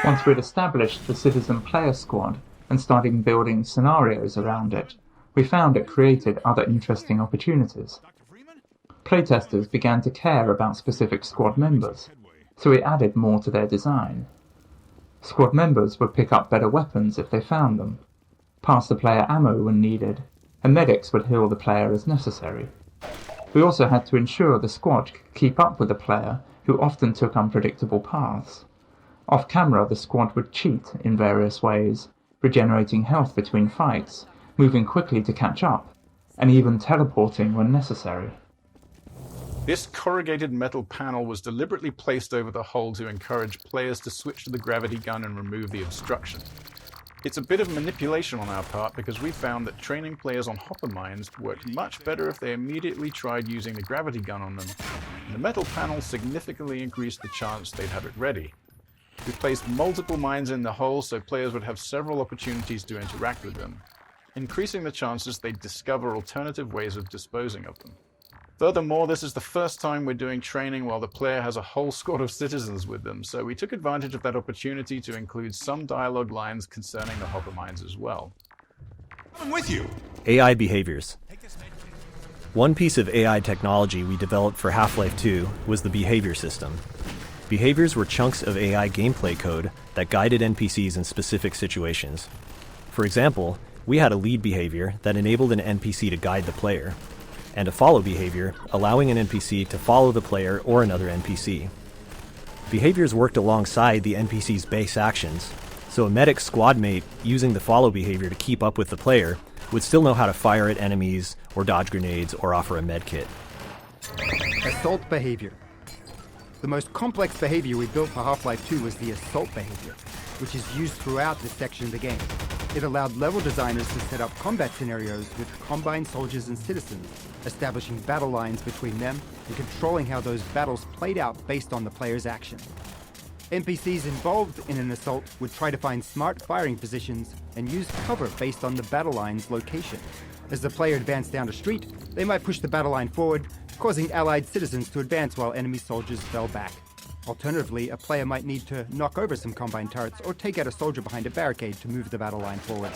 Once we'd established the citizen player squad and started building scenarios around it, we found it created other interesting opportunities. Playtesters began to care about specific squad members, so we added more to their design. Squad members would pick up better weapons if they found them, pass the player ammo when needed, and medics would heal the player as necessary. We also had to ensure the squad could keep up with the player, who often took unpredictable paths. Off-camera, the squad would cheat in various ways, regenerating health between fights, moving quickly to catch up, and even teleporting when necessary. This corrugated metal panel was deliberately placed over the hull to encourage players to switch to the gravity gun and remove the obstruction. It's a bit of manipulation on our part because we found that training players on hopper mines worked much better if they immediately tried using the gravity gun on them. And the metal panel significantly increased the chance they'd have it ready. We placed multiple mines in the hull so players would have several opportunities to interact with them, increasing the chances they'd discover alternative ways of disposing of them. Furthermore, this is the first time we're doing training while the player has a whole squad of citizens with them, so we took advantage of that opportunity to include some dialogue lines concerning the hopper mines as well. I'm with you! AI behaviors. One piece of AI technology we developed for Half-Life 2 was the behavior system. Behaviors were chunks of AI gameplay code that guided NPCs in specific situations. For example, we had a lead behavior that enabled an NPC to guide the player, and a follow behavior, allowing an NPC to follow the player or another NPC. Behaviors worked alongside the NPC's base actions, so a medic squad mate using the follow behavior to keep up with the player would still know how to fire at enemies, or dodge grenades, or offer a medkit. Assault behavior. The most complex behavior we built for Half-Life 2 was the assault behavior, which is used throughout this section of the game. It allowed level designers to set up combat scenarios with combined soldiers and citizens, establishing battle lines between them and controlling how those battles played out based on the player's action. NPCs involved in an assault would try to find smart firing positions and use cover based on the battle line's location. As the player advanced down a street, they might push the battle line forward, causing allied citizens to advance while enemy soldiers fell back. Alternatively, a player might need to knock over some combine turrets or take out a soldier behind a barricade to move the battle line forward.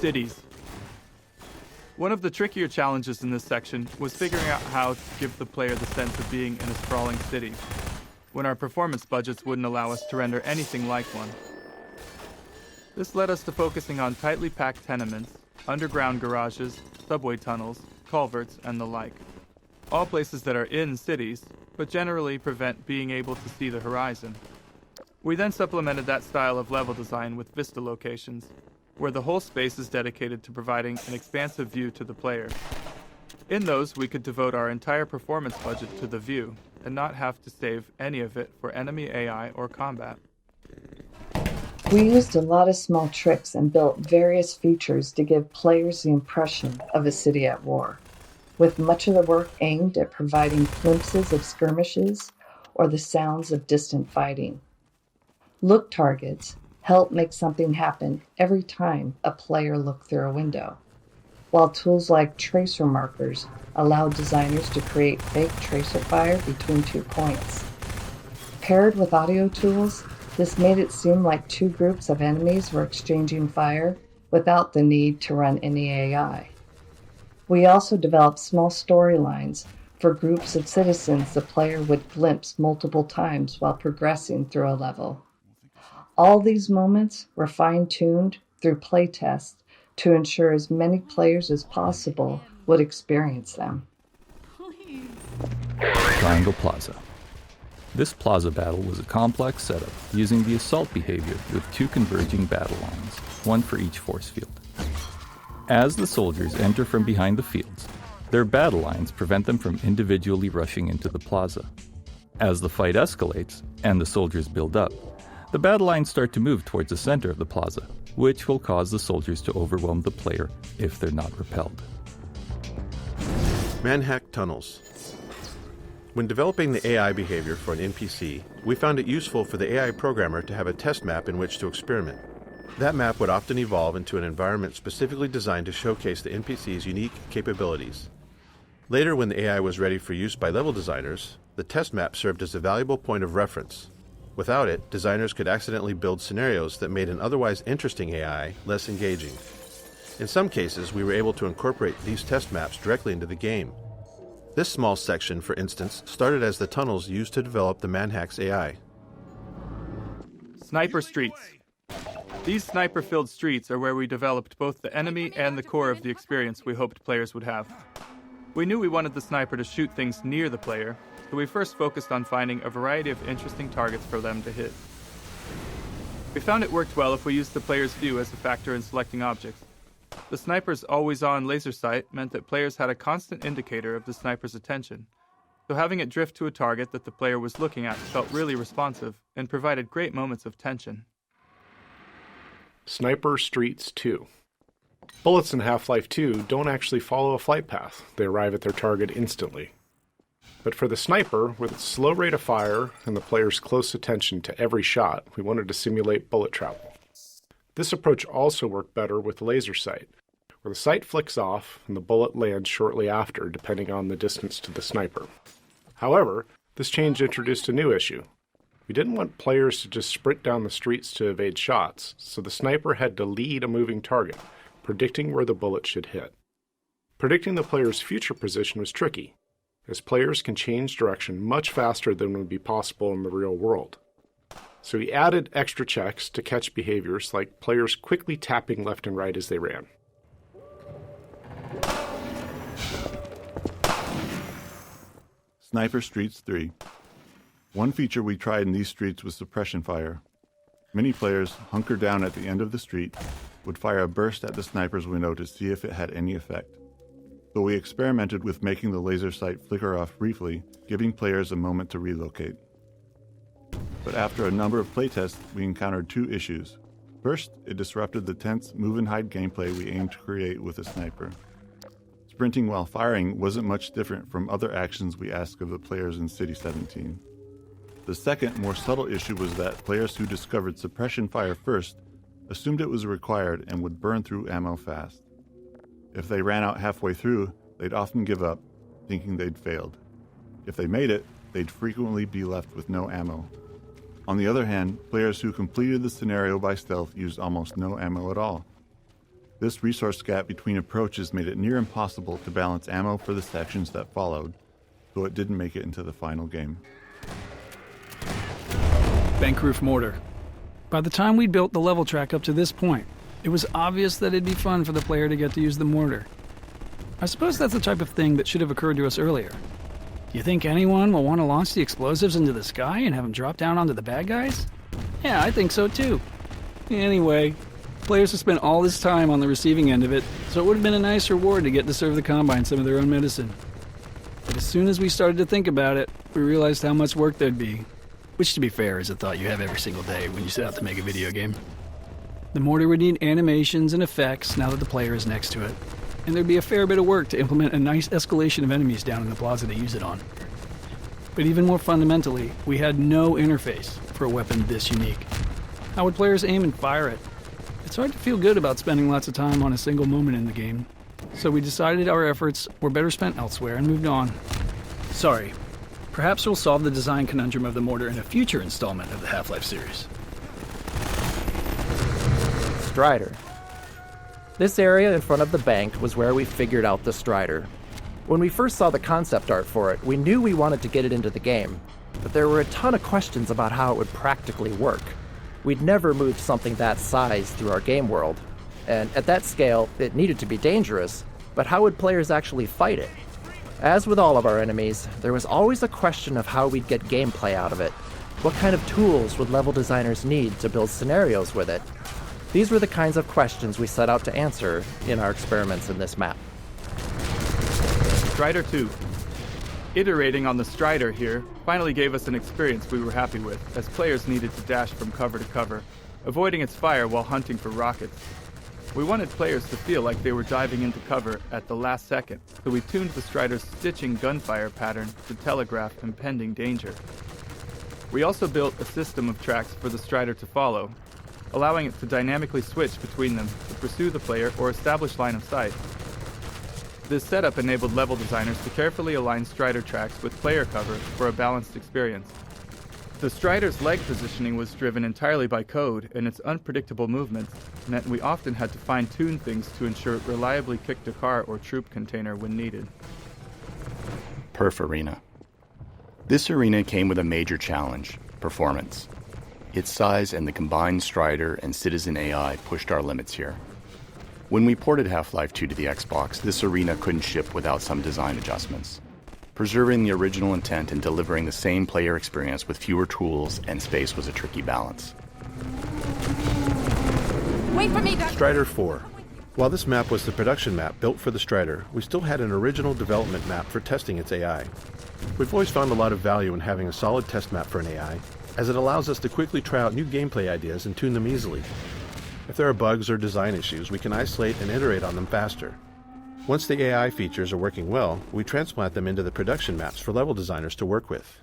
Cities. One of the trickier challenges in this section was figuring out how to give the player the sense of being in a sprawling city, when our performance budgets wouldn't allow us to render anything like one. This led us to focusing on tightly packed tenements, underground garages, subway tunnels, culverts, and the like. All places that are in cities, but generally prevent being able to see the horizon. We then supplemented that style of level design with vista locations, where the whole space is dedicated to providing an expansive view to the player. In those, we could devote our entire performance budget to the view, and not have to save any of it for enemy AI or combat. We used a lot of small tricks and built various features to give players the impression of a city at war, with much of the work aimed at providing glimpses of skirmishes or the sounds of distant fighting. Look targets help make something happen every time a player looked through a window, while tools like tracer markers allow designers to create fake tracer fire between 2 points. Paired with audio tools, this made it seem like 2 groups of enemies were exchanging fire without the need to run any AI. We also developed small storylines for groups of citizens the player would glimpse multiple times while progressing through a level. All these moments were fine-tuned through playtests to ensure as many players as possible would experience them. Triangle Plaza. This plaza battle was a complex setup using the assault behavior with 2 converging battle lines, 1 for each force field. As the soldiers enter from behind the fields, their battle lines prevent them from individually rushing into the plaza. As the fight escalates and the soldiers build up, the battle lines start to move towards the center of the plaza, which will cause the soldiers to overwhelm the player if they're not repelled. Manhack tunnels. When developing the AI behavior for an NPC, we found it useful for the AI programmer to have a test map in which to experiment. That map would often evolve into an environment specifically designed to showcase the NPC's unique capabilities. Later, when the AI was ready for use by level designers, the test map served as a valuable point of reference. Without it, designers could accidentally build scenarios that made an otherwise interesting AI less engaging. In some cases, we were able to incorporate these test maps directly into the game. This small section, for instance, started as the tunnels used to develop the Manhack's AI. Sniper streets. These sniper-filled streets are where we developed both the enemy and the core of the experience we hoped players would have. We knew we wanted the sniper to shoot things near the player, so we first focused on finding a variety of interesting targets for them to hit. We found it worked well if we used the player's view as a factor in selecting objects. The sniper's always-on laser sight meant that players had a constant indicator of the sniper's attention, so having it drift to a target that the player was looking at felt really responsive and provided great moments of tension. Sniper Streets 2. Bullets in Half-Life 2 don't actually follow a flight path. They arrive at their target instantly. But for the sniper, with its slow rate of fire and the player's close attention to every shot, we wanted to simulate bullet travel. This approach also worked better with laser sight, where the sight flicks off and the bullet lands shortly after, depending on the distance to the sniper. However, this change introduced a new issue. We didn't want players to just sprint down the streets to evade shots, so the sniper had to lead a moving target, predicting where the bullet should hit. Predicting the player's future position was tricky, as players can change direction much faster than would be possible in the real world. So we added extra checks to catch behaviors like players quickly tapping left and right as they ran. Sniper Streets 3. One feature we tried in these streets was suppression fire. Many players, hunkered down at the end of the street, would fire a burst at the sniper's window to see if it had any effect. So we experimented with making the laser sight flicker off briefly, giving players a moment to relocate. But after a number of playtests, we encountered 2 issues. First, it disrupted the tense move-and-hide gameplay we aimed to create with a sniper. Sprinting while firing wasn't much different from other actions we asked of the players in City 17. The second, more subtle issue was that players who discovered suppression fire first assumed it was required and would burn through ammo fast. If they ran out halfway through, they'd often give up, thinking they'd failed. If they made it, they'd frequently be left with no ammo. On the other hand, players who completed the scenario by stealth used almost no ammo at all. This resource gap between approaches made it near impossible to balance ammo for the sections that followed, so it didn't make it into the final game. Bank roof mortar. By the time we'd built the level track up to this point, it was obvious that it'd be fun for the player to get to use the mortar. I suppose that's the type of thing that should have occurred to us earlier. Do you think anyone will want to launch the explosives into the sky and have them drop down onto the bad guys? Yeah, I think so too. Anyway, Players have spent all this time on the receiving end of it, so it would have been a nice reward to get to serve the Combine some of their own medicine. But as soon as we started to think about it, we realized how much work there'd be. Which, to be fair, is a thought you have every single day when you set out to make a video game. The mortar would need animations and effects now that the player is next to it, and there'd be a fair bit of work to implement a nice escalation of enemies down in the plaza to use it on. But even more fundamentally, we had no interface for a weapon this unique. How would players aim and fire it? It's hard to feel good about spending lots of time on a single moment in the game, so we decided our efforts were better spent elsewhere and moved on. Sorry. Perhaps we'll solve the design conundrum of the mortar in a future installment of the Half-Life series. Strider. This area in front of the bank was where we figured out the Strider. When we first saw the concept art for it, we knew we wanted to get it into the game, but there were a ton of questions about how it would practically work. We'd never moved something that size through our game world, and at that scale, it needed to be dangerous, but how would players actually fight it? As with all of our enemies, there was always a question of how we'd get gameplay out of it. What kind of tools would level designers need to build scenarios with it? These were the kinds of questions we set out to answer in our experiments in this map. Strider 2. Iterating on the Strider here finally gave us an experience we were happy with, as players needed to dash from cover to cover, avoiding its fire while hunting for rockets. We wanted players to feel like they were diving into cover at the last second, so we tuned the Strider's stitching gunfire pattern to telegraph impending danger. We also built a system of tracks for the Strider to follow, allowing it to dynamically switch between them to pursue the player or establish line of sight. This setup enabled level designers to carefully align Strider tracks with player cover for a balanced experience. The Strider's leg positioning was driven entirely by code, and its unpredictable movements meant we often had to fine-tune things to ensure it reliably kicked a car or troop container when needed. Perf Arena. This arena came with a major challenge: performance. Its size and the combined Strider and Citizen AI pushed our limits here. When we ported Half-Life 2 to the Xbox, this arena couldn't ship without some design adjustments. Preserving the original intent and delivering the same player experience with fewer tools and space was a tricky balance. Wait for me, Doctor! Strider 4. While this map was the production map built for the Strider, we still had an original development map for testing its AI. We've always found a lot of value in having a solid test map for an AI, as it allows us to quickly try out new gameplay ideas and tune them easily. If there are bugs or design issues, we can isolate and iterate on them faster. Once the AI features are working well, we transplant them into the production maps for level designers to work with.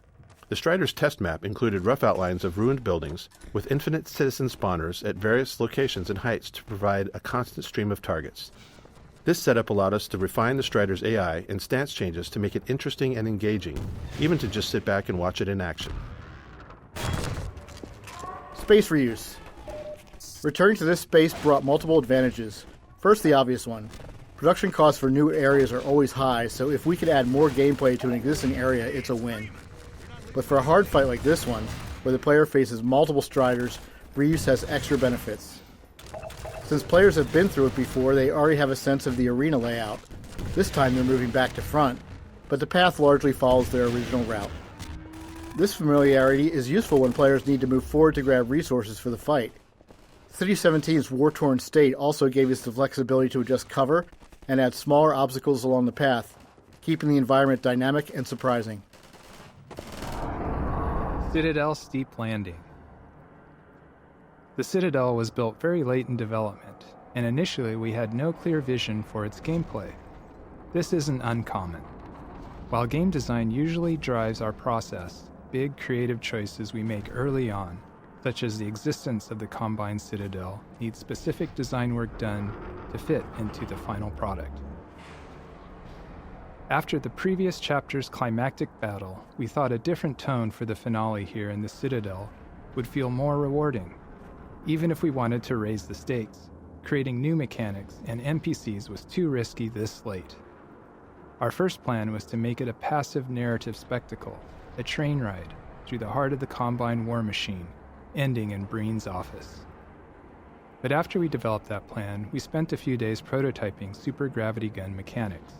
The Strider's test map included rough outlines of ruined buildings with infinite citizen spawners at various locations and heights to provide a constant stream of targets. This setup allowed us to refine the Strider's AI and stance changes to make it interesting and engaging, even to just sit back and watch it in action. Space reuse. Returning to this space brought multiple advantages. First, the obvious one. Production costs for new areas are always high, so if we could add more gameplay to an existing area, it's a win. But for a hard fight like this one, where the player faces multiple Striders, reuse has extra benefits. Since players have been through it before, they already have a sense of the arena layout. This time they're moving back to front, but the path largely follows their original route. This familiarity is useful when players need to move forward to grab resources for the fight. City 17's war-torn state also gave us the flexibility to adjust cover and add smaller obstacles along the path, keeping the environment dynamic and surprising. Citadel Steep Landing. The Citadel was built very late in development, and initially we had no clear vision for its gameplay. This isn't uncommon. While game design usually drives our process, big creative choices we make early on, such as the existence of the Combined Citadel, need specific design work done to fit into the final product. After the previous chapter's climactic battle, we thought a different tone for the finale here in the Citadel would feel more rewarding. Even if we wanted to raise the stakes, creating new mechanics and NPCs was too risky this late. Our first plan was to make it a passive narrative spectacle, a train ride through the heart of the Combine war machine, ending in Breen's office. But after we developed that plan, we spent a few days prototyping super gravity gun mechanics,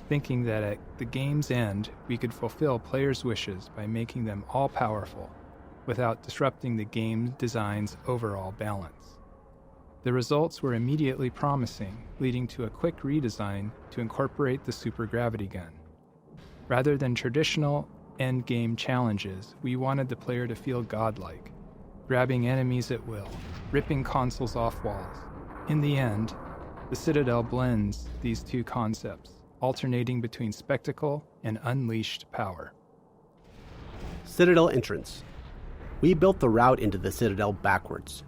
thinking that at the game's end, we could fulfill players' wishes by making them all-powerful, without disrupting the game design's overall balance. The results were immediately promising, leading to a quick redesign to incorporate the supergravity gun. Rather than traditional endgame challenges, we wanted the player to feel godlike, grabbing enemies at will, ripping consoles off walls. In the end, the Citadel blends these two concepts, alternating between spectacle and unleashed power. Citadel entrance. We built the route into the Citadel backwards.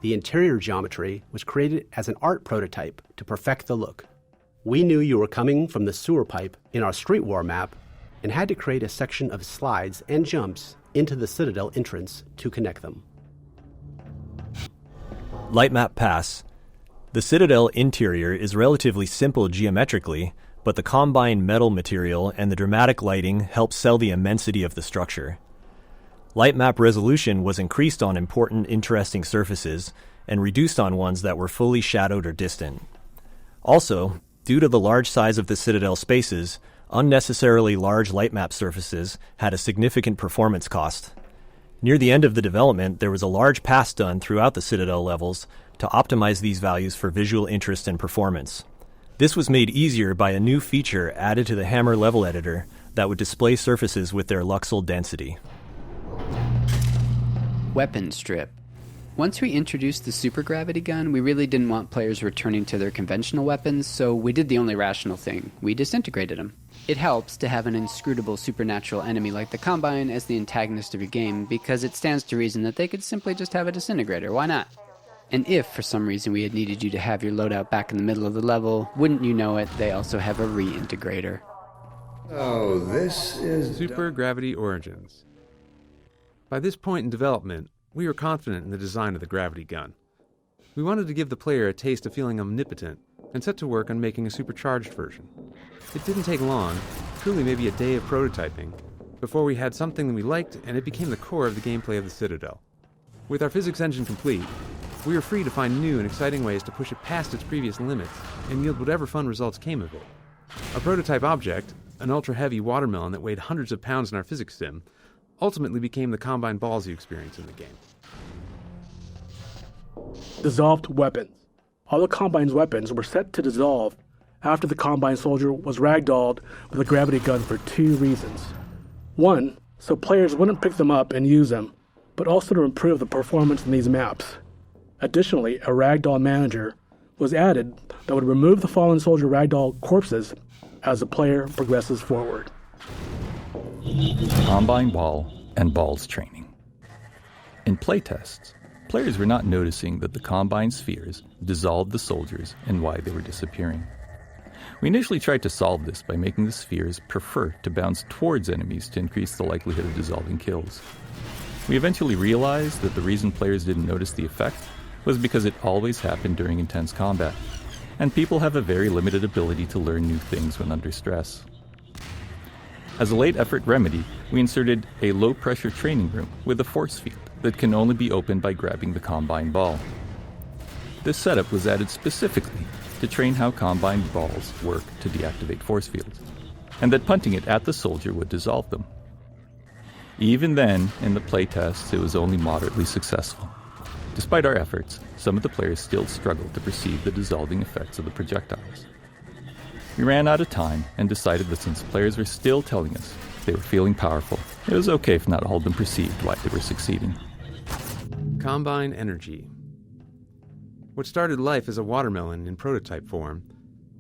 The interior geometry was created as an art prototype to perfect the look. We knew you were coming from the sewer pipe in our Street War map and had to create a section of slides and jumps into the Citadel entrance to connect them. Light map pass. The Citadel interior is relatively simple geometrically, but the combined metal material and the dramatic lighting help sell the immensity of the structure. Light map resolution was increased on important, interesting surfaces and reduced on ones that were fully shadowed or distant. Also, due to the large size of the Citadel spaces, unnecessarily large light map surfaces had a significant performance cost. Near the end of the development, there was a large pass done throughout the Citadel levels to optimize these values for visual interest and performance. This was made easier by a new feature added to the Hammer level editor that would display surfaces with their Luxel density. Weapon strip. Once we introduced the supergravity gun, we really didn't want players returning to their conventional weapons, so we did the only rational thing. We disintegrated them. It helps to have an inscrutable supernatural enemy like the Combine as the antagonist of your game, because it stands to reason that they could simply just have a disintegrator. Why not? And if, for some reason, we had needed you to have your loadout back in the middle of the level, wouldn't you know it, they also have a reintegrator. Oh, this is Supergravity Origins. By this point in development, we were confident in the design of the gravity gun. We wanted to give the player a taste of feeling omnipotent, and set to work on making a supercharged version. It didn't take long, truly maybe a day of prototyping, before we had something that we liked and it became the core of the gameplay of the Citadel. With our physics engine complete, we were free to find new and exciting ways to push it past its previous limits and yield whatever fun results came of it. Our prototype object, an ultra-heavy watermelon that weighed hundreds of pounds in our physics sim, ultimately became the Combine balls you experience in the game. Dissolved weapons. All the Combine's weapons were set to dissolve after the Combine soldier was ragdolled with a gravity gun for two reasons. One, so players wouldn't pick them up and use them, but also to improve the performance in these maps. Additionally, a ragdoll manager was added that would remove the fallen soldier ragdoll corpses as the player progresses forward. Combine ball and balls training. In playtests, players were not noticing that the Combine spheres dissolved the soldiers and why they were disappearing. We initially tried to solve this by making the spheres prefer to bounce towards enemies to increase the likelihood of dissolving kills. We eventually realized that the reason players didn't notice the effect was because it always happened during intense combat, and people have a very limited ability to learn new things when under stress. As a late-effort remedy, we inserted a low-pressure training room with a force field that can only be opened by grabbing the Combine ball. This setup was added specifically to train how Combine balls work to deactivate force fields, and that punting it at the soldier would dissolve them. Even then, in the playtests, it was only moderately successful. Despite our efforts, some of the players still struggled to perceive the dissolving effects of the projectiles. We ran out of time and decided that since players were still telling us they were feeling powerful, it was okay if not all of them perceived why they were succeeding. Combine energy. What started life as a watermelon in prototype form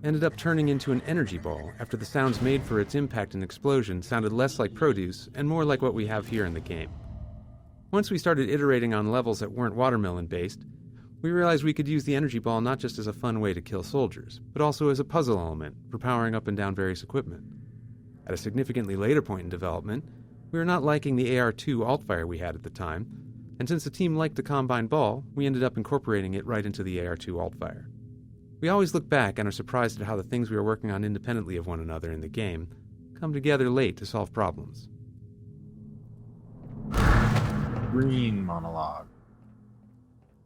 ended up turning into an energy ball after the sounds made for its impact and explosion sounded less like produce and more like what we have here in the game. Once we started iterating on levels that weren't watermelon-based, we realized we could use the energy ball not just as a fun way to kill soldiers, but also as a puzzle element for powering up and down various equipment. At a significantly later point in development, we were not liking the AR-2 altfire we had at the time, and since the team liked the Combine ball, we ended up incorporating it right into the AR-2 altfire. We always look back and are surprised at how the things we were working on independently of one another in the game come together late to solve problems. Green monologue.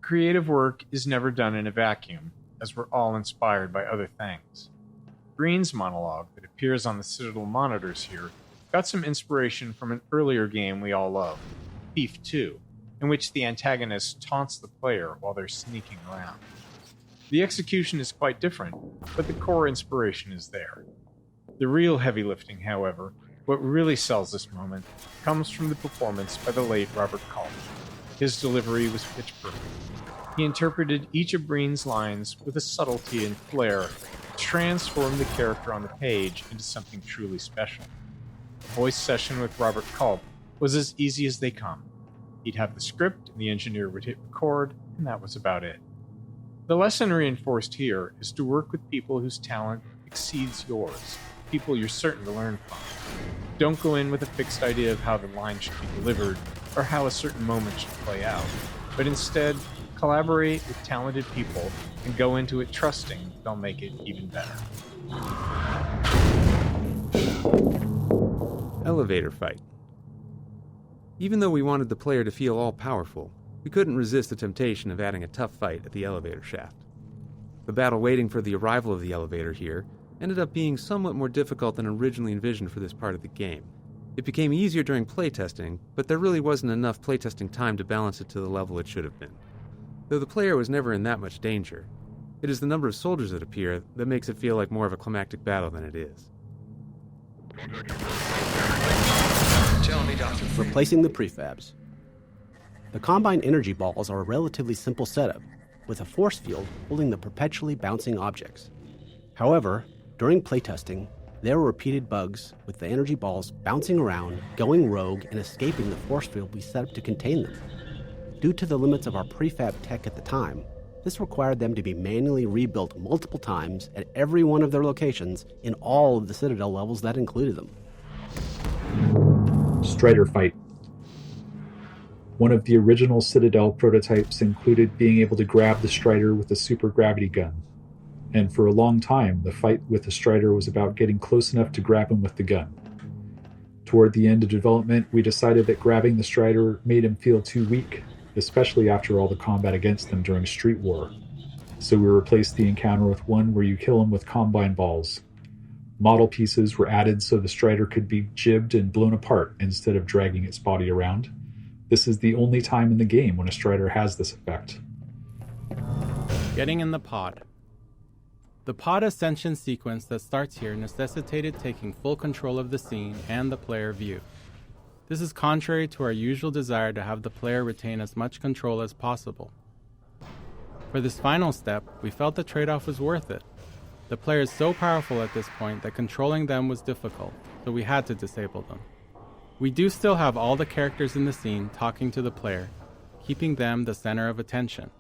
Creative work is never done in a vacuum, as we're all inspired by other things. Green's monologue that appears on the Citadel monitors here got some inspiration from an earlier game we all love, Thief 2. in which the antagonist taunts the player while they're sneaking around. The execution is quite different, but the core inspiration is there. The real heavy lifting, however, what really sells this moment, comes from the performance by the late Robert Culp. His delivery was pitch perfect. He interpreted each of Breen's lines with a subtlety and flair that transformed the character on the page into something truly special. A voice session with Robert Culp was as easy as they come. He'd have the script, and the engineer would hit record, and that was about it. The lesson reinforced here is to work with people whose talent exceeds yours, people you're certain to learn from. Don't go in with a fixed idea of how the line should be delivered or how a certain moment should play out, but instead collaborate with talented people and go into it trusting they'll make it even better. Elevator fight. Even though we wanted the player to feel all-powerful, we couldn't resist the temptation of adding a tough fight at the elevator shaft. The battle waiting for the arrival of the elevator here ended up being somewhat more difficult than originally envisioned for this part of the game. It became easier during playtesting, but there really wasn't enough playtesting time to balance it to the level it should have been. Though the player was never in that much danger, it is the number of soldiers that appear that makes it feel like more of a climactic battle than it is. Tell me, Dr. Replacing the prefabs. The Combine energy balls are a relatively simple setup, with a force field holding the perpetually bouncing objects. However, during playtesting, there were repeated bugs with the energy balls bouncing around, going rogue, and escaping the force field we set up to contain them. Due to the limits of our prefab tech at the time, this required them to be manually rebuilt multiple times at every one of their locations in all of the Citadel levels that included them. Strider fight. One of the original Citadel prototypes included being able to grab the Strider with a super gravity gun. And for a long time, the fight with the Strider was about getting close enough to grab him with the gun. Toward the end of development, we decided that grabbing the Strider made him feel too weak, especially after all the combat against them during Street War. So we replaced the encounter with one where you kill him with Combine balls. Model pieces were added so the Strider could be jibbed and blown apart instead of dragging its body around. This is the only time in the game when a Strider has this effect. Getting in the pod. The pod ascension sequence that starts here necessitated taking full control of the scene and the player view. This is contrary to our usual desire to have the player retain as much control as possible. For this final step, we felt the trade-off was worth it. The player is so powerful at this point that controlling them was difficult, so we had to disable them. We do still have all the characters in the scene talking to the player, keeping them the center of attention.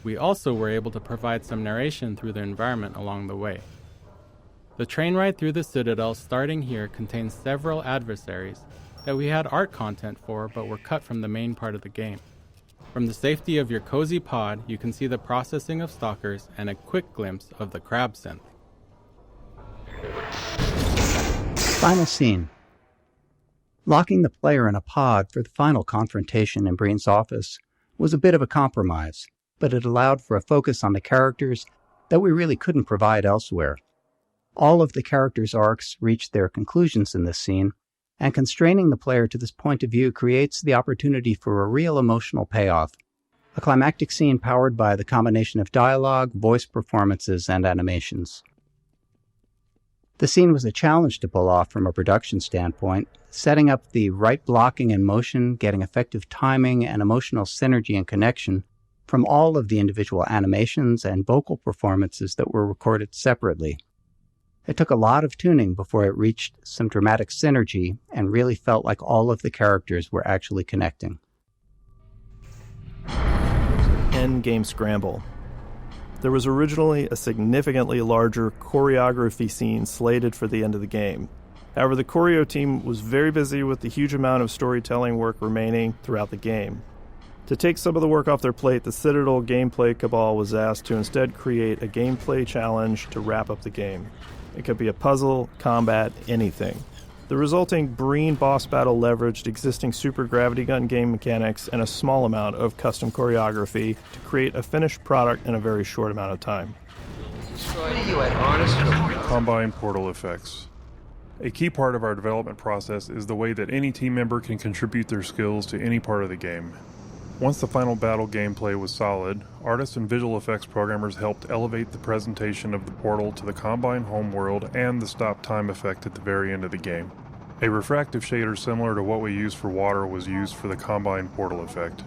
We also were able to provide some narration through the environment along the way. The train ride through the Citadel starting here contains several adversaries that we had art content for but were cut from the main part of the game. From the safety of your cozy pod, you can see the processing of stalkers and a quick glimpse of the crab synth. Final scene. Locking the player in a pod for the final confrontation in Breen's office was a bit of a compromise, but it allowed for a focus on the characters that we really couldn't provide elsewhere. All of the characters' arcs reached their conclusions in this scene, and constraining the player to this point of view creates the opportunity for a real emotional payoff, a climactic scene powered by the combination of dialogue, voice performances, and animations. The scene was a challenge to pull off from a production standpoint, setting up the right blocking and motion, getting effective timing and emotional synergy and connection from all of the individual animations and vocal performances that were recorded separately. It took a lot of tuning before it reached some dramatic synergy and really felt like all of the characters were actually connecting. Endgame Scramble. There was originally a significantly larger choreography scene slated for the end of the game. However, the choreo team was very busy with the huge amount of storytelling work remaining throughout the game. To take some of the work off their plate, the Citadel Gameplay Cabal was asked to instead create a gameplay challenge to wrap up the game. It could be a puzzle, combat, anything. The resulting Breen boss battle leveraged existing super gravity gun game mechanics and a small amount of custom choreography to create a finished product in a very short amount of time. Combine portal effects. A key part of our development process is the way that any team member can contribute their skills to any part of the game. Once the final battle gameplay was solid, artists and visual effects programmers helped elevate the presentation of the portal to the Combine homeworld and the stop time effect at the very end of the game. A refractive shader similar to what we use for water was used for the Combine portal effect.